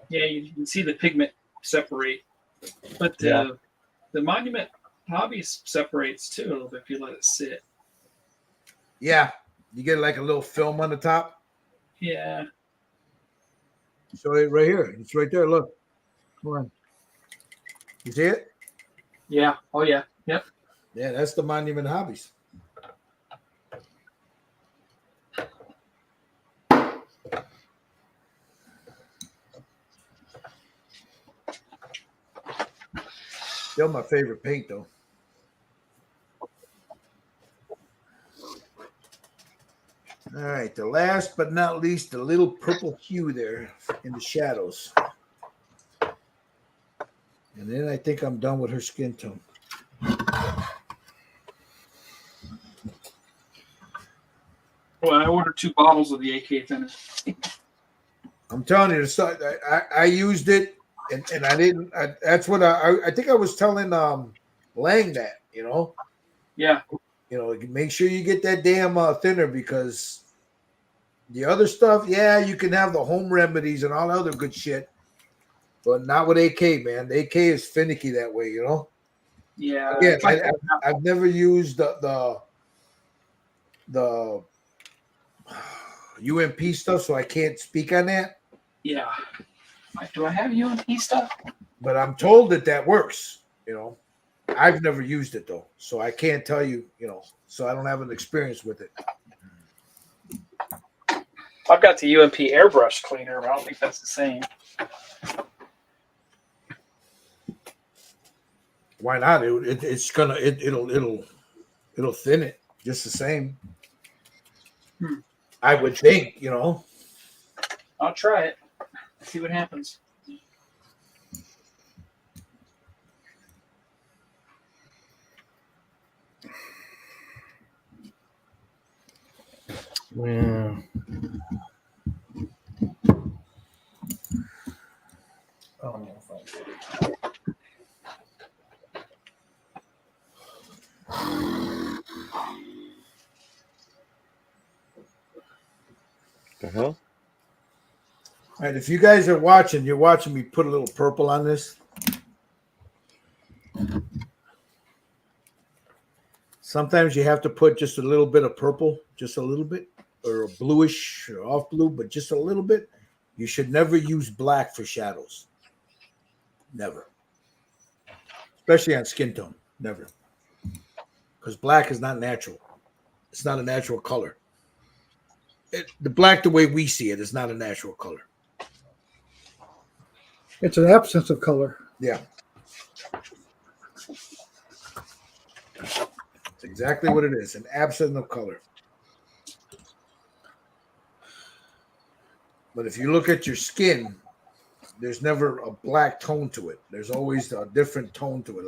Yeah, you can see the pigment separate, but the Monument Hobbies separates too a little bit if you let it sit. Yeah. You get like a little film on the top. Yeah. Show it right here. It's right there. Look. Come on. You see it? Yeah. Oh yeah. Yep. Yeah, that's the Monument Hobbies. Still my favorite paint, though. All right, the last but not least, the little purple hue there in the shadows. And then I think I'm done with her skin tone. Well, I ordered 2 bottles of the AK thinner. I'm telling you, I used it, and I didn't. That's what I think I was telling Lang that, you know. Yeah. You know, make sure you get that damn thinner, because the other stuff, yeah, you can have the home remedies and all other good shit, but not with AK, man. The AK is finicky that way, you know. Yeah. Again, it's like I've never used the UMP stuff, so I can't speak on that. yeah. Do I have UMP stuff? But I'm told that works, you know. I've never used it though, so I can't tell you, you know, so I don't have an experience with it. I've got the UMP airbrush cleaner, but I don't think that's the same. Why not? It'll thin it just the same. I would think, you know. I'll try it. See what happens. Yeah. Oh, no, The hell? All right, if you guys are watching, you're watching me put a little purple on this. Sometimes you have to put just a little bit of purple, just a little bit, or a bluish or off blue, but just a little bit. You should never use black for shadows. Never. Especially on skin tone. Never. Because black is not natural. It's not a natural color. The black, the way we see it, is not a natural color. It's an absence of color. Yeah. It's exactly what it is, an absence of color. But if you look at your skin, there's never a black tone to it. There's always a different tone to it,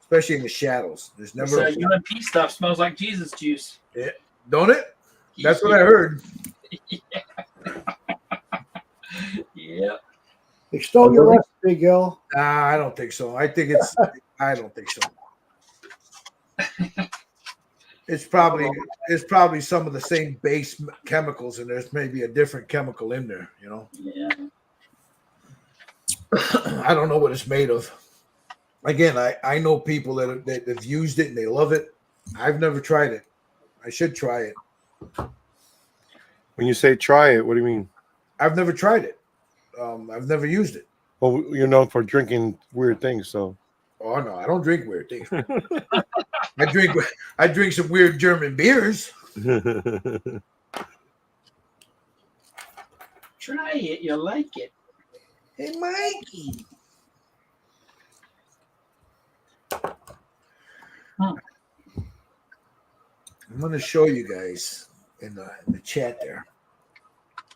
especially in the shadows. There's never This UMP stuff smells like Jesus juice. don't it? That's what I heard. Yeah. They stole your recipe, Gil. Nah, I don't think so. I don't think so. It's probably some of the same base chemicals, and there's maybe a different chemical in there, Yeah. I don't know what it's made of. Again, I know people that have used it and they love it. I've never tried it. I should try it. When you say try it, what do you mean? I've never tried it. I've never used it. Well, you're known for drinking weird things, so. Oh no, I don't drink weird things. I drink some weird German beers. Try it. You'll like it. Hey, Mikey. I'm going to show you guys in the chat there.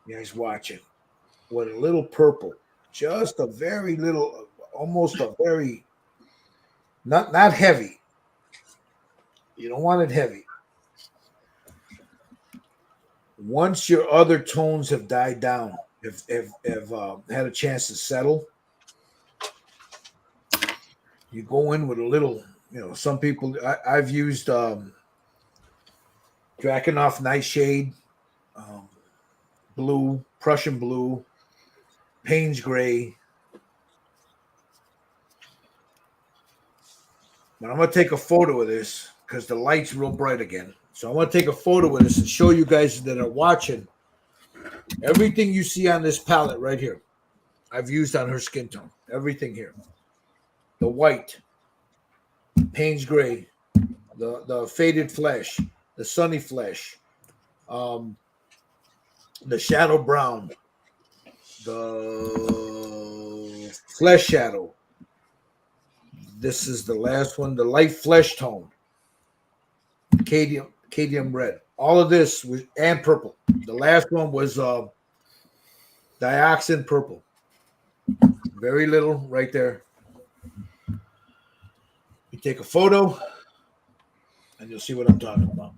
You guys watching what a little purple, just a very little, almost a very not heavy. You don't want it heavy. Once your other tones have died down, have had a chance to settle, you go in with a little. Some people I've used Drakenhof Nightshade, blue, Prussian blue, Payne's gray. But I'm going to take a photo of this because the light's real bright again. So I'm going to take a photo of this and show you guys that are watching. Everything you see on this palette right here, I've used on her skin tone. Everything here. The white, Payne's gray, the faded flesh, the sunny flesh, the shadow brown, the flesh shadow. This is the last one, the light flesh tone, cadmium red. All of this was and purple. The last one was dioxin purple. Very little right there. You take a photo, and you'll see what I'm talking about.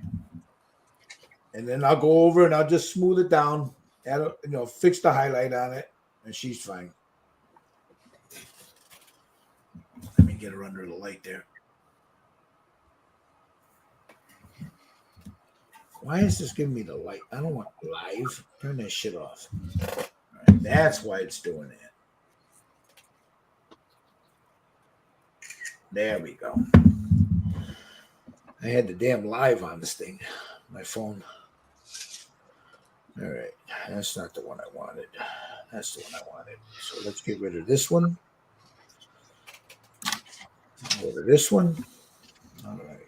And then I'll go over and I'll just smooth it down, fix the highlight on it, and she's fine. Let me get her under the light there. Why is this giving me the light? I don't want live. Turn that shit off. All right, that's why it's doing that. There we go. I had the damn live on this thing, my phone. All right, that's not the one I wanted. That's the one I wanted. So let's get rid of this one. Go to this one. All right.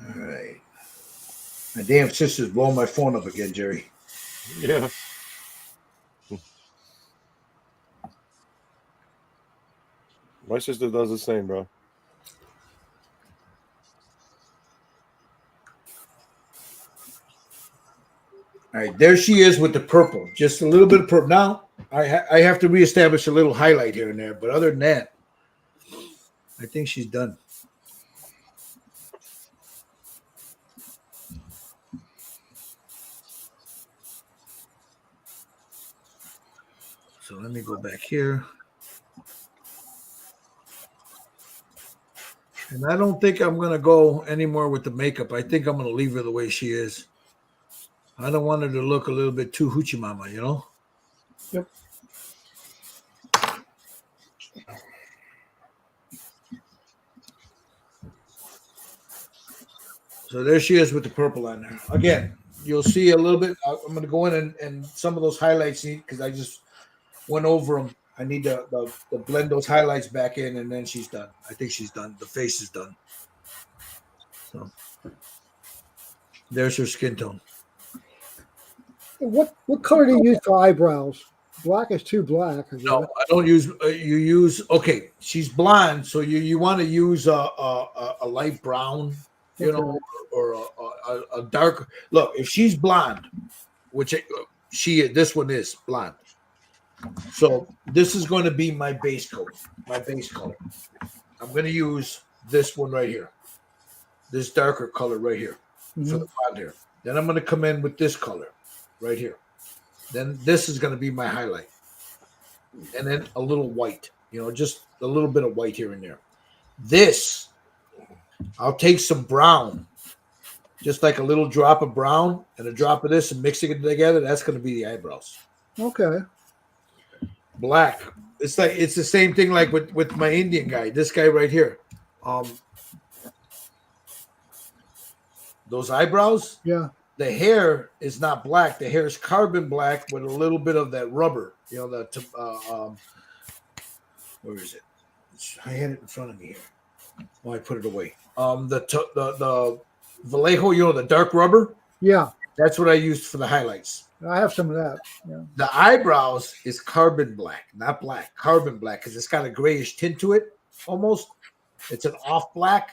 All right. My damn sister's blowing my phone up again, Jerry. Yeah. My sister does the same, bro. All right, there she is with the purple. Just a little bit of purple. Now, I have to reestablish a little highlight here and there, but other than that, I think she's done. Let me go back here. And I don't think I'm going to go anymore with the makeup. I think I'm going to leave her the way she is. I don't want her to look a little bit too hoochie mama, you know? Yep. So there she is with the purple on there. Again, you'll see a little bit. I'm going to go in and some of those highlights because I just went over them. I need to blend those highlights back in, and then she's done. I think she's done. The face is done. So there's her skin tone. What color do you use for eyebrows? Black is too black. No, I don't use. You use okay. She's blonde, so you want to use a light brown, you know, or a dark. Look, if she's blonde, which this one is blonde. So this is going to be my base coat, my base color. I'm going to use this one right here, this darker color right here for the blonde hair. Then I'm going to come in with this color right here. Then this is going to be my highlight. And then a little white, you know, just a little bit of white here and there. This, I'll take some brown, just like a little drop of brown and a drop of this and mixing it together. That's going to be the eyebrows. Okay. Black. It's the same thing like with my Indian guy. This guy right here. Those eyebrows. Yeah. The hair is not black. The hair is carbon black with a little bit of that rubber. You know, where is it? I had it in front of me here. Oh, I put it away. The Vallejo, you know, the dark rubber. Yeah. That's what I used for the highlights. I have some of that. Yeah. The eyebrows is carbon black, not black. Carbon black because it's got a grayish tint to it almost. It's an off black.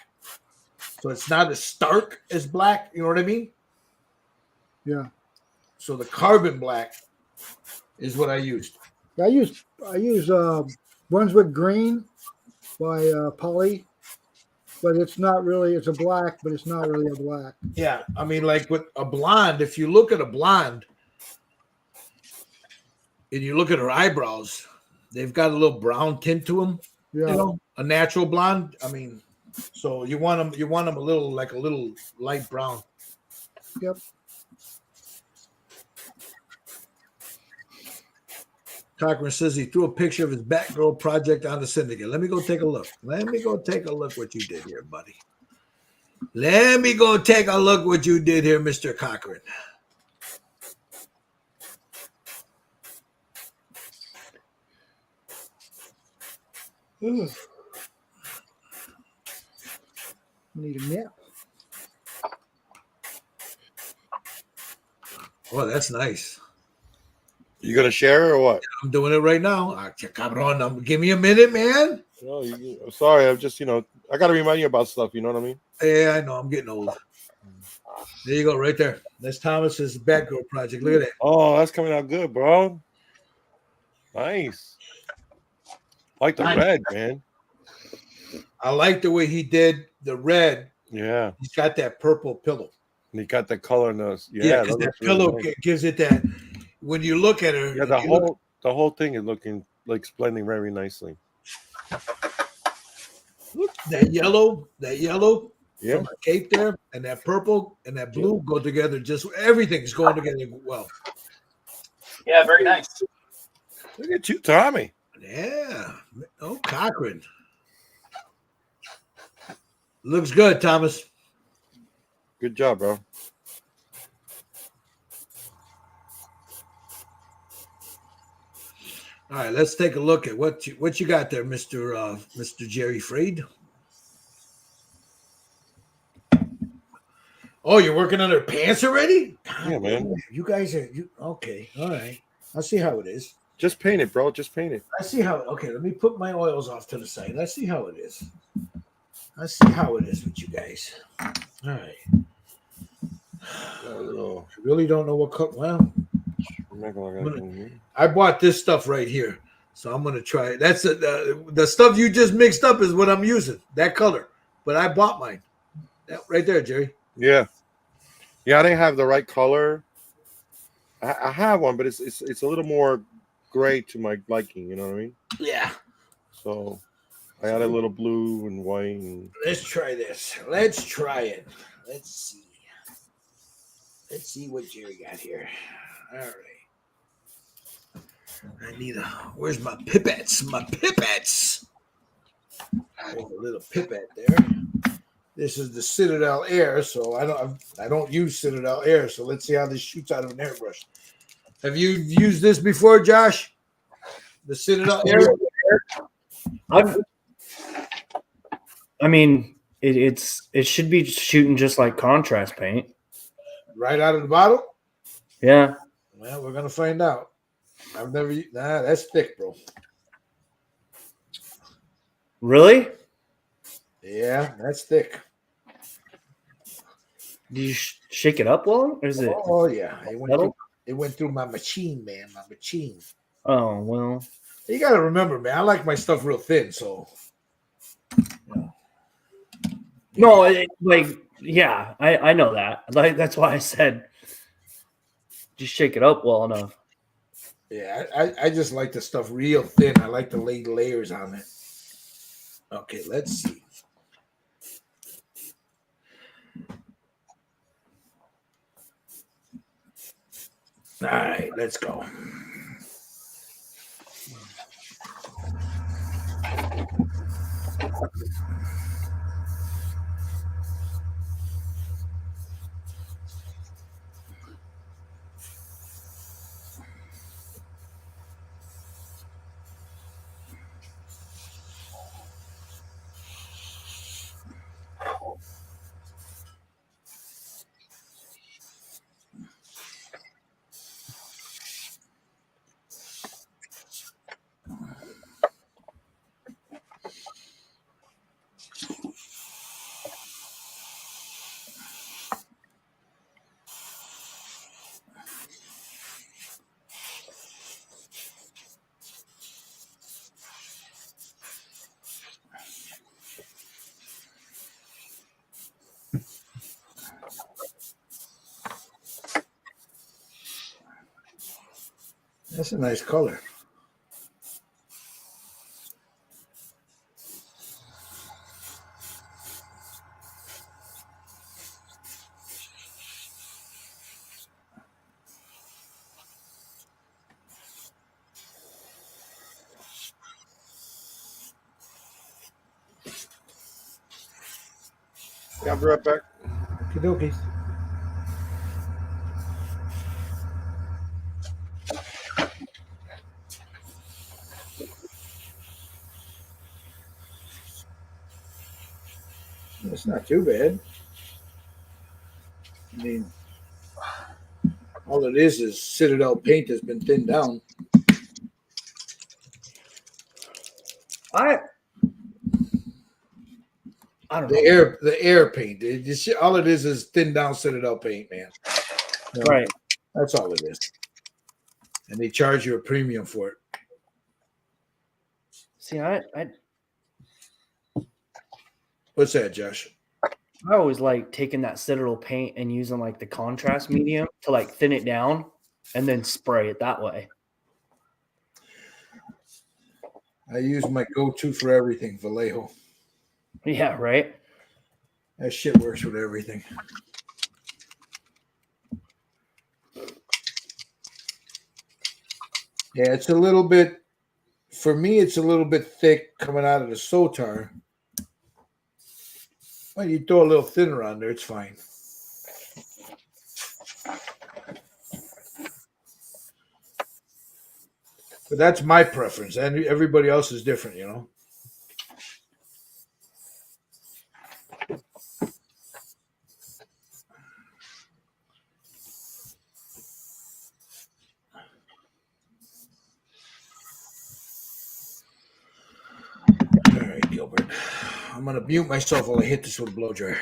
So it's not as stark as black. You know what I mean? Yeah. So the carbon black is what I used. I use Brunswick Green by Poly, but it's not really. It's a black, but it's not really a black. Yeah, I mean, like with a blonde, if you look at a blonde and you look at her eyebrows, they've got a little brown tint to them. Yeah. You know, a natural blonde. I mean, so you want them a little light brown. Yep. Cochran says he threw a picture of his Batgirl project on the syndicate. Let me go take a look. Let me go take a look what you did here, buddy. Let me go take a look what you did here, Mr. Cochran. Need a nap. Oh, that's nice. You gonna share or what? I'm doing it right now. Cabron, give me a minute, man. No, sorry. I'm just, I got to remind you about stuff. You know what I mean? Yeah, I know. I'm getting old. There you go, right there. That's Thomas's Batgirl project. Look at that. Oh, that's coming out good, bro. Nice. Like the red, man. I like the way he did the red. Yeah. He's got that purple pillow. And he got that color in those. Yeah, because that pillow gives it that. When you look at her, yeah, the whole thing is looking like blending very nicely. Look, that yellow, yeah, from the cape there, and that purple and that blue go together. Just everything's going together well. Yeah, very nice. Look at you, Tommy. Yeah. Oh, Cochran. Looks good, Thomas. Good job, bro. All right, let's take a look at what you got there, Mr. Jerry Freed. Oh, you're working on her pants already? Yeah, man. You guys are okay. All right. I'll see how it is. Just paint it, bro. Just paint it. I see how. Okay, let me put my oils off to the side. Let's see how it is. I see how it is with you guys. All right. I really don't know what color. Well, I bought this stuff right here, so I'm gonna try it. That's the stuff you just mixed up is what I'm using. That color, but I bought mine. That right there, Jerry. Yeah. I didn't have the right color. I have one, but it's a little more gray to my liking. You know what I mean? Yeah. So I added a little blue and white. And Let's try this. Let's try it. Let's see. Let's see what Jerry got here. All right. I need a. Where's my pipettes? My pipettes. There's a little pipette there. This is the Citadel Air, so I don't use Citadel Air. So let's see how this shoots out of an airbrush. Have you used this before, Josh? The Citadel Air. I mean, it should be shooting just like contrast paint. Right out of the bottle. Yeah. Well, we're gonna find out. I've never. Nah, that's thick, bro. Really? Yeah, that's thick. Did you shake it up well? Or is it? Oh yeah, metal? It went through my machine, man. My machine. Oh well. You got to remember, man. I like my stuff real thin, so. No, yeah, I know that. Like that's why I said, just shake it up well enough. Yeah, I just like the stuff real thin. I like to lay layers on it. Okay, let's see. All right, let's go. That's a nice color. Yeah, I'll be right back. Okie dokie. It's not too bad. I mean, all it is Citadel paint that's been thinned down. I don't The know. air paint. All it is thinned down Citadel paint, man. You know, Right. That's all it is. And they charge you a premium for it. See, I What's that, Josh? always like taking that Citadel paint and using like the contrast medium to like thin it down and then spray it that way. I use my go-to for everything, Vallejo. Yeah, right. That shit works with everything. Yeah, it's a little bit, for me, it's a little bit thick coming out of the Sotar. Well, you throw a little thinner on there, it's fine. But that's my preference, and everybody else is different, you know. All right, Gilbert. I'm gonna mute myself while I hit this with a blow dryer.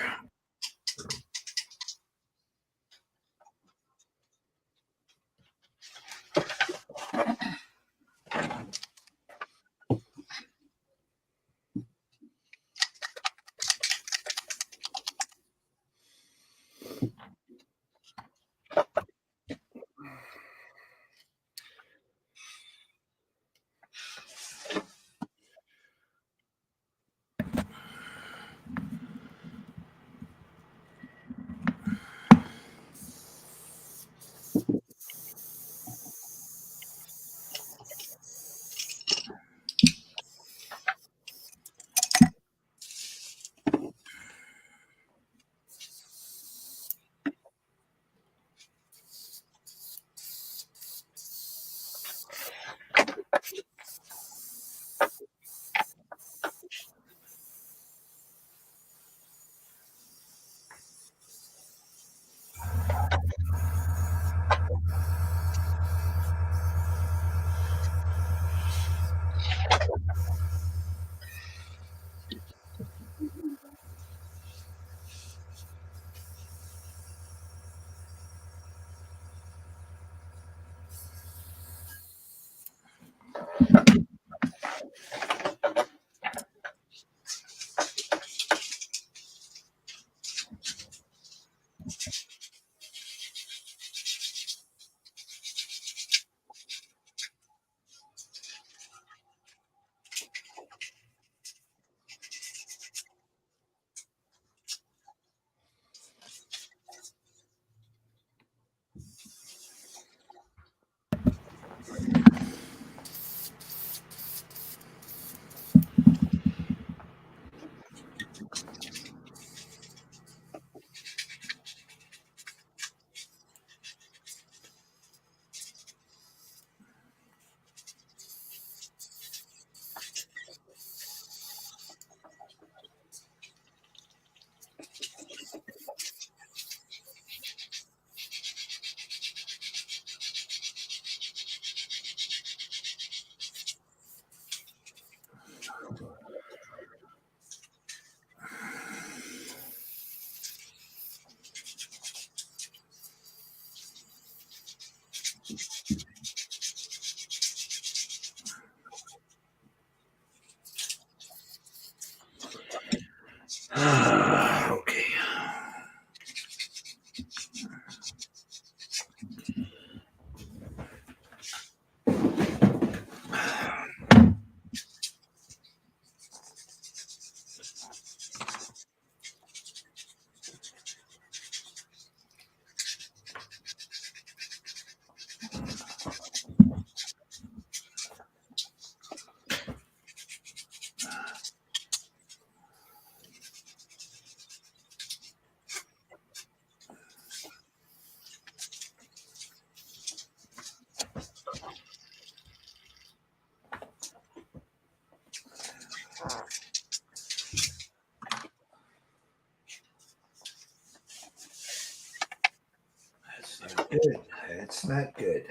good. It's not good.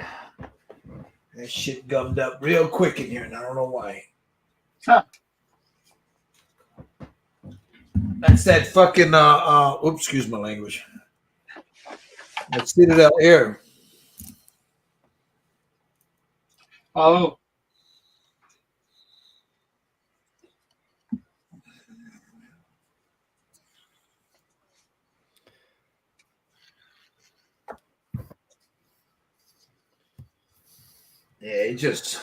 That shit gummed up real quick in here, and I don't know why. Huh. That's that fucking oops, excuse my language. That's Citadel Air. Oh, Yeah, it just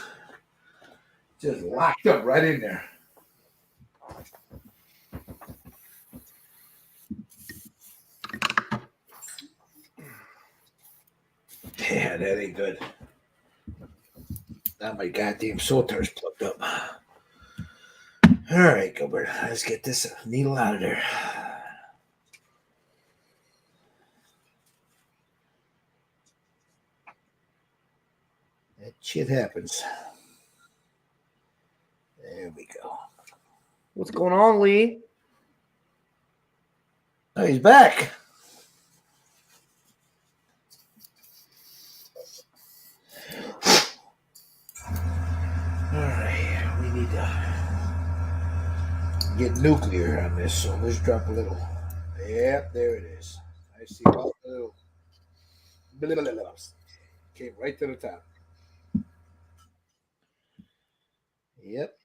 locked up right in there. Yeah, that ain't good. Now my goddamn soltar's plugged up. All right, Gilbert, let's get this needle out of there. That shit happens. There we go. What's going on, Lee? Oh, he's back. All right, we need to get nuclear on this, so let's drop a little. Yep, there it is. I see all the little. Came right to the top. Yep.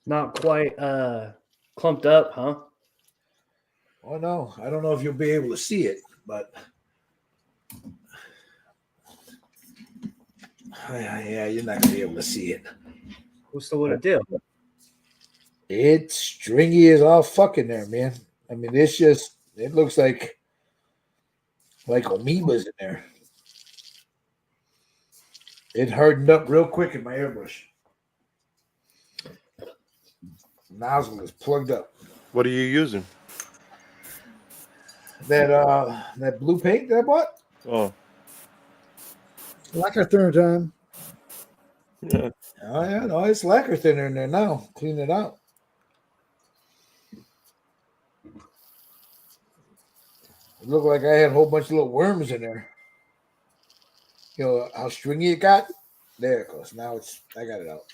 Not quite clumped up, huh? Oh no, I don't know if you'll be able to see it, but yeah, you're not gonna be able to see it. So what it do? It's stringy as all fucking there, man. I mean, it looks like amoebas in there. It hardened up real quick in my airbrush. Nozzle is plugged up. What are you using? That blue paint that I bought? Oh, Lacquer thinner time. yeah. Oh yeah, no, it's lacquer thinner in there now. Clean it out. It looked like I had a whole bunch of little worms in there. You know how stringy it got? There it goes. Now I got it out.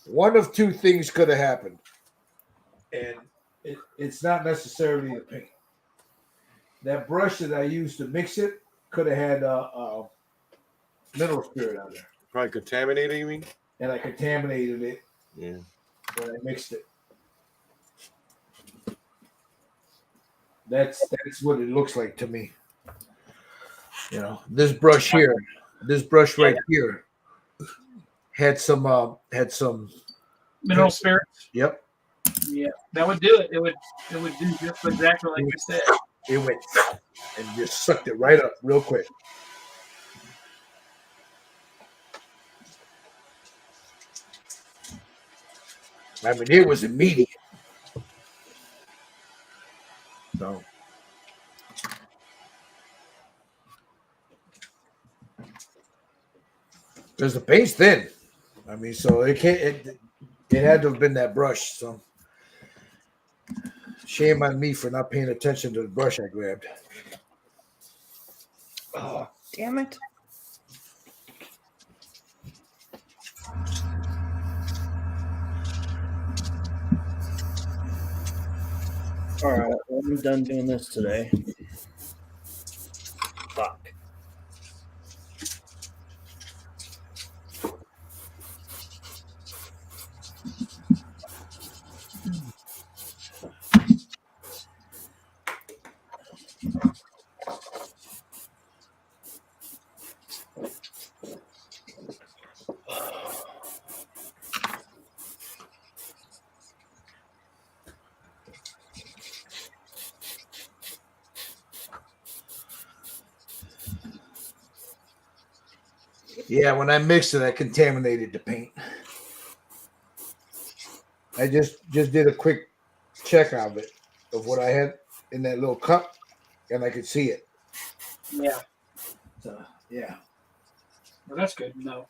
One of two things could have happened. And it's not necessarily the paint. That brush that I used to mix it could have had mineral spirit on there. Probably contaminated, you mean? And I contaminated it Yeah. when I mixed it. That's what it looks like to me. You know, this brush right here had some mineral spirits. Yep. Yeah, that would do it. It would do just exactly like you said. It went and just sucked it right up real quick. I mean, it was immediate. So because the paint's thin. I mean, so it can't. It had to have been that brush. So shame on me for not paying attention to the brush I grabbed. Oh, damn it. All right, well, I'm done doing this today. Fuck. Yeah, when I mixed it, I contaminated the paint. I just did a quick check of it, of what I had in that little cup, and I could see it. Yeah. So, yeah. Well, that's good. No.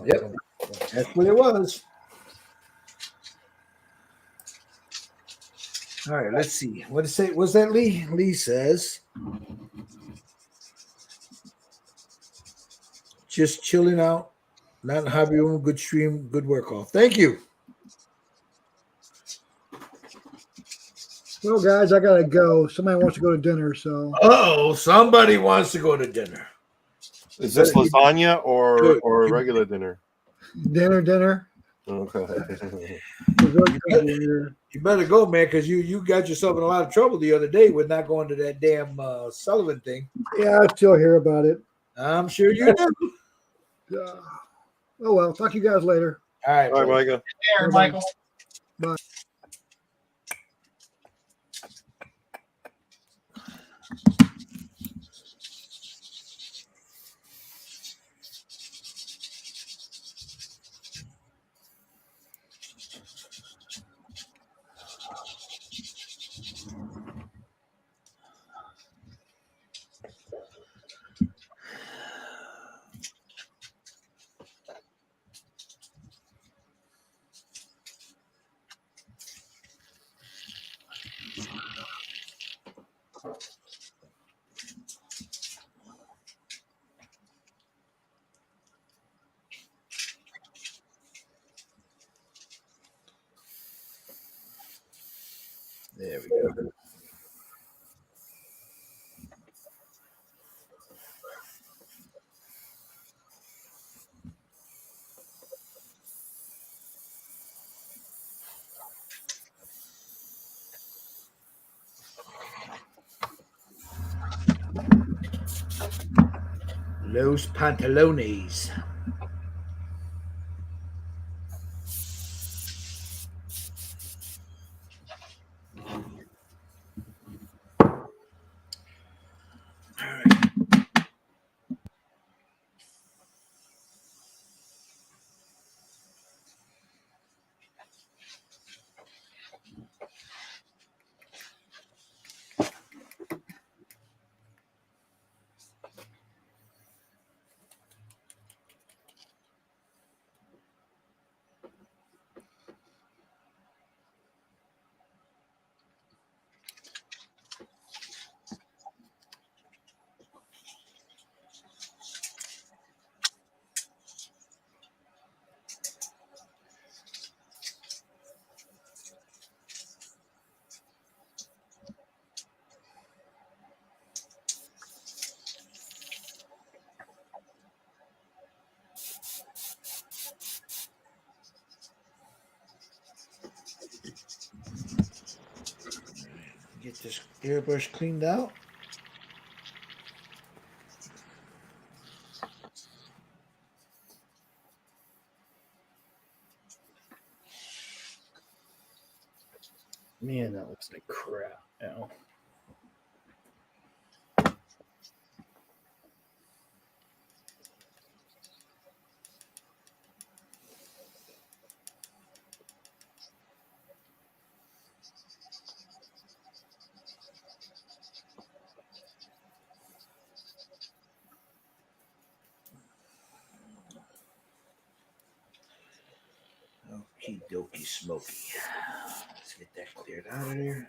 Yep. That's what it was. All right, let's see. What did it say? Was that Lee? Lee says, just chilling out, not in hobby room, good stream, good work off. Thank you. Well, guys, I gotta go. Somebody wants to go to dinner, so Oh, somebody wants to go to dinner. Is this lasagna or Good. regular dinner? dinner. Okay. Dessert could be here. You better go, man, because you got yourself in a lot of trouble the other day with not going to that damn Sullivan thing. Yeah, I still hear about it. I'm sure you do. Oh well, talk to you guys later. All right, All right, brother. Micah. There, Bye-bye. Michael. Bye. There we go. Los Pantalones. Get this airbrush cleaned out. Man, that looks like crap now. Okie dokie smoky. Let's get that cleared out of there.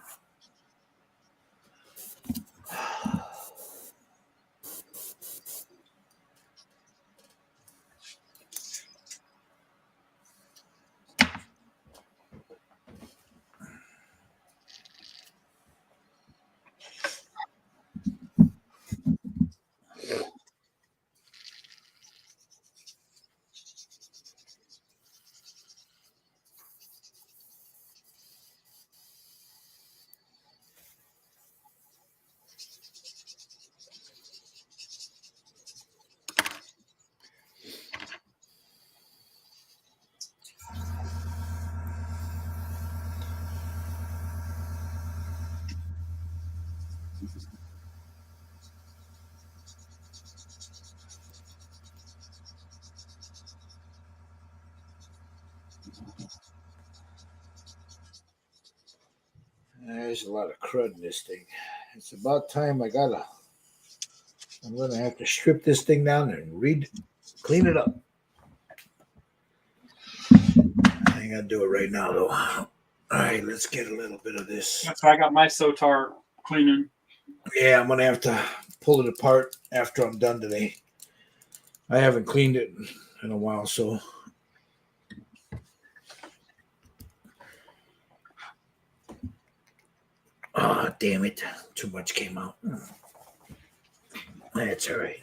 there's a lot of crud in this thing. It's about time I'm gonna have to strip this thing down and clean it up. I ain't gonna do it right now though. All right, let's get a little bit of this. That's why I got my Sotar cleaning. Yeah, I'm gonna have to pull it apart after I'm done today. I haven't cleaned it in a while, so. Oh, damn it. Too much came out. That's all right.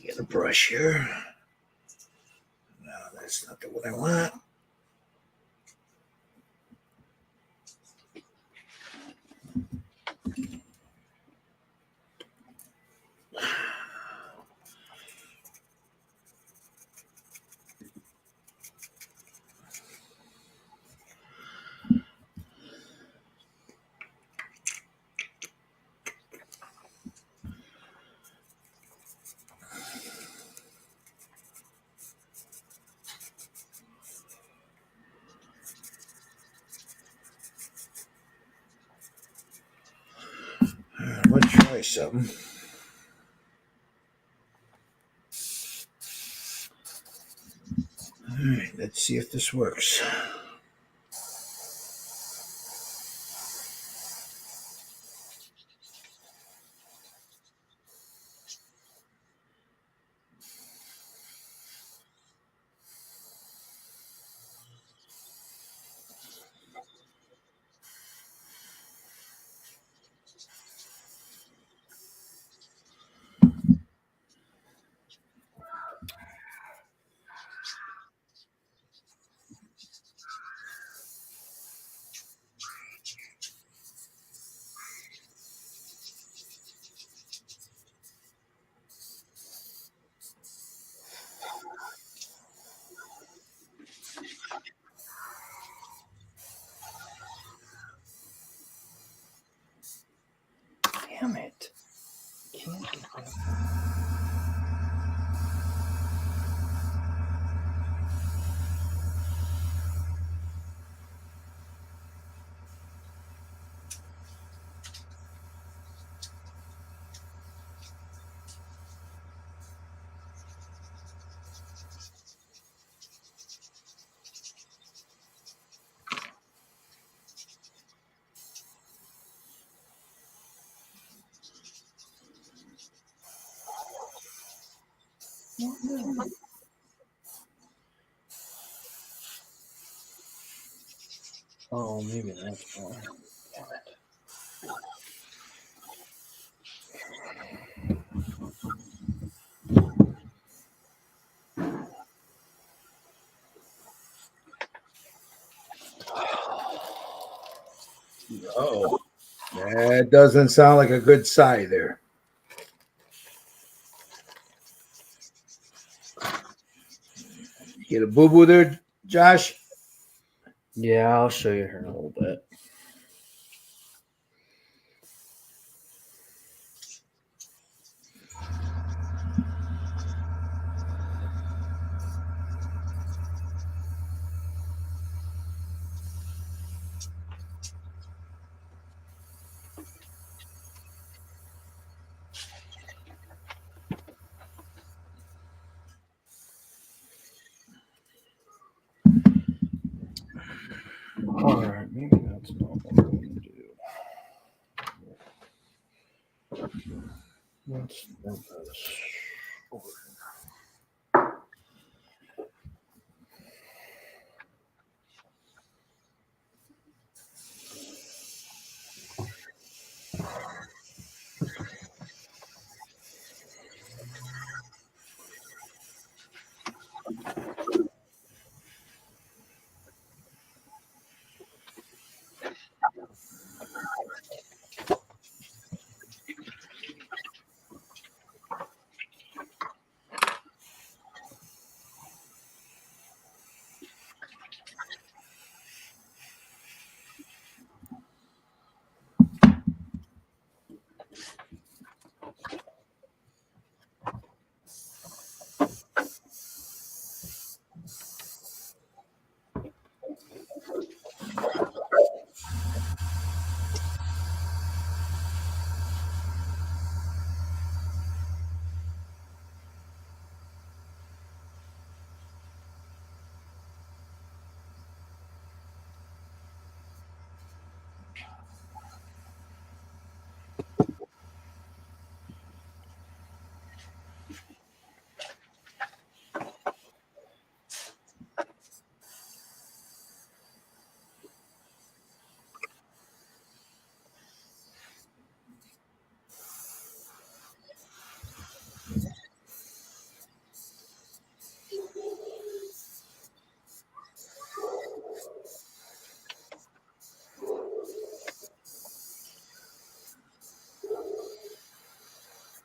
Get a brush here. No, that's not the one I want. I'm gonna try something. All right, let's see if this works. Damn it. Can't get that. Oh, maybe that's why. Damn it. Oh, that doesn't sound like a good sigh there. Get a boo boo there, Josh? Yeah, I'll show you here in a little bit. All right, maybe that's not what I'm going to do. Let's move this over.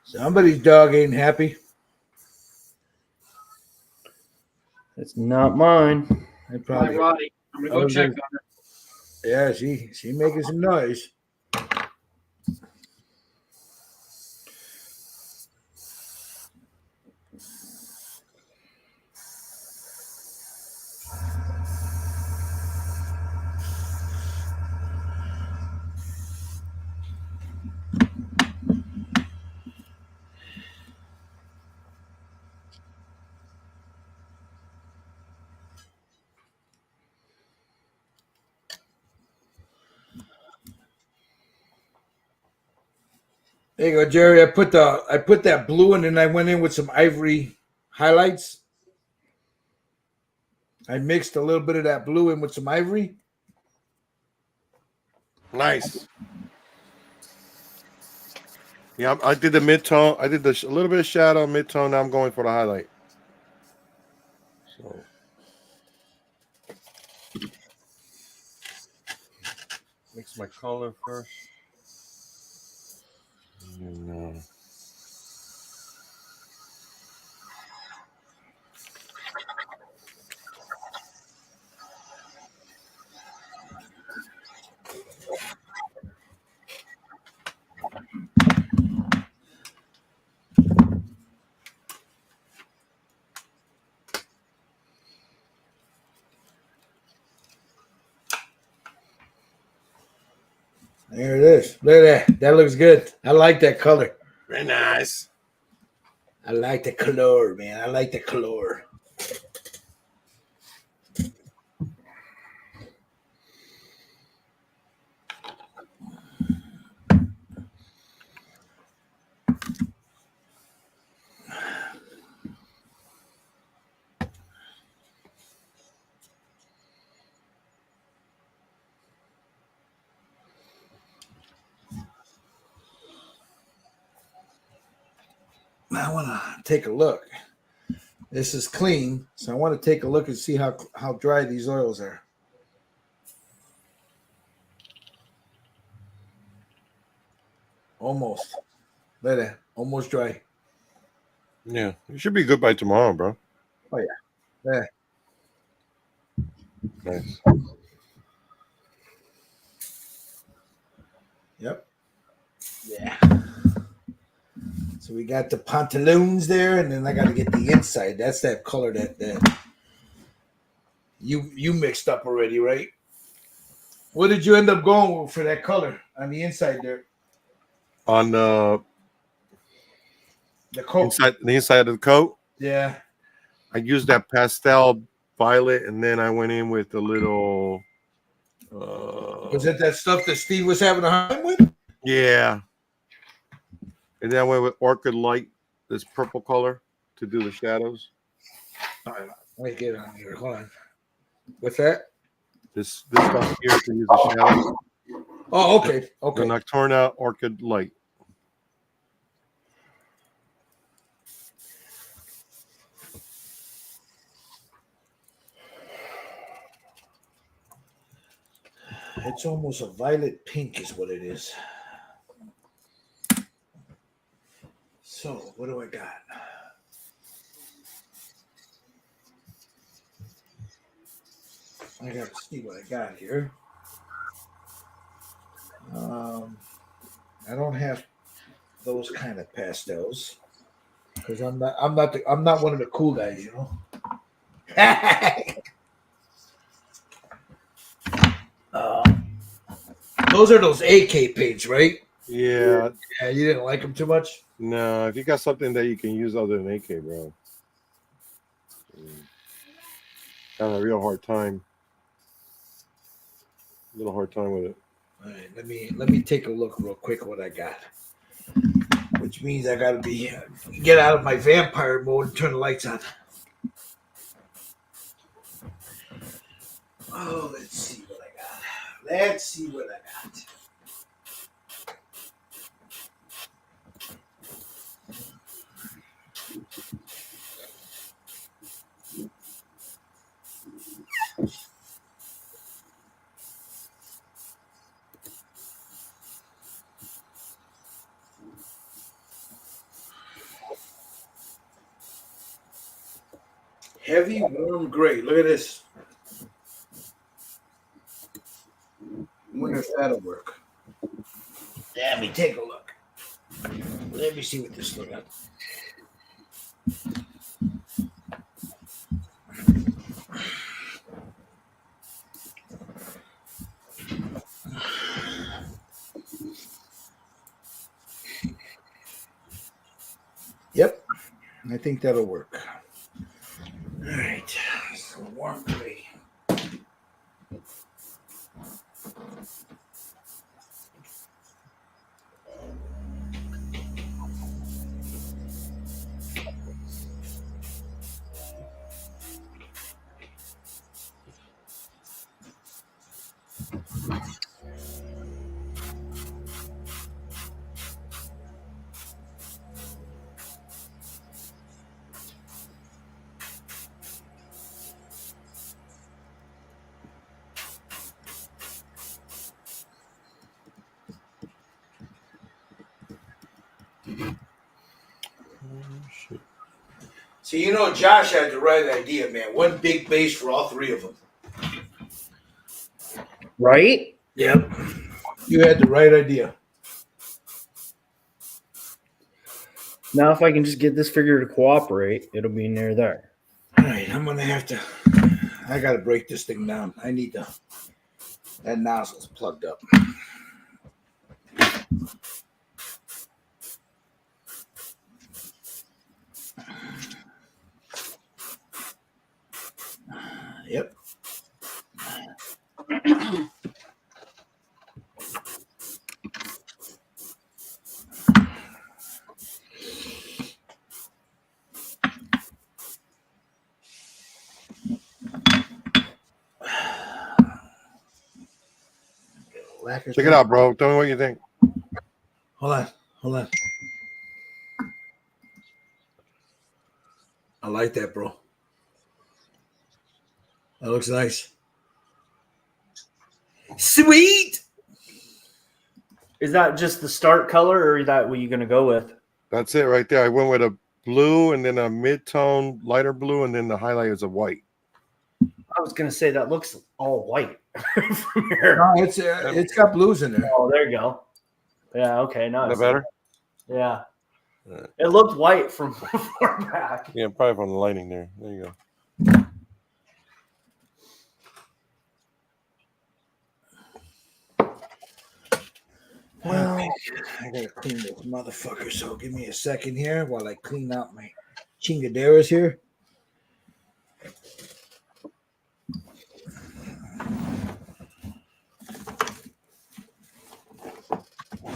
Somebody's dog ain't happy. It's not mine. I Right, probably. Roddy. I'm gonna I go was check gonna- on her. Yeah, she making some noise. There you go, Jerry. I put that blue and then I went in with some ivory highlights. I mixed a little bit of that blue in with some ivory. Nice. Yeah, I did the mid-tone. I did a little bit of shadow, mid-tone. Now I'm going for the highlight. So mix my color first. And, There it is. Look at that. That looks good. I like that color. very nice. I like the color, man. I like the color. I want to take a look. This is clean, so I want to take a look and see how dry these oils are. Almost. Look at that. Almost dry. Yeah, you should be good by tomorrow, bro. Oh, yeah. Yeah. Nice. Yep. Yeah. So we got the pantaloons there, and then I got to get the inside. That's that color that you mixed up already, right? What did you end up going with for that color on the inside there? On The coat. the inside of the coat, Yeah. I used that pastel violet, and then I went in with a little. Was it that stuff that Steve was having a hard time with? Yeah. And then I went with orchid light, this purple color, to do the shadows. Let me get it on here. Hold on. What's that? This stuff here to use the shadows. Oh, okay. The Okay. Nocturna orchid light. It's almost a violet pink, is what it is. So, what do I got? I got to see what I got here. I don't have those kind of pastels because I'm not one of the cool guys, you know. Those are those AK paints, right? Yeah. Yeah, you didn't like them too much. No, if you got something that you can use other than AK, bro. Having a real hard time. A little hard time with it. All right, let me take a look real quick what I got. Which means I gotta get out of my vampire mode and turn the lights on. Oh, let's see what I got. Let's see what I got. Heavy warm gray. Look at this. I wonder if that'll work. Let me take a look. Let me see what this looks like. Yep, I think that'll work. All right, so warm gray. Shit. So you know, Josh had the right idea, man. One big base for all three of them. Right? Yep, you had the right idea. Now, if I can just get this figure to cooperate, it'll be near there. All right, I'm gonna have to. I gotta break this thing down. I need to. That nozzle's plugged up. Yep. Check it out, bro. Tell me what you think. Hold on. I like that, bro. That looks nice. Sweet. Is that just the start color, or is that what you're going to go with? That's it right there. I went with a blue and then a mid-tone lighter blue, and then the highlight is a white. I was going to say that looks all white from here. No, it's got blues in there. Oh, there you go. Yeah, okay. Now Is that better? Yeah. Yeah. It looked white from far back. Yeah, probably from the lighting there. There you go. Well, I gotta clean this motherfucker. So give me a second here while I clean out my chingaderas here. All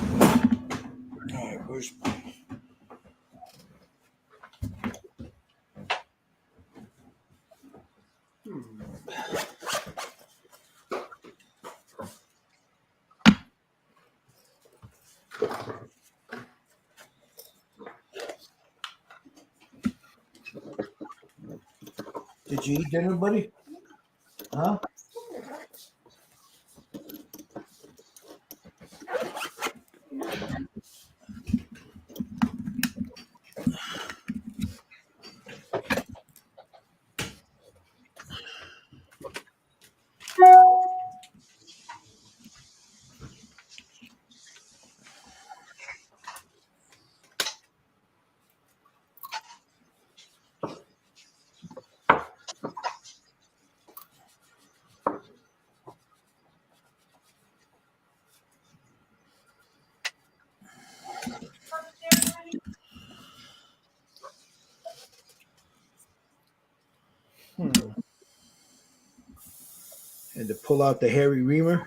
right, where's my... Did you eat dinner, buddy? Huh? Had to pull out the hairy reamer.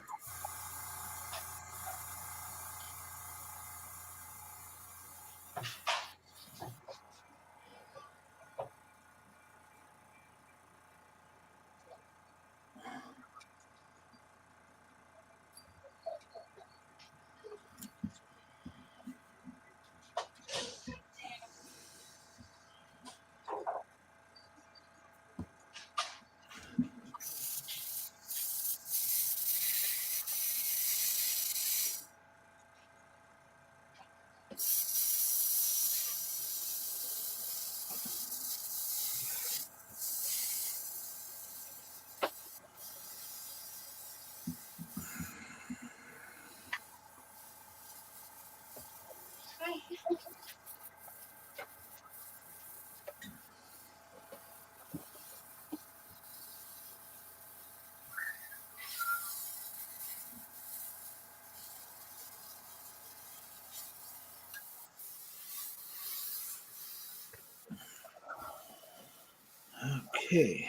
Okay.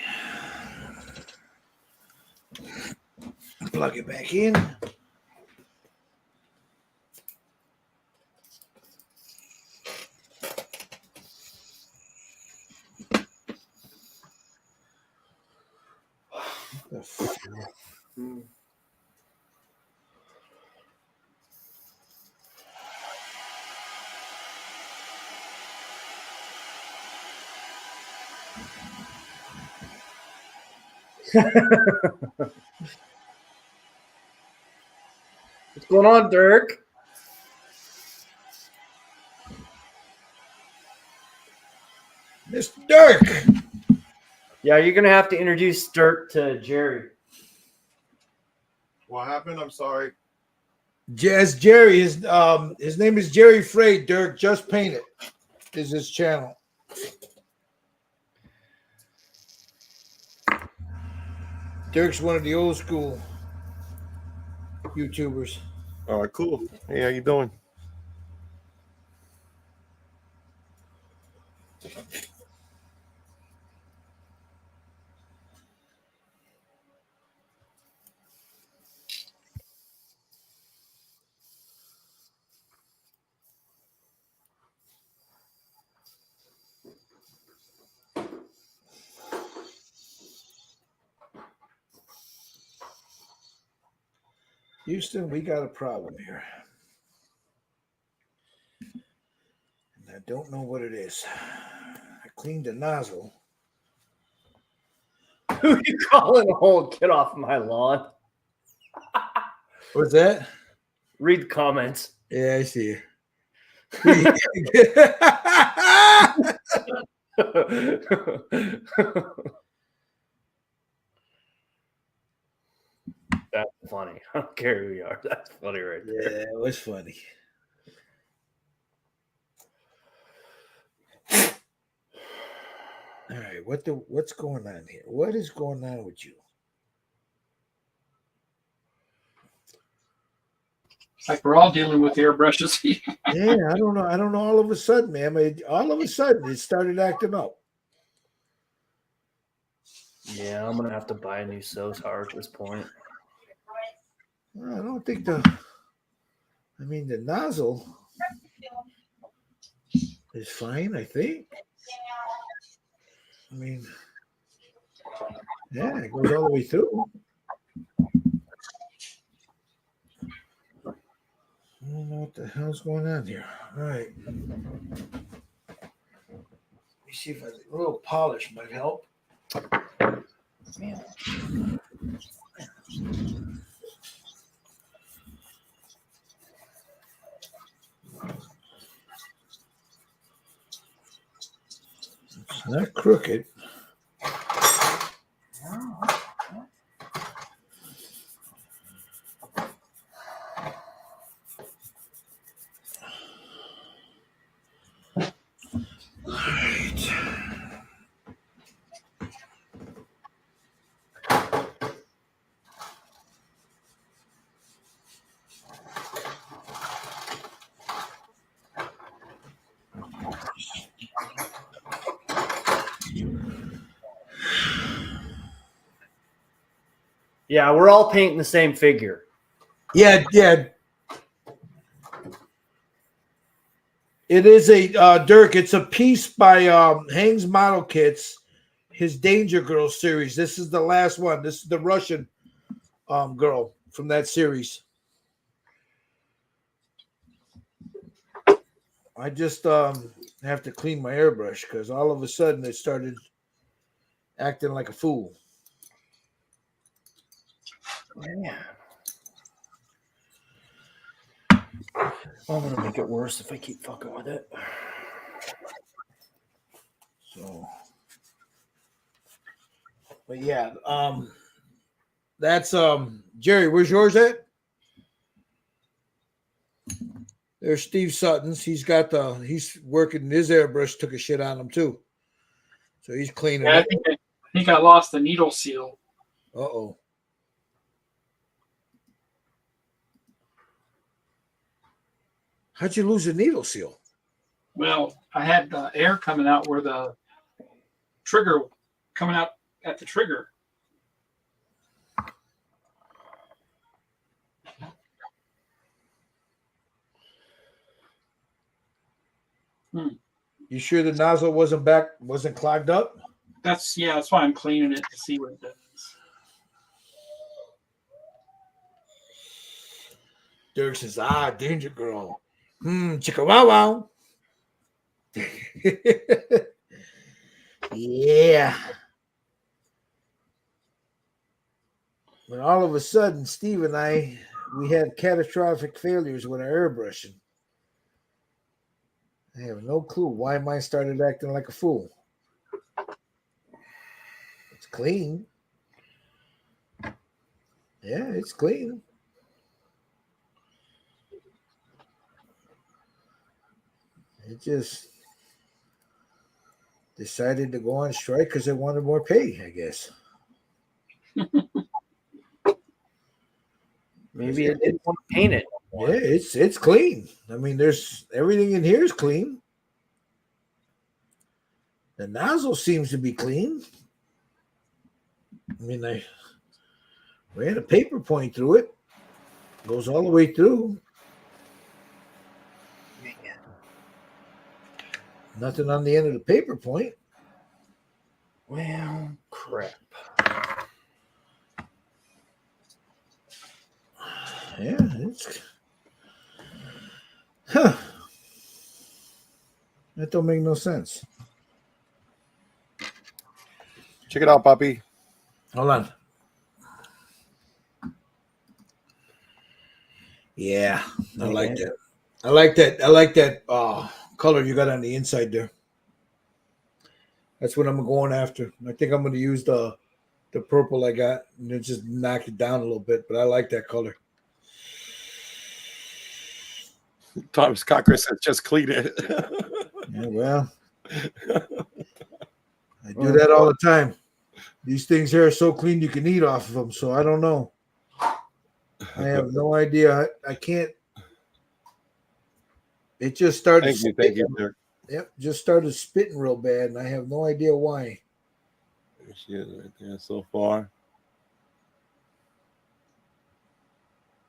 Plug it back in. The f- What's going on, Dirk? Mr. Dirk. Yeah, you're gonna have to introduce Dirk to Jerry. What happened? I'm sorry. Jazz Jerry. His name is Jerry Frey. Dirk Just Paint It is his channel. Dirk's one of the old school YouTubers. All right, cool. Hey, how you doing? Houston, we got a problem here. And I don't know what it is. I cleaned the nozzle. Who you calling old? Get off my lawn. What's that? Read the comments. Yeah, I see it. That's funny. I don't care who you are. That's funny right there. Yeah, it was funny. All right, what's going on here? What is going on with you? Like we're all dealing with airbrushes. Yeah, I don't know. I don't know. All of a sudden, man, all of a sudden it started acting up. Yeah, I'm gonna have to buy a new tower at this point. I don't think the nozzle is fine. I think. I mean, yeah, it goes all the way through. I don't know what the hell's going on here. All right. Let me see if a little polish might help. Man. It's not crooked. Yeah, we're all painting the same figure. Yeah. It is a Dirk. It's a piece by Hang's Model Kits, his Danger Girl series. This is the last one. This is the Russian girl from that series. I just have to clean my airbrush because all of a sudden it started acting like a fool. Yeah. I'm gonna make it worse if I keep fucking with it. So, but yeah, that's Jerry. Where's yours at? There's Steve Sutton's. He's working his airbrush. Took a shit on him too, so he's cleaning Yeah, it. I think I lost the needle seal. Uh-oh. How'd you lose the needle seal? Well, I had air coming out where the trigger coming out at the trigger. You sure the nozzle wasn't clogged up? That's why I'm cleaning it to see what it does. Dirk says, danger girl. Chicka wow wow. Yeah. When all of a sudden, Steve and we had catastrophic failures with our airbrushing. I have no clue why mine started acting like a fool. It's clean. Yeah, it's clean. It just decided to go on strike because it wanted more pay, I guess. Maybe it didn't want to paint it. Yeah, it's clean. I mean, there's everything in here is clean. The nozzle seems to be clean. I mean, I ran a paper point through it. Goes all the way through. Nothing on the end of the paper point. Well, crap. Yeah, it's that don't make no sense. Check it out, Poppy. Hold on. Yeah, I like that. I like that color you got on the inside there. That's what I'm going after. I think I'm going to use the purple I got and then just knock it down a little bit. But I like that color. Thomas Cocker says just clean it. Yeah, well, I do that all the time. These things here are so clean you can eat off of them. So I don't know. I have no idea. I can't. It just started. Thank you, Dirk. Yep, just started spitting real bad, and I have no idea why. There she is right there so far.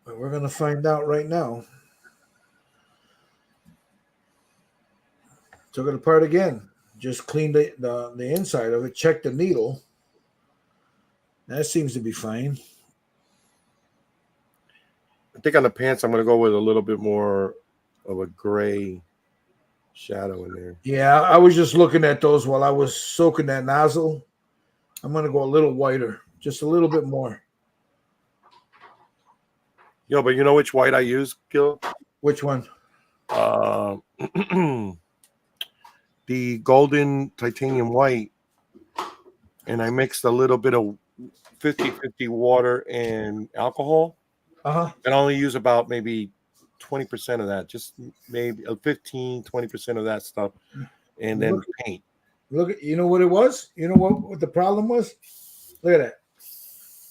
But we're gonna find out right now. Took it apart again. Just cleaned the inside of it. Checked the needle. That seems to be fine. I think on the pants, I'm going to go with a little bit more of a gray shadow in there. Yeah, I was just looking at those while I was soaking that nozzle. I'm going to go a little whiter, just a little bit more. Yo, but you know which white I use, Gil? Which one? The golden titanium white. And I mixed a little bit of 50-50 water and alcohol. Uh-huh. And I only use about maybe 20% of that, just maybe 15-20% of that stuff, and then paint. Look at, you know what it was? You know what the problem was? Look at that.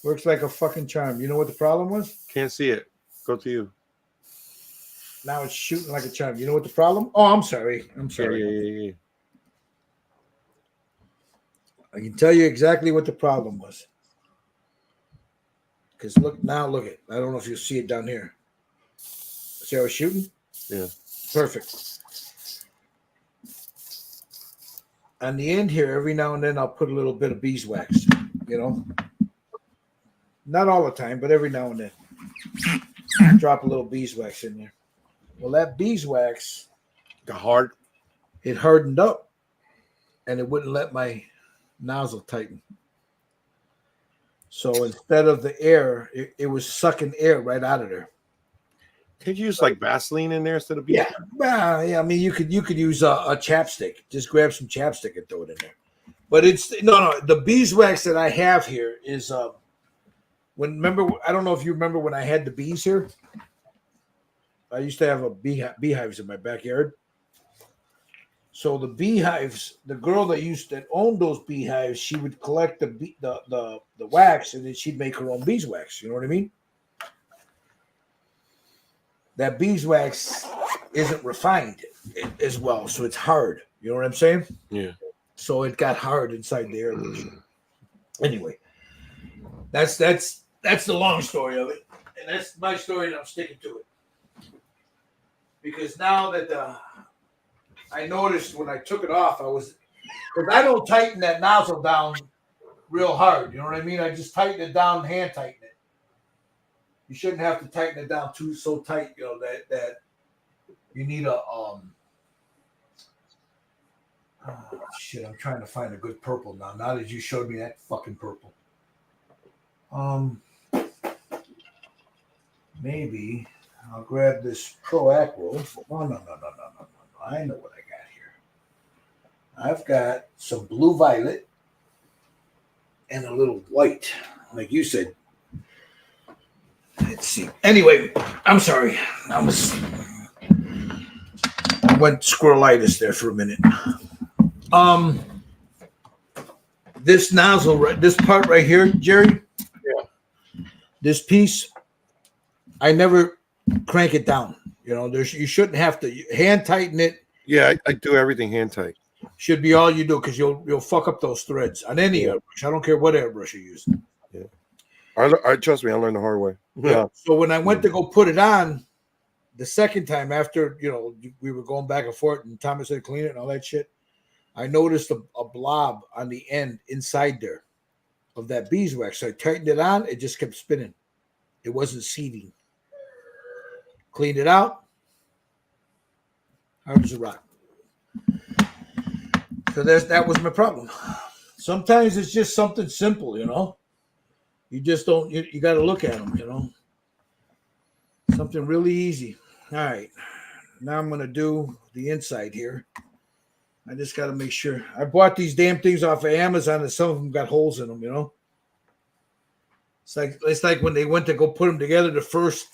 Works like a fucking charm. You know what the problem was? Can't see it. Go to you. Now it's shooting like a charm. You know what the problem? Oh, I'm sorry. Yeah. I can tell you exactly what the problem was. Because look at. I don't know if you'll see it down here. See how it's shooting? Yeah. Perfect. On the end here, every now and then I'll put a little bit of beeswax, Not all the time, but every now and then. Drop a little beeswax in there. Well, that beeswax got hard. It hardened up and it wouldn't let my nozzle tighten. So instead of the air, it was sucking air right out of there. Could you use like Vaseline in there instead of beeswax? Yeah. I mean, you could use a chapstick. Just grab some chapstick and throw it in there. But it's no. The beeswax that I have here is I don't know if you remember when I had the bees here. I used to have beehives in my backyard. So the beehives, the girl that owned those beehives, she would collect the wax and then she'd make her own beeswax. You know what I mean? That beeswax isn't refined as well, so it's hard. You know what I'm saying? Yeah. So it got hard inside the air. Anyway, that's the long story of it, and that's my story, and I'm sticking to it. Because now that I noticed when I took it off, because I don't tighten that nozzle down real hard. You know what I mean? I just tighten it down, hand tighten it. You shouldn't have to tighten it down so tight, you know, that you need a shit. I'm trying to find a good purple now. Now that you showed me that fucking purple, maybe I'll grab this Pro Acro. No. I know what I got here. I've got some blue violet and a little white, like you said. Let's see. Anyway, I'm sorry. I went squirrelitis there for a minute. This nozzle, this part right here, Jerry. Yeah. This piece, I never crank it down. You know, you shouldn't have to hand tighten it. Yeah, I do everything hand tight. Should be all you do because you'll fuck up those threads on any airbrush. I don't care what airbrush you use. Yeah. I trust me, I learned the hard way. Yeah. So when I went to go put it on the second time after, you know, we were going back and forth and Thomas said clean it and all that shit, I noticed a blob on the end inside there of that beeswax. So I tightened it on, it just kept spinning. It wasn't seating. Cleaned it out. Hard as a rock. So that was my problem. Sometimes it's just something simple, you know. You just don't, you got to look at them, you know. Something really easy. All right. Now I'm going to do the inside here. I just got to make sure. I bought these damn things off of Amazon and some of them got holes in them, you know. It's like when they went to go put them together, the first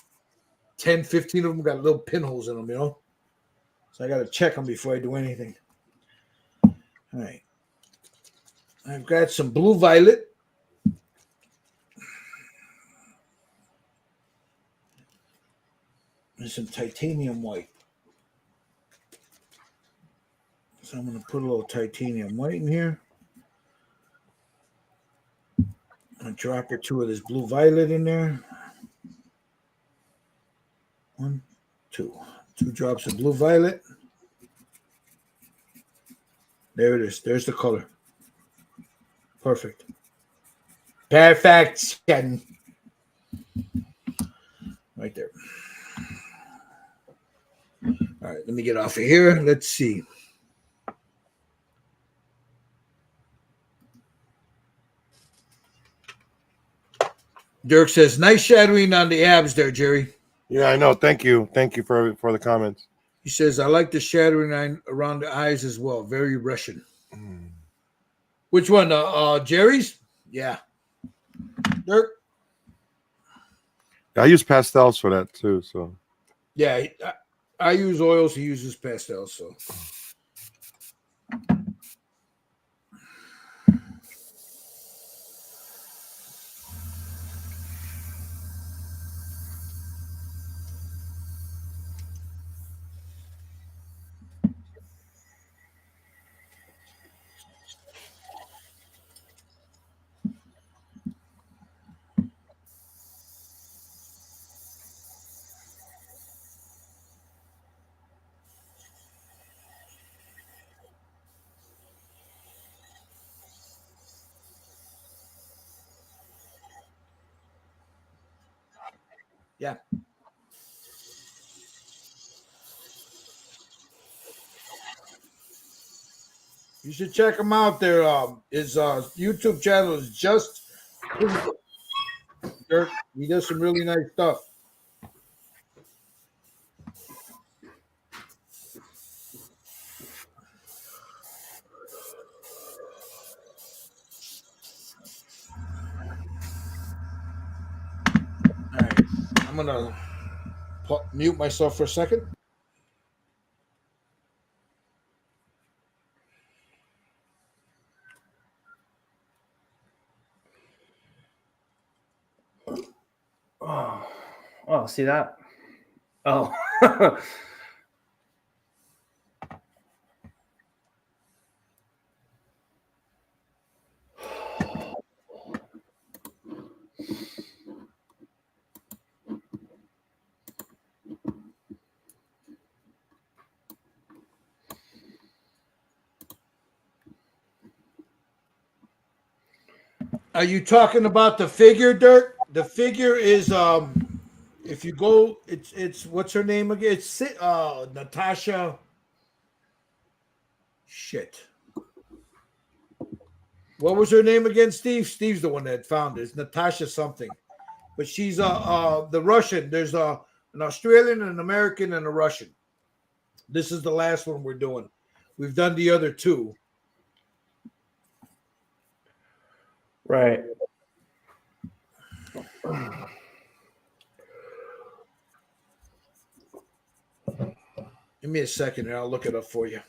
10, 15 of them got little pinholes in them, you know. So I got to check them before I do anything. All right. I've got some blue violet. And some titanium white. So I'm going to put a little titanium white in here. I'm going to drop or two of this blue violet in there. 1, 2. 2 drops of blue violet. There it is. There's the color. Perfect. Perfection. Right there. All right, let me get off of here. Let's see. Dirk says, nice shadowing on the abs there, Jerry. Yeah, I know. Thank you. Thank you for the comments. He says, I like the shadowing around the eyes as well. Very Russian. Which one? Jerry's? Yeah. Dirk? I use pastels for that too. So yeah, I use oils. He uses pastels. So yeah. You should check him out there. His YouTube channel is just Dirk. He does some really nice stuff. All right. I'm going to mute myself for a second. Oh, see that? Oh. Are you talking about the figure, Dirk? The figure is if you go, it's what's her name again? It's Natasha. Shit. What was her name again, Steve? Steve's the one that found it. It's Natasha something. But she's the Russian. There's an Australian, an American, and a Russian. This is the last one we're doing. We've done the other two. Right. Give me a second and I'll look it up for you.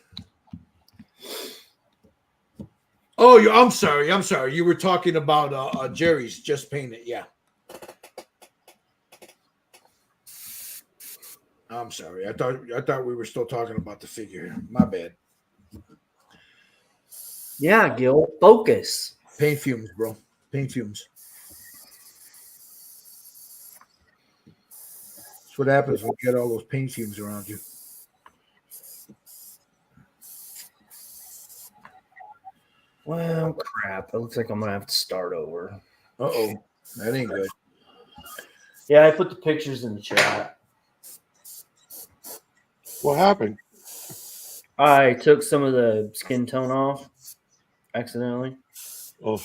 Oh, I'm sorry. You were talking about Jerry's just painted. Yeah. I'm sorry. I thought we were still talking about the figure. My bad. Yeah, Gil. Focus. Paint fumes, bro. Paint fumes. That's what happens when you get all those paint fumes around you. Well, crap. It looks like I'm gonna have to start over. Uh-oh. That ain't good. Yeah, I put the pictures in the chat. What happened? I took some of the skin tone off accidentally. Oh,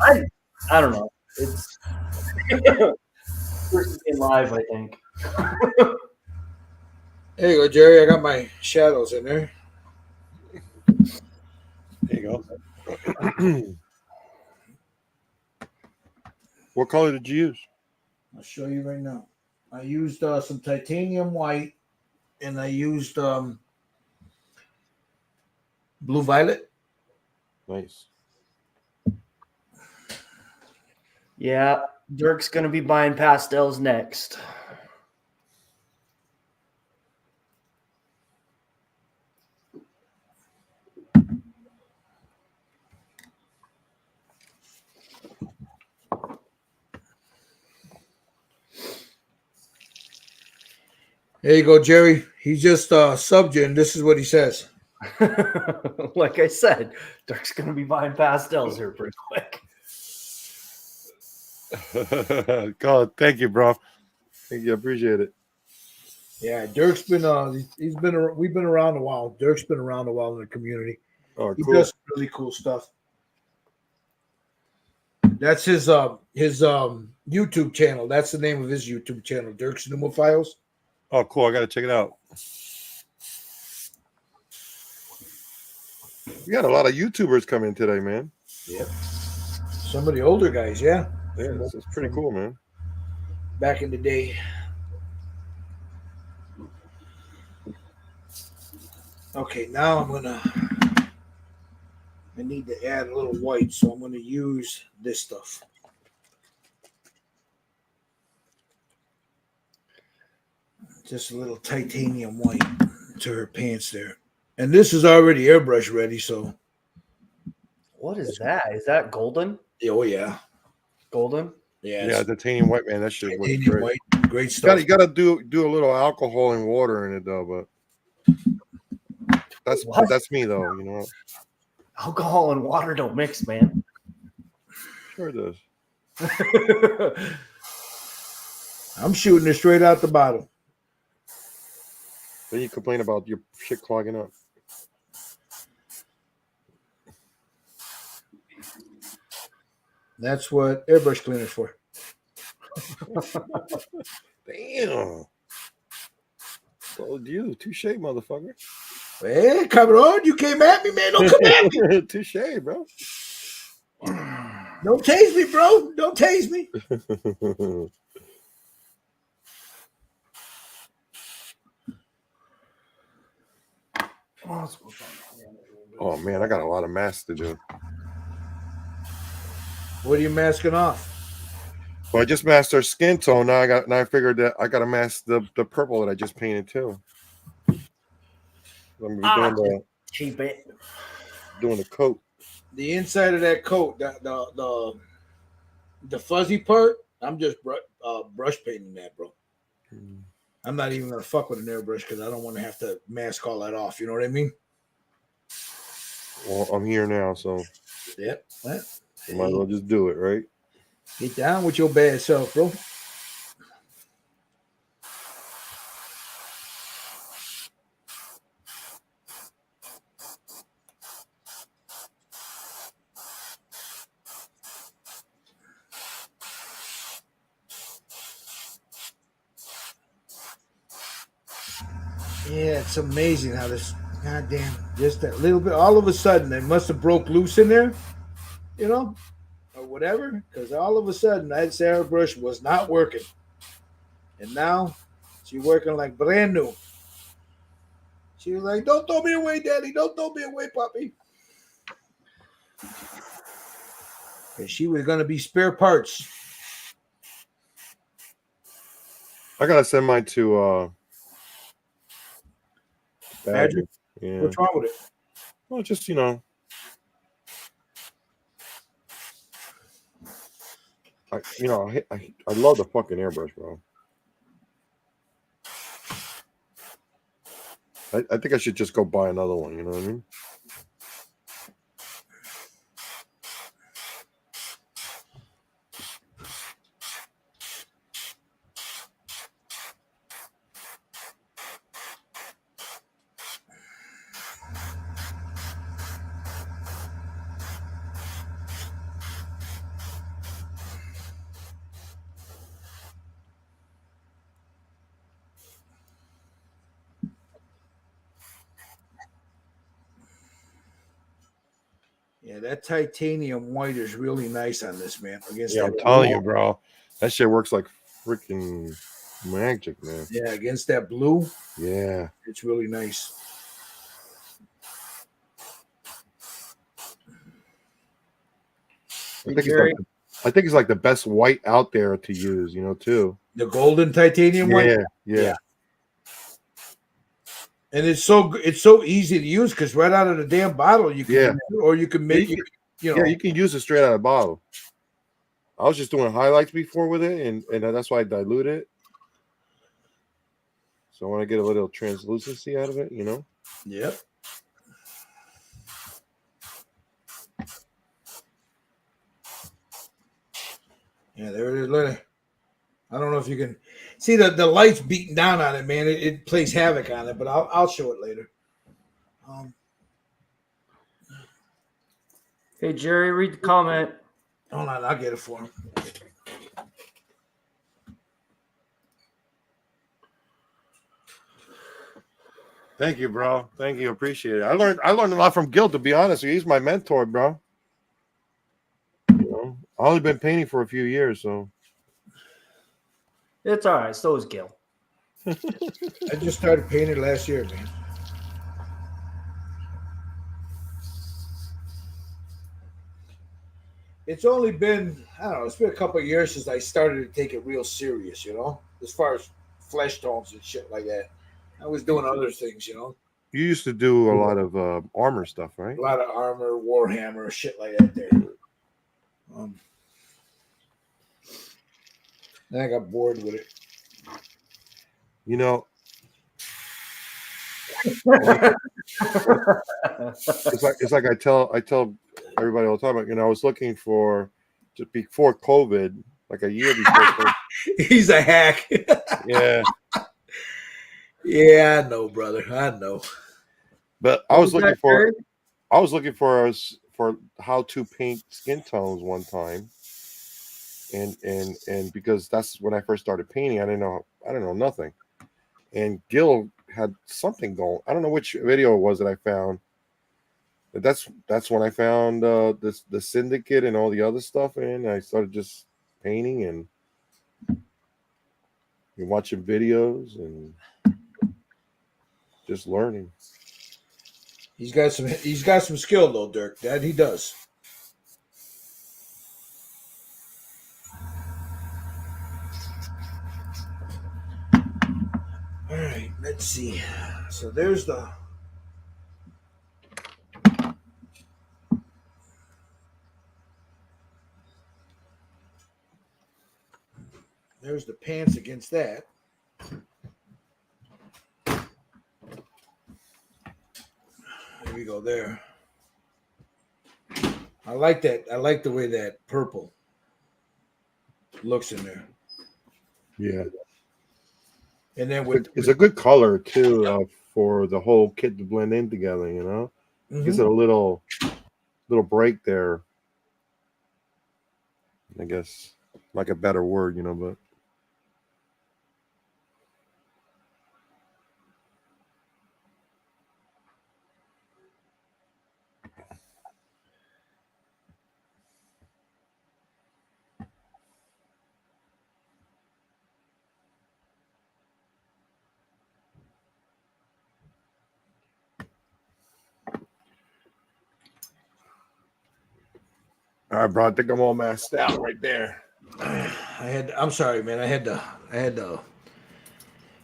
I don't know. It's first in live, I think. There you go, Jerry. I got my shadows in there. there you go. What color did you use? I'll show you right now. I used some titanium white, and I used blue violet. Nice. Yeah, Dirk's gonna be buying pastels next. There you go, Jerry. He just subbed you, and this is what he says. Like I said, Dirk's gonna be buying pastels here pretty quick. God, thank you, bro. Thank you. I appreciate it. Yeah, Dirk's been we've been around a while. Dirk's been around a while in the community. Oh, He cool. does some really cool stuff. That's his YouTube channel. That's the name of his YouTube channel, Dirk's Pneumophiles. Oh, cool. I got to check it out. We got a lot of YouTubers coming today, man. Yep. Some of the older guys, yeah. Yeah, this is pretty cool, man. Back in the day. Okay, now I need to add a little white, so I'm gonna use this stuff. Just a little titanium white to her pants there. And this is already airbrush ready, so What is that? Is that golden? oh yeah. Golden? Yeah, Yeah, titanium white, man. That shit looks titanium great. white, great stuff. You got to do a little alcohol and water in it, though. But that's me, though. You know. Alcohol and water don't mix, man. Sure it does. I'm shooting it straight out the bottle. Then you complain about your shit clogging up. That's what airbrush cleaner's for. Damn. Told you. Touche, motherfucker. Hey, cabrón, you came at me, man. Don't come at me. Touche, bro. Don't tase me, bro. Don't tase me. Oh, man, I got a lot of masks to do. What are you masking off? Well, I just masked our skin tone. Now I figured that I got to mask the purple that I just painted, too. I'm Cheap it. doing the coat. The inside of that coat, the fuzzy part, I'm just brush painting that, bro. I'm not even gonna fuck with an airbrush because I don't want to have to mask all that off. You know what I mean? Well, I'm here now, so Yep. Well, you might as well just do it, right? get down with your bad self, bro. Yeah, it's amazing how this goddamn just that little bit all of a sudden they must have broke loose in there, you know, or whatever, because all of a sudden that Sarah brush was not working. And now she's working like brand new. She was like, "Don't throw me away, Daddy. Don't throw me away, Puppy." And she was gonna be spare parts. I gotta send mine to Badger. Badger? Yeah. What's wrong with it? Well, just you know, I love the fucking airbrush, bro. I think I should just go buy another one. You know what I mean? Yeah, that titanium white is really nice on this, man. Against Yeah, that I'm telling blue. you, bro. That shit works like freaking magic, man. Yeah, against that blue, Yeah. it's really nice. I think it's like the best white out there to use, you know, too. The golden titanium white. Yeah. And it's so easy to use because right out of the damn bottle you can or you can make you can use it straight out of the bottle. I was just doing highlights before with it, and that's why I dilute it. So I want to get a little translucency out of it, you know. Yep. Yeah, there it is. Look, I don't know if you can see the lights beating down on it, man. It plays havoc on it, but I'll show it later. Hey, Jerry, read the comment. Hold on, I'll get it for him. Thank you, bro. Thank you. Appreciate it. I learned a lot from Gil, to be honest. He's my mentor, bro. You know, I've only been painting for a few years, so It's all right. So is Gil. I just started painting last year, man. It's only been, I don't know, it's been a couple of years since I started to take it real serious, you know, as far as flesh tones and shit like that. I was doing other things, you know. you used to do a lot of armor stuff, right? A lot of armor, Warhammer, shit like that there. Then I got bored with it. You know, it's like I tell everybody all the time. You know, I was looking for just before COVID, like a year before. He's a hack. Yeah, Yeah, I know, brother. I know. but I was looking for how to paint skin tones one time, and because that's when I first started painting, I didn't know nothing, and Gil had something going. I don't know which video it was that I found. But that's when I found the Syndicate and all the other stuff, and I started just painting and watching videos and just learning. He's got some skill though, Dirk. That he does. All right, let's see. So there's the pants against that. There we go there. I like that. I like the way that purple looks in there. Yeah, And then with it's a good color too for the whole kit to blend in together. You know, gives it a little break there. I guess like a better word, you know, but. All right, bro. I think I'm all masked out right there. I'm sorry, man. I had to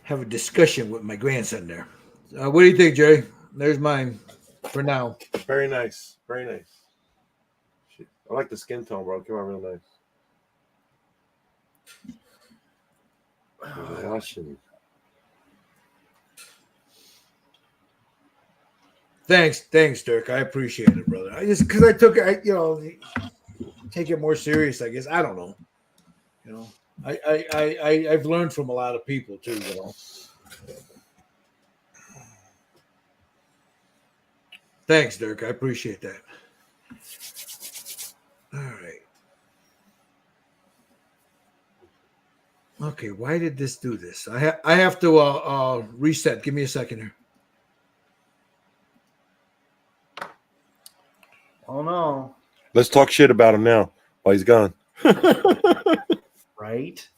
have a discussion with my grandson there. What do you think, Jerry? There's mine for now. Very nice. Very nice. Shit. I like the skin tone, bro. It came out real nice. There's a Russian. Thanks, Dirk. I appreciate it, brother. I just because I took it, take it more serious. I guess I don't know. You know, I've learned from a lot of people too. You know. Thanks, Dirk. I appreciate that. All right. Okay, why did this do this? I have to reset. Give me a second here. Oh no. Let's talk shit about him now while he's gone. Right?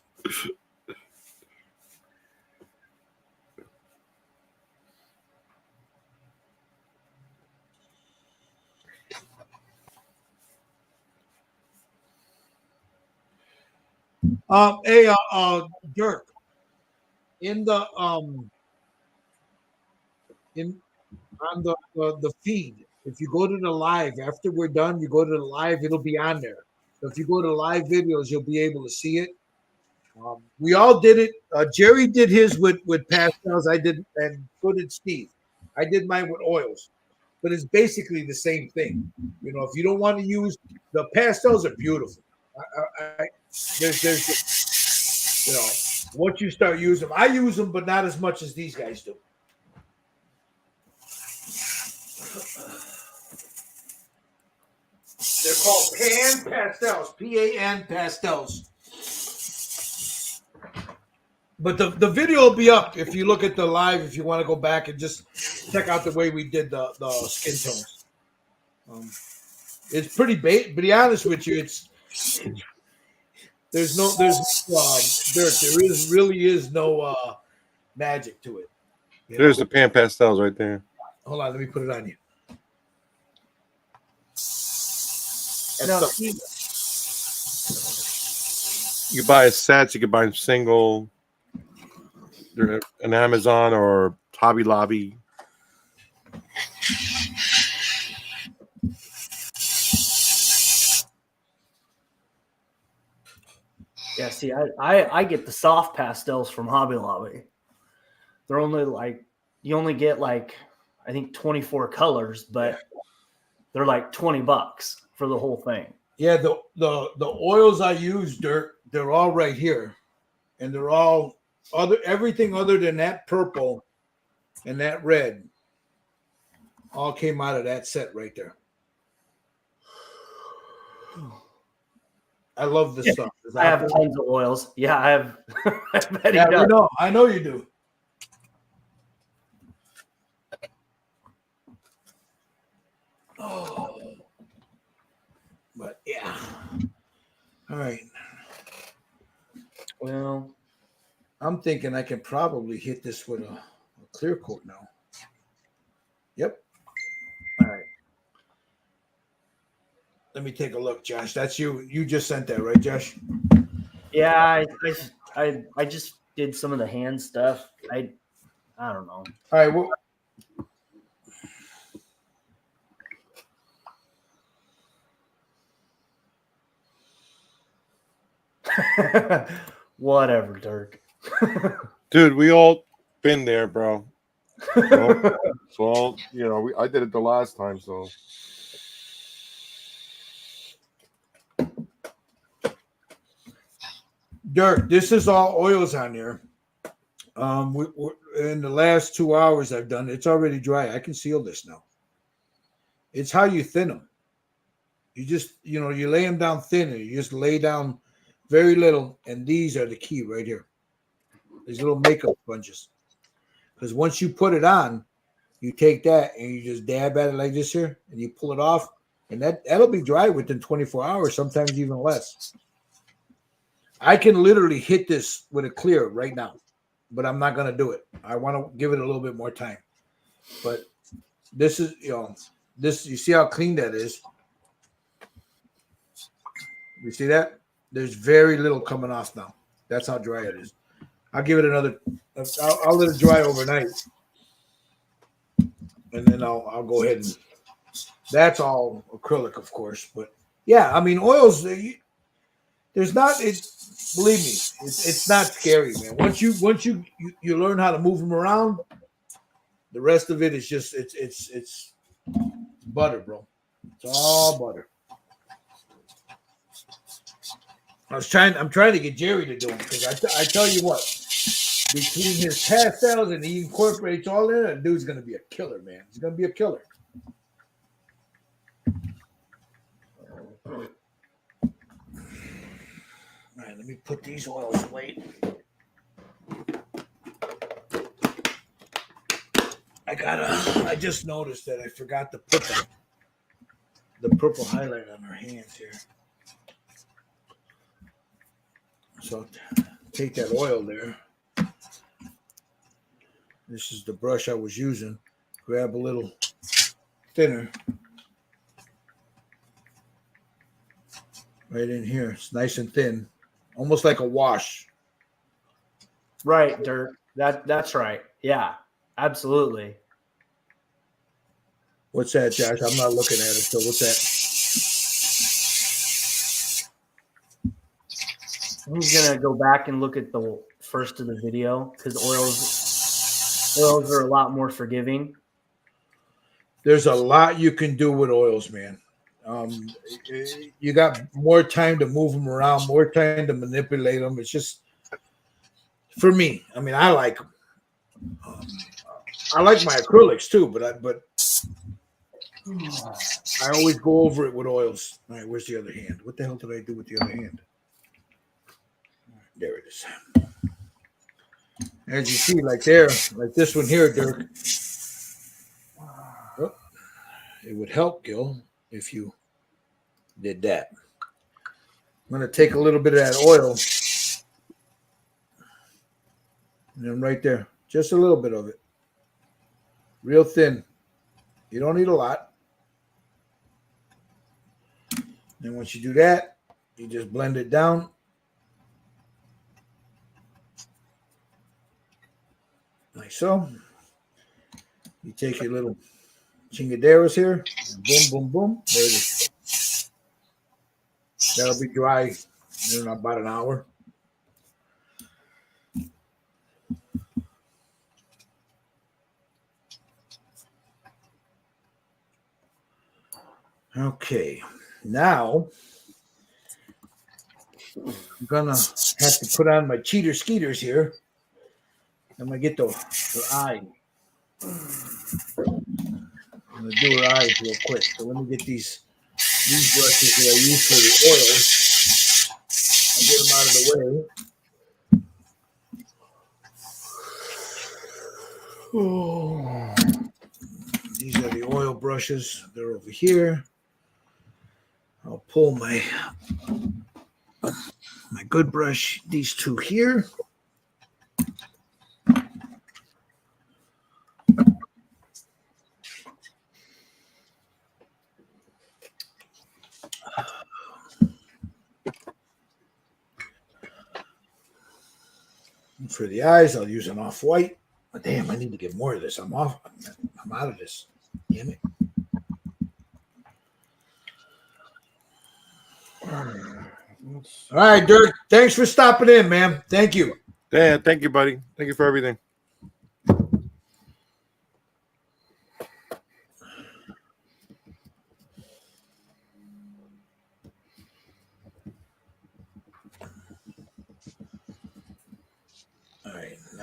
Hey, Dirk, in the in on the feed, if you go to the live after we're done, you go to the live, it'll be on there. So if you go to live videos, you'll be able to see it. We all did it. Jerry did his with pastels. I did, and so did Steve. I did mine with oils, but it's basically the same thing. You know, if you don't want to use the pastels, are beautiful. There's once you start using them, I use them, but not as much as these guys do. They're called pan pastels, PAN pastels. But the video will be up if you look at the live. If you want to go back and just check out the way we did the skin tones, it's pretty bait. But to be honest with you, there's really is no magic to it. You know? There's the pan pastels right there. Hold on, let me put it on you. Now, You can buy a set. You can buy them single. They're an Amazon or Hobby Lobby. yeah, see, I get the soft pastels from Hobby Lobby. They're only like you only get like I think 24 colors, but they're like $20 for the whole thing. Yeah, the oils I use, Dirk, they're all right here, and they're all everything other than that purple and that red all came out of that set right there. I love this stuff. I have tons of oils. Yeah, I have. I bet he Yeah, does. I know you do. Oh, but yeah. All right. Well, I'm thinking I can probably hit this with a clear coat now. Yep. All right. Let me take a look, Josh. That's you. You just sent that, right, Josh? yeah, I just did some of the hand stuff. I don't know. All right. Well, Whatever, Dirk. Dude, we all been there, bro. So I did it the last time, so Dirk, this is all oils on there. In the last 2 hours I've done, it's already dry. I can seal this now. It's how you thin them. You just, you lay them down thinner. You just lay down very little, and these are the key right here. These little makeup sponges. Because once you put it on, you take that and you just dab at it like this here, and you pull it off, and that'll be dry within 24 hours, sometimes even less. I can literally hit this with a clear right now, but I'm not going to do it. I want to give it a little bit more time. But this is, you see how clean that is? You see that? There's very little coming off now. That's how dry it is. I'll give it another. I'll let it dry overnight, and then I'll go ahead and. That's all acrylic, of course, but yeah, I mean oils. There's not. Believe me, it's not scary, man. Once you learn how to move them around, the rest of it is just it's butter, bro. It's all butter. I'm trying to get Jerry to do them because I tell you what, between his pastels and he incorporates all in, that dude's gonna be a killer, man. He's gonna be a killer. All right, let me put these oils away. I just noticed that I forgot to put the purple highlight on her hands here. So take that oil there. This is the brush I was using. Grab a little thinner. Right in here. It's nice and thin. Almost like a wash. Right, Dirk. That's right. Yeah, absolutely. What's that, Josh? I'm not looking at it. So what's that? I'm gonna go back and look at the first of the video because oils are a lot more forgiving. There's a lot you can do with oils, man. You got more time to move them around, more time to manipulate them. It's just for me. I mean, I like them. I like my acrylics too, but I always go over it with oils. All right, where's the other hand? What the hell did I do with the other hand? There it is. As you see, like this one here, Dirk. Oh, it would help, Gil, if you did that. I'm going to take a little bit of that oil, and then right there, just a little bit of it, real thin. You don't need a lot. And once you do that, you just blend it down. Like so. You take your little chingaderas here, and boom, boom, boom. There it is. That'll be dry in about an hour. Okay, now I'm gonna have to put on my cheater skeeters here. I'm gonna get the eye. I'm gonna do her eyes real quick. So let me get these brushes that I use for the oil. I'll get them out of the way. Oh. These are the oil brushes. They're over here. I'll pull my good brush, these two here. And for the eyes, I'll use an off-white. But damn, I need to get more of this. I'm out of this. Damn it. All right, Dirk. Thanks for stopping in, man. Thank you. Yeah, thank you, buddy. Thank you for everything.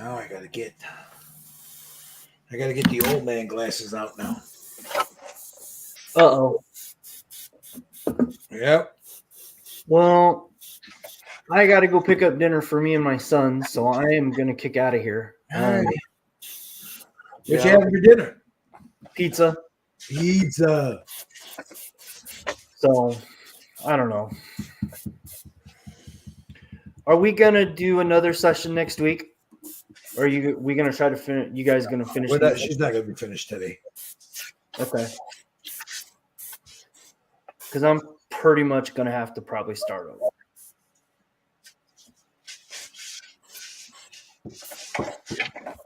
Now I gotta get the old man glasses out now. Uh-oh. Yep. Well, I got to go pick up dinner for me and my son, so I am going to kick out of here. What you Yeah. having for dinner? Pizza. Pizza. So, I don't know. Are we going to do another session next week? Or are we going to try to finish? You guys going to finish? She's not gonna be finished today. Okay. Because I'm pretty much going to have to probably start over.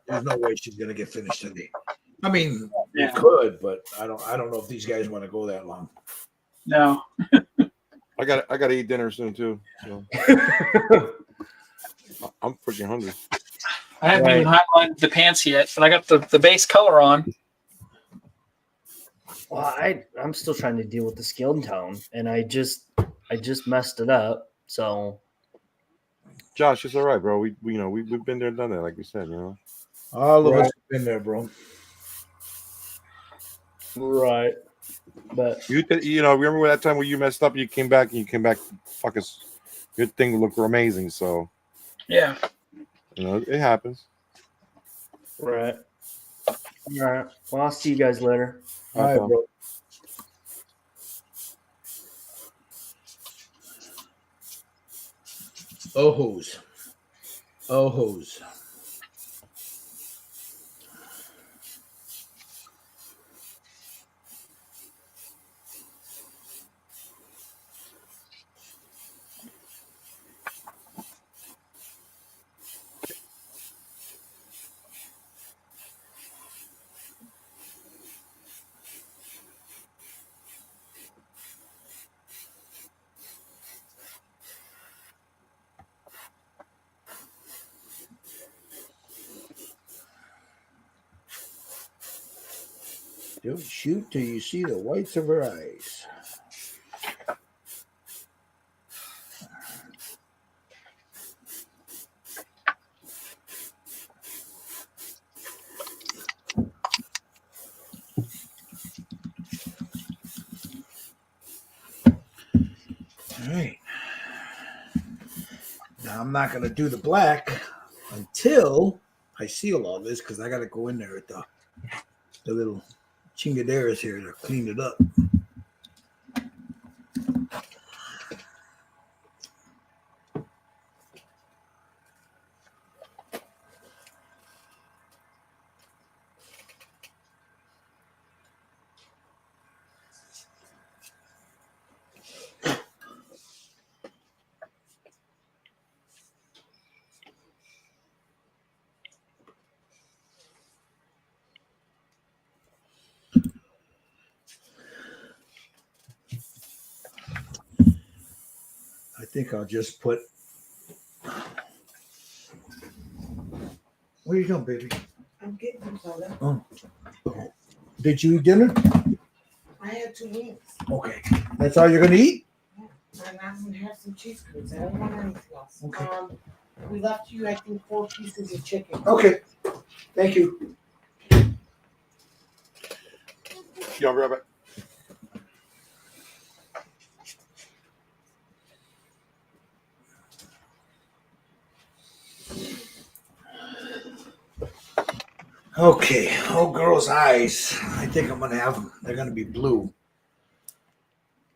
There's no way she's gonna get finished today. I mean, Yeah. we could, but I don't know if these guys want to go that long. No. I got to eat dinner soon too. So. I'm freaking hungry. I haven't even highlighted the pants yet, but I got the base color on. Well, I'm still trying to deal with the skin tone, and I just messed it up. So Josh, it's all right, bro. We've been there, done that, like we said. All of us have been there, bro. right, but remember that time when you messed up? You came back fucking. Your thing looked amazing. So Yeah. it happens. right, all right. Well, I'll see you guys later. All right, bro. Oh hoes. Don't shoot till you see the whites of her eyes. All right. Now I'm not gonna do the black until I seal all this because I gotta go in there with the little chingaderas here to clean it up. I think I'll just put. Where you going, baby? I'm getting them, brother. Oh. Did you eat dinner? I had 2 wings. Okay. That's all you're gonna eat? And I'm gonna have some cheese curds. I don't want anything else. Okay. We left you, I think, 4 pieces of chicken. Okay. Thank you. Yo, Robert. Okay. Oh, girl's eyes. I think I'm gonna have them. They're gonna be blue.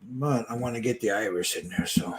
But I want to get the iris in there, so.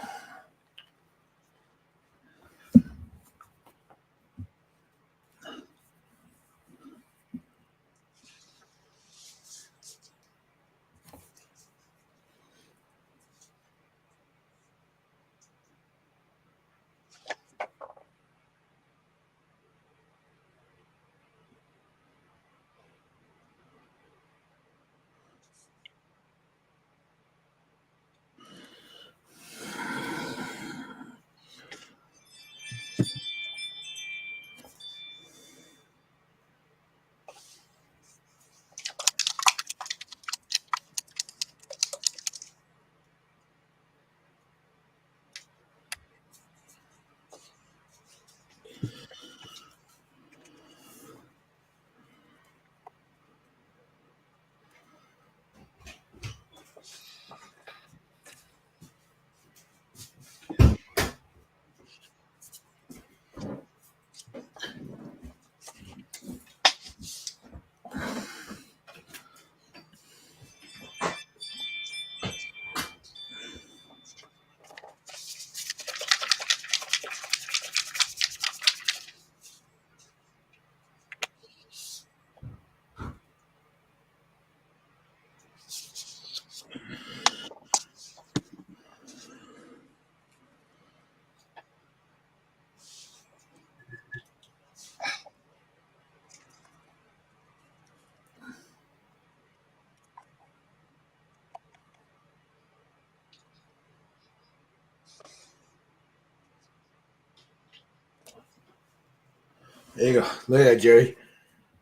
There you go. Look at that, Jerry.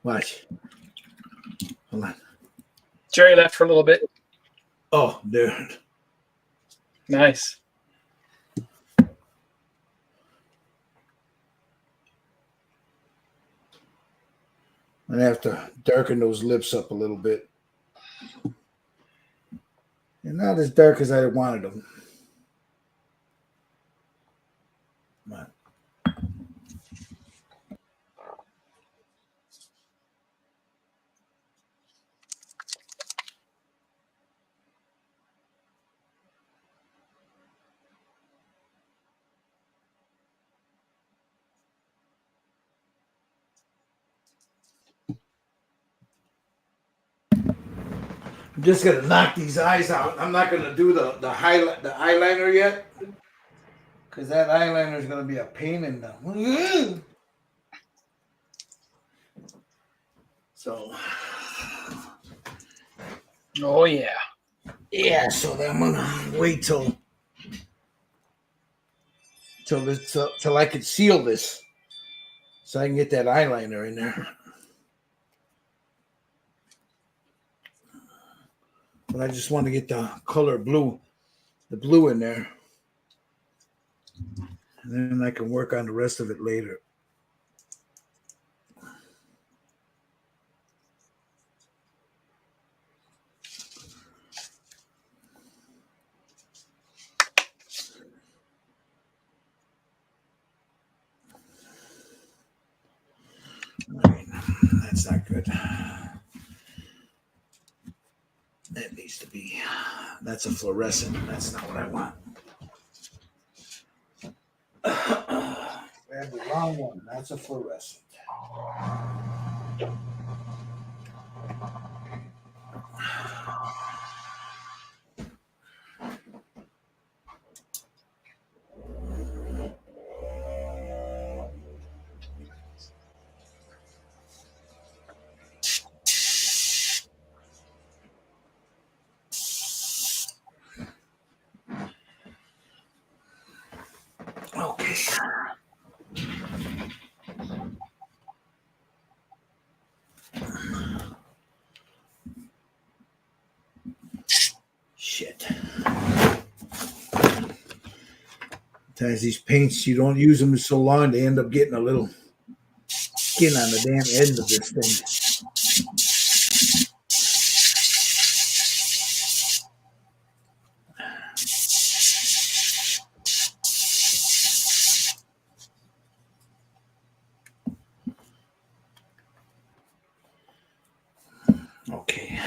Watch. Hold on. Jerry left for a little bit. Oh, there. Nice. I have to darken those lips up a little bit. And not as dark as I wanted them. Come on. I'm just gonna knock these eyes out. I'm not gonna do the eyeliner yet, because that eyeliner is gonna be a pain in the. So, Oh yeah. yeah. So then I'm gonna wait till I can seal this, so I can get that eyeliner in there. But I just want to get the color blue, the blue in there. And then I can work on the rest of it later. That's not good. That needs to be. That's a fluorescent. That's not what I want. I have the wrong one. That's a fluorescent. Okay. Shit. Sometimes these paints, you don't use them so long, they end up getting a little skin on the damn end of this thing. Okay.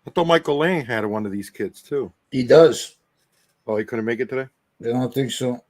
I thought Michael Lang had one of these kits too. He does. Oh, he couldn't make it today? I don't think so.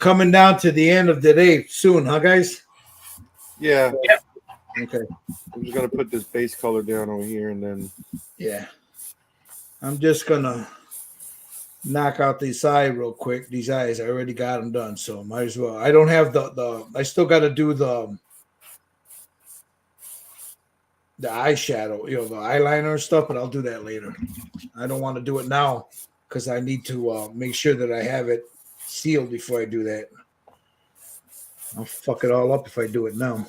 coming down to the end of the day soon, huh, guys? Yeah. Okay. I'm just gonna put this base color down over here, and then Yeah. I'm just gonna knock out these eye real quick. These eyes, I already got them done, so might as well. I don't have the. I still got to do the eyeshadow, the eyeliner and stuff, but I'll do that later. I don't want to do it now because I need to make sure that I have it sealed before I do that. I'll fuck it all up if I do it now.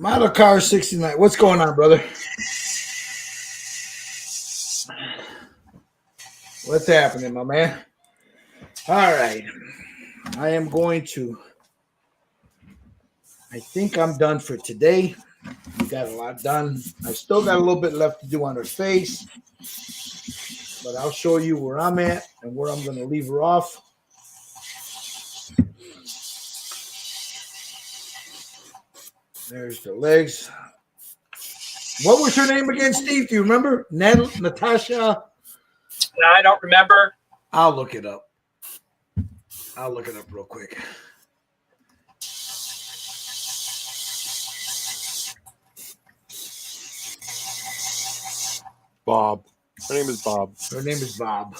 Model car 69. What's going on, brother? What's happening, my man? All right. I am going to. I think I'm done for today. We got a lot done. I still got a little bit left to do on her face, but I'll show you where I'm at and where I'm going to leave her off. There's the legs. What was her name again, Steve? Do you remember? Natasha? I don't remember. I'll look it up. I'll look it up real quick. Bob. Her name is Bob. Her name is Bob.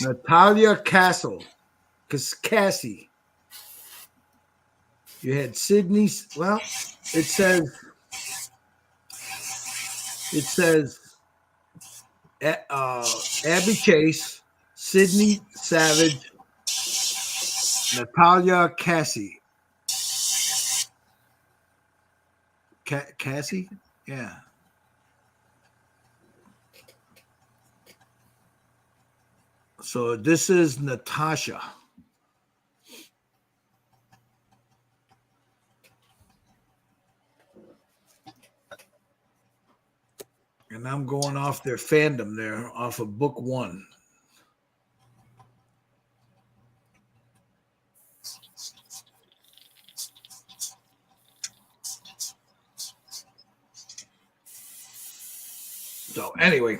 Natalia Kassle. Cassie. You had Sydney. Well, it says Abby Chase, Sydney Savage, Natalia Cassie. Cassie? Yeah. So this is Natasha. And I'm going off their fandom there, off of book 1. So anyway.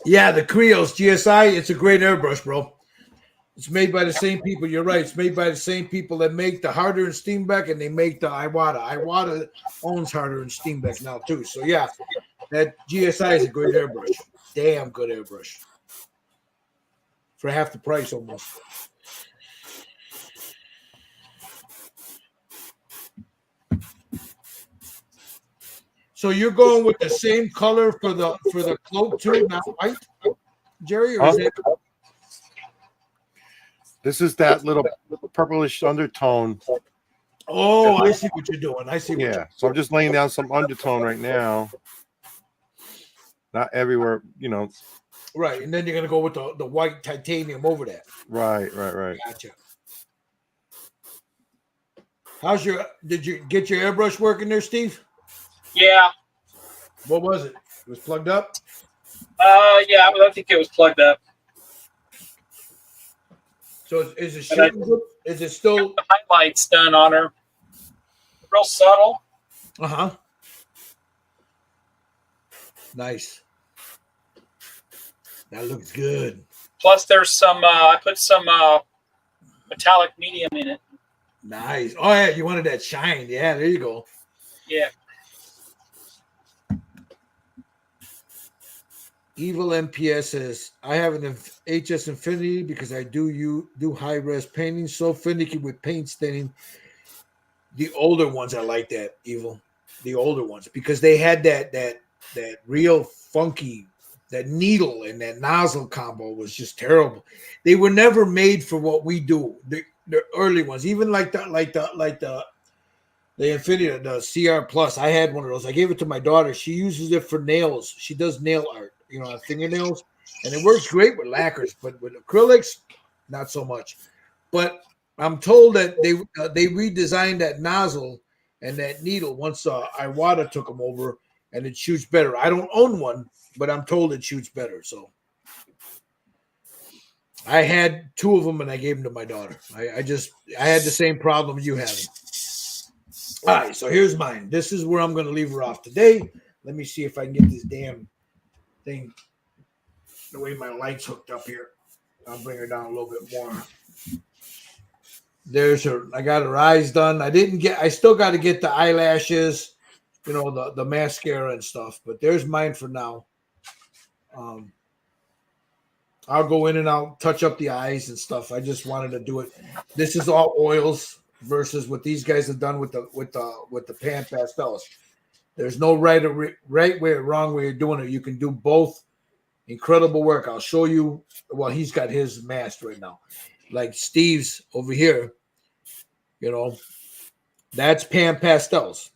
Yeah, the Creos GSI, it's a great airbrush, bro. It's made by the same people. You're right. It's made by the same people that make the Harder and Steenbeck, and they make the Iwata. Iwata owns Harder and Steenbeck now, too. So, yeah, that GSI is a great airbrush. Damn good airbrush. For half the price almost. So you're going with the same color for the cloak too, not white, Jerry? Or is it? This is that little purplish undertone. Oh, I see what you're doing. I see. Yeah, so I'm just laying down some undertone right now. Not everywhere, you know. Right, and then you're gonna go with the white titanium over that. Right. Gotcha. Did you get your airbrush working there, Steve? Yeah. What was it? It was plugged up? Yeah, I think it was plugged up. So is it shooting good? Is it still The highlights done on her? Real subtle. Uh-huh. Nice. That looks good. Plus, there's some. I put some metallic medium in it. Nice. Oh yeah, you wanted that shine. Yeah, there you go. Yeah. Evil MPS says, I have an HS Infinity because I do high res painting. So finicky with paint staining. The older ones are like that, Evil. The older ones, because they had that real funky, that needle and that nozzle combo was just terrible. They were never made for what we do. The early ones, even like the Infinity, the CR Plus. I had one of those. I gave it to my daughter. She uses it for nails. She does nail art, on fingernails, and it works great with lacquers, but with acrylics, not so much. But I'm told that they redesigned that nozzle and that needle once Iwata took them over, and it shoots better. I don't own one, but I'm told it shoots better. So I had 2 of them and I gave them to my daughter. I had the same problem you have. All right, so here's mine. This is where I'm going to leave her off today. Let me see if I can get this damn thing the way my light's hooked up here. I'll bring her down a little bit more. There's her. I got her eyes done. I still got to get the eyelashes, the mascara and stuff, but there's mine for now. I'll go in and I'll touch up the eyes and stuff. I just wanted to do it. This is all oils versus what these guys have done with the pan pastels. There's no right way or wrong way of doing it. You can do both. Incredible work. I'll show you. Well, he's got his masked right now. Like Steve's over here, that's pan pastels.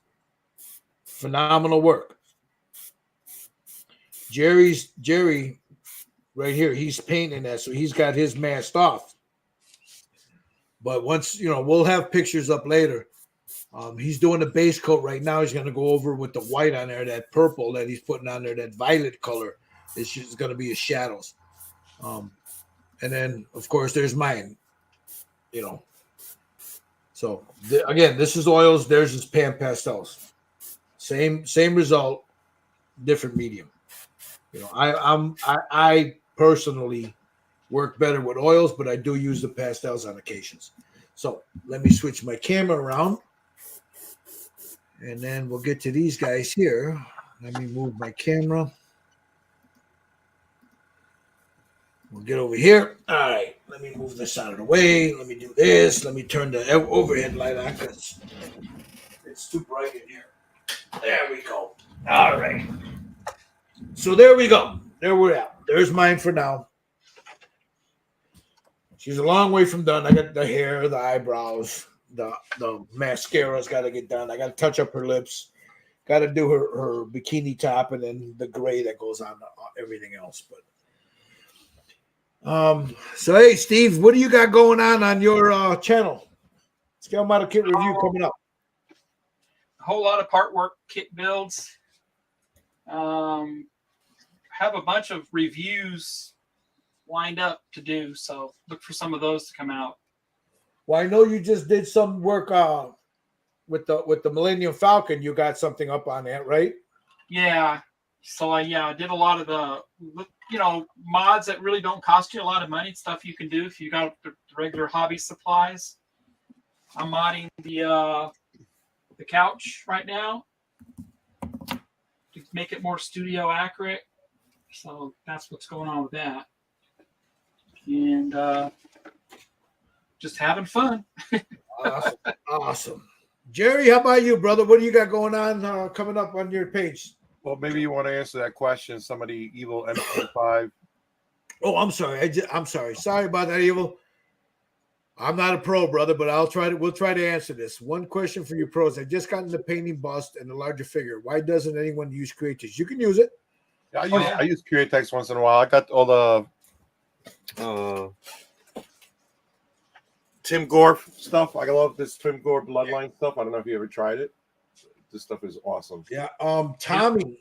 Phenomenal work. Jerry right here, he's painting that, so he's got his masked off. But once, we'll have pictures up later. He's doing the base coat right now. He's going to go over with the white on there, that purple that he's putting on there, that violet color. It's just going to be his shadows. And then, of course, there's mine, So, again, this is oils. There's his pan pastels. Same result, different medium. I personally work better with oils, but I do use the pastels on occasions. So let me switch my camera around, and then we'll get to these guys here. Let me move my camera. We'll get over here. All right, let me move this out of the way. Let me do this. Let me turn the overhead light on because it's too bright in here. There we go. All right. So there we go. There we're at. There's mine for now. She's a long way from done. I got the hair, the eyebrows, the mascara's got to get done. I got to touch up her lips. Got to do her bikini top and then the gray that goes on everything else. But so hey, Steve, what do you got going on your channel? Scale model kit review coming up. A whole lot of part work kit builds. Have a bunch of reviews lined up to do, so look for some of those to come out. Well, I know you just did some work with the Millennium Falcon. You got something up on that, right? Yeah. So I did a lot of the mods that really don't cost you a lot of money. Stuff you can do if you got the regular hobby supplies. I'm modding the couch right now to make it more studio accurate. So that's what's going on with that. And just having fun. Awesome. Jerry, how about you, brother? What do you got going on coming up on your page? Well, maybe you want to answer that question. Somebody, Evil M25. Oh, I'm sorry. I'm sorry. Sorry about that, Evil. I'm not a pro, brother, but we'll try to answer this. One question for you pros. I just got into painting bust and a larger figure. Why doesn't anyone use Createx? You can use it. Yeah, I use Createx once in a while. I got all the Tim Gore stuff. I love this Tim Gore bloodline stuff. I don't know if you ever tried it. This stuff is awesome. Yeah. Tommy,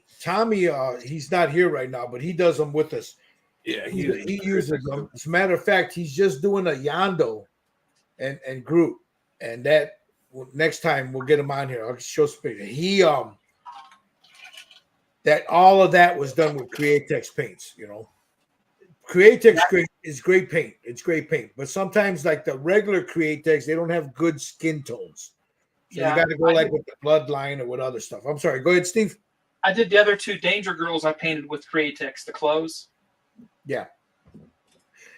he's not here right now, but he does them with us. Yeah, he uses them. As a matter of fact, he's just doing a Yando and Groot, and that next time we'll get him on here. I'll show some pictures. He that all of that was done with Createx paints. Createx is great paint. It's great paint, but sometimes like the regular Createx, they don't have good skin tones. So you got to go with the bloodline or with other stuff. I'm sorry. Go ahead, Steve. I did the other 2 Danger Girls I painted with Createx, the clothes. Yeah.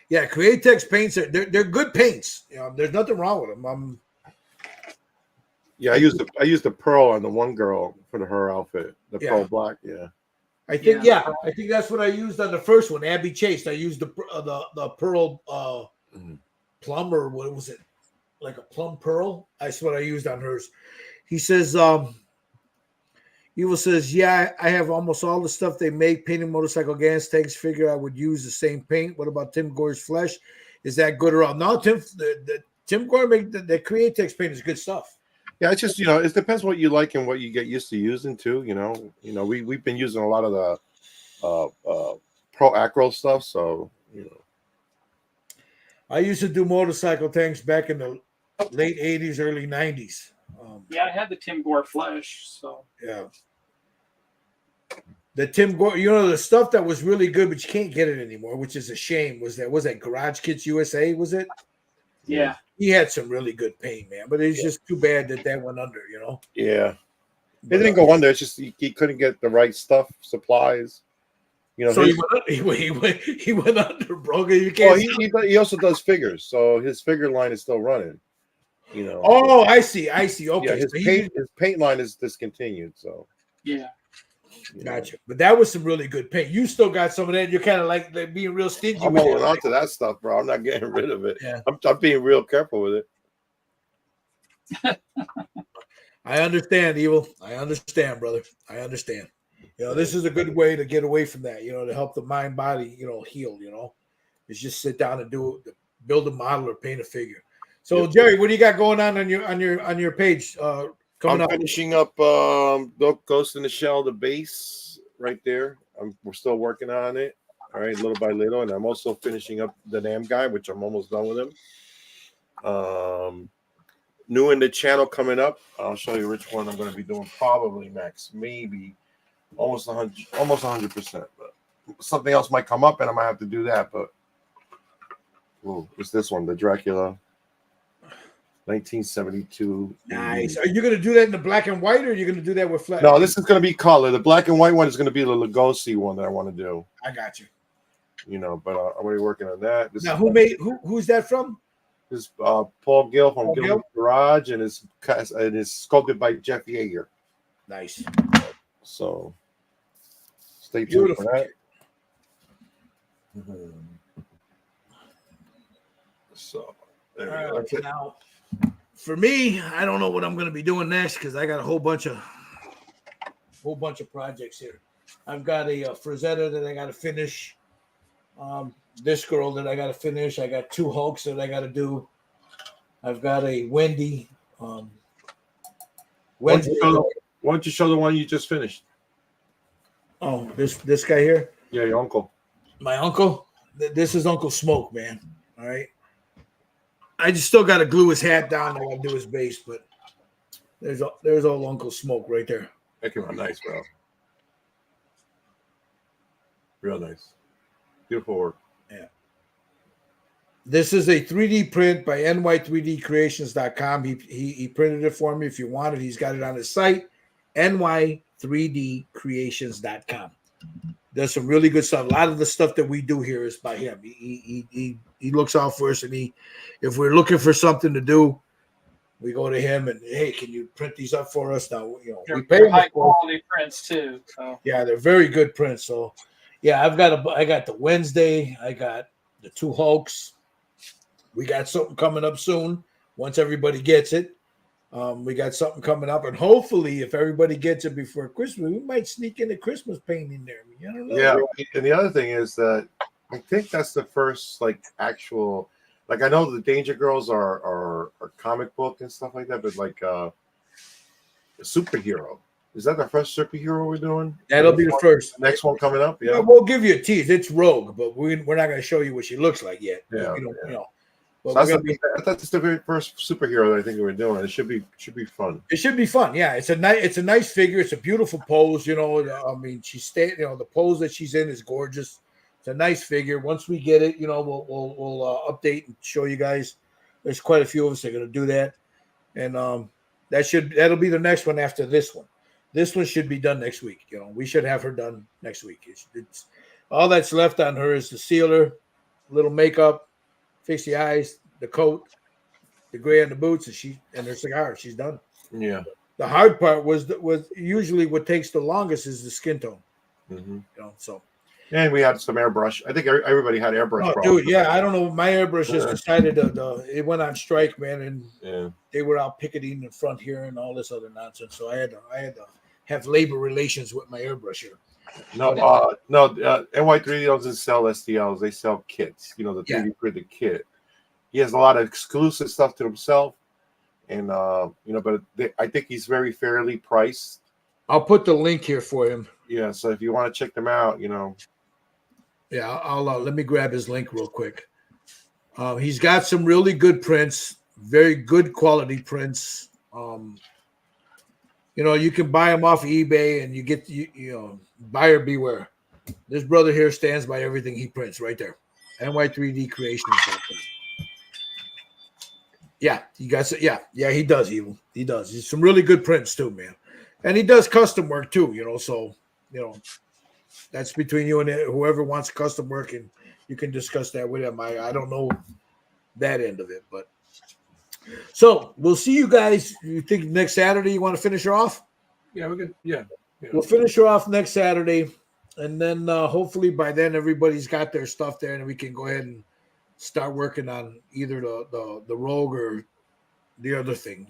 Yeah, Createx paints they're good paints. There's nothing wrong with them. Yeah, I used the pearl on the one girl for her outfit. The pearl black. Yeah. I think that's what I used on the first one, Abby Chase. I used the pearl plum, or what was it? Like a plum pearl. That's what I used on hers. He says, Evil says, yeah, I have almost all the stuff they make. Painting motorcycle gas tanks. Figure I would use the same paint. What about Tim Gore's flesh? Is that good or all? No, Tim Gore make the Createx paint is good stuff. Yeah, it's just it depends what you like and what you get used to using too. We've been using a lot of the pro acro stuff, so I used to do motorcycle tanks back in the late '80s, early '90s. Yeah, I had the Tim Gore flesh, so Yeah. The Tim Gore, the stuff that was really good, but you can't get it anymore, which is a shame. Was that Garage Kits USA? Was it? yeah. He had some really good paint, man, but it's just too bad that went under. yeah. It But, didn't go under. It's just he couldn't get the right stuff, supplies. So his- he went under, bro. You well, can't. he also does figures, so his figure line is still running. Oh, I see. Okay, Yeah, so his paint line is discontinued. So Yeah. Gotcha. But that was some really good paint. You still got some of that. You're kind of like being real stingy. I'm with holding it. on to that stuff, bro. I'm not getting rid of it. Yeah. I'm being real careful with it. I understand, Evil. I understand, brother. I understand. This is a good way to get away from that. To help the mind, body, heal. Is just sit down and build a model or paint a figure. So, Yep. Jerry, what do you got going on your page? Coming I'm up. finishing up Ghost in the Shell, the base right there. We're still working on it. All right, little by little. And I'm also finishing up the damn guy, which I'm almost done with him. New in the channel coming up. I'll show you which one I'm going to be doing probably next. Maybe almost 100%. But something else might come up and I might have to do that. But it's this one, the Dracula 1972. Nice. Are you going to do that in the black and white, or are you going to do that with flat? No, this is going to be color. The black and white one is going to be the Lugosi one that I want to do. I got you. But I'm already working on that. Now, who's that from? This is Paul Gill from Paul Gill's Gill? Garage, and it's sculpted by Jeff Yeager. Nice. So stay tuned Beautiful. for that. So there we go. That's it. Now, for me, I don't know what I'm going to be doing next because I got a whole bunch of projects here. I've got a Frazetta that I got to finish. This girl that I got to finish. I got 2 Hulks that I got to do. I've got a Wendy. Why don't you show the one you just finished? Oh, this guy here. Yeah, your uncle. My uncle. This is Uncle Smoke, man. All right. I just still got to glue his hat down. I got to do his base, but there's old Uncle Smoke right there. That came out nice, bro. Real nice. Beautiful work. Yeah. This is a 3D print by ny3dcreations.com. He printed it for me. If you want it, he's got it on his site, ny3dcreations.com. Does some really good stuff. A lot of the stuff that we do here is by him. He looks out for us, and if we're looking for something to do, we go to him and, hey, can you print these up for us? Now, we pay him high quality prints too. So. Yeah, they're very good prints. So, yeah, I got the Wednesday. I got the 2 Hulks. We got something coming up soon. Once everybody gets it, we got something coming up, and hopefully, if everybody gets it before Christmas, we might sneak in a Christmas paint in there. I don't know. Yeah, and the other thing is that I think that's the first actual. I know the Danger Girls are comic book and stuff like that, but a superhero. Is that the first superhero we're doing? That'll be the first. Next one coming up. Yeah, We'll give you a tease. It's Rogue, but we're not going to show you what she looks like yet. Yeah, But so that's the very first superhero that I think we're doing. It should be fun. It should be fun. Yeah, it's a nice figure. It's a beautiful pose. I mean, the pose that she's in is gorgeous. It's a nice figure. Once we get it, we'll update and show you guys. There's quite a few of us that are going to do that, and that'll be the next one after this one. This one should be done next week. We should have her done next week. It's all that's left on her is the sealer, little makeup, fix the eyes, the coat, the gray on the boots, and her cigar. She's done. Yeah. The hard part was usually what takes the longest is the skin tone. Mm-hmm. So. And we had some airbrush. I think everybody had airbrush. Oh, dude, yeah, I don't know. My airbrush just decided it went on strike, man, and they were out picketing in front here and all this other nonsense. So I had to have labor relations with my airbrush here. No, NY3D doesn't sell STLs. They sell kits. The 3D printed kit. He has a lot of exclusive stuff to himself, and but I think he's very fairly priced. I'll put the link here for him. Yeah, so if you want to check them out, Yeah, I'll let me grab his link real quick. He's got some really good prints, very good quality prints. You can buy them off eBay, and you get buyer beware. This brother here stands by everything he prints right there. NY3D Creations. Yeah, you guys. Yeah, he does. He does. He's some really good prints too, man. And he does custom work too. So that's between you and whoever wants custom work, and you can discuss that with him. I don't know that end of it, but so we'll see you guys. You think next Saturday you want to finish her off? Yeah, we're good. Yeah. We'll finish her off next Saturday, and then hopefully by then everybody's got their stuff there, and we can go ahead and start working on either the Rogue or the other thing.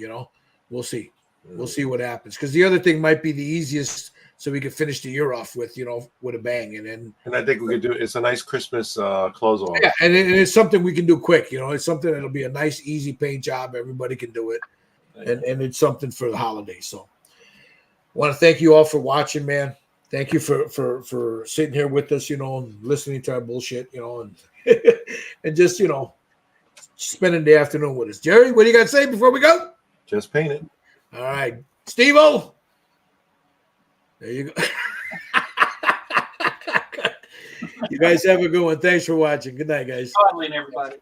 We'll see. We'll see what happens, because the other thing might be the easiest, so we can finish the year off with with a bang, and I think we could do it. It's a nice Christmas close off. Yeah, and it's something we can do quick. It's something that'll be a nice, easy paint job. Everybody can do it, and it's something for the holidays. So, I want to thank you all for watching, man. Thank you for sitting here with us, and listening to our bullshit, and and just spending the afternoon with us. Jerry, what do you got to say before we go? Just paint it. All right, Steve-O. There you go. You guys have a good one. Thanks for watching. Good night, guys. Finally, everybody.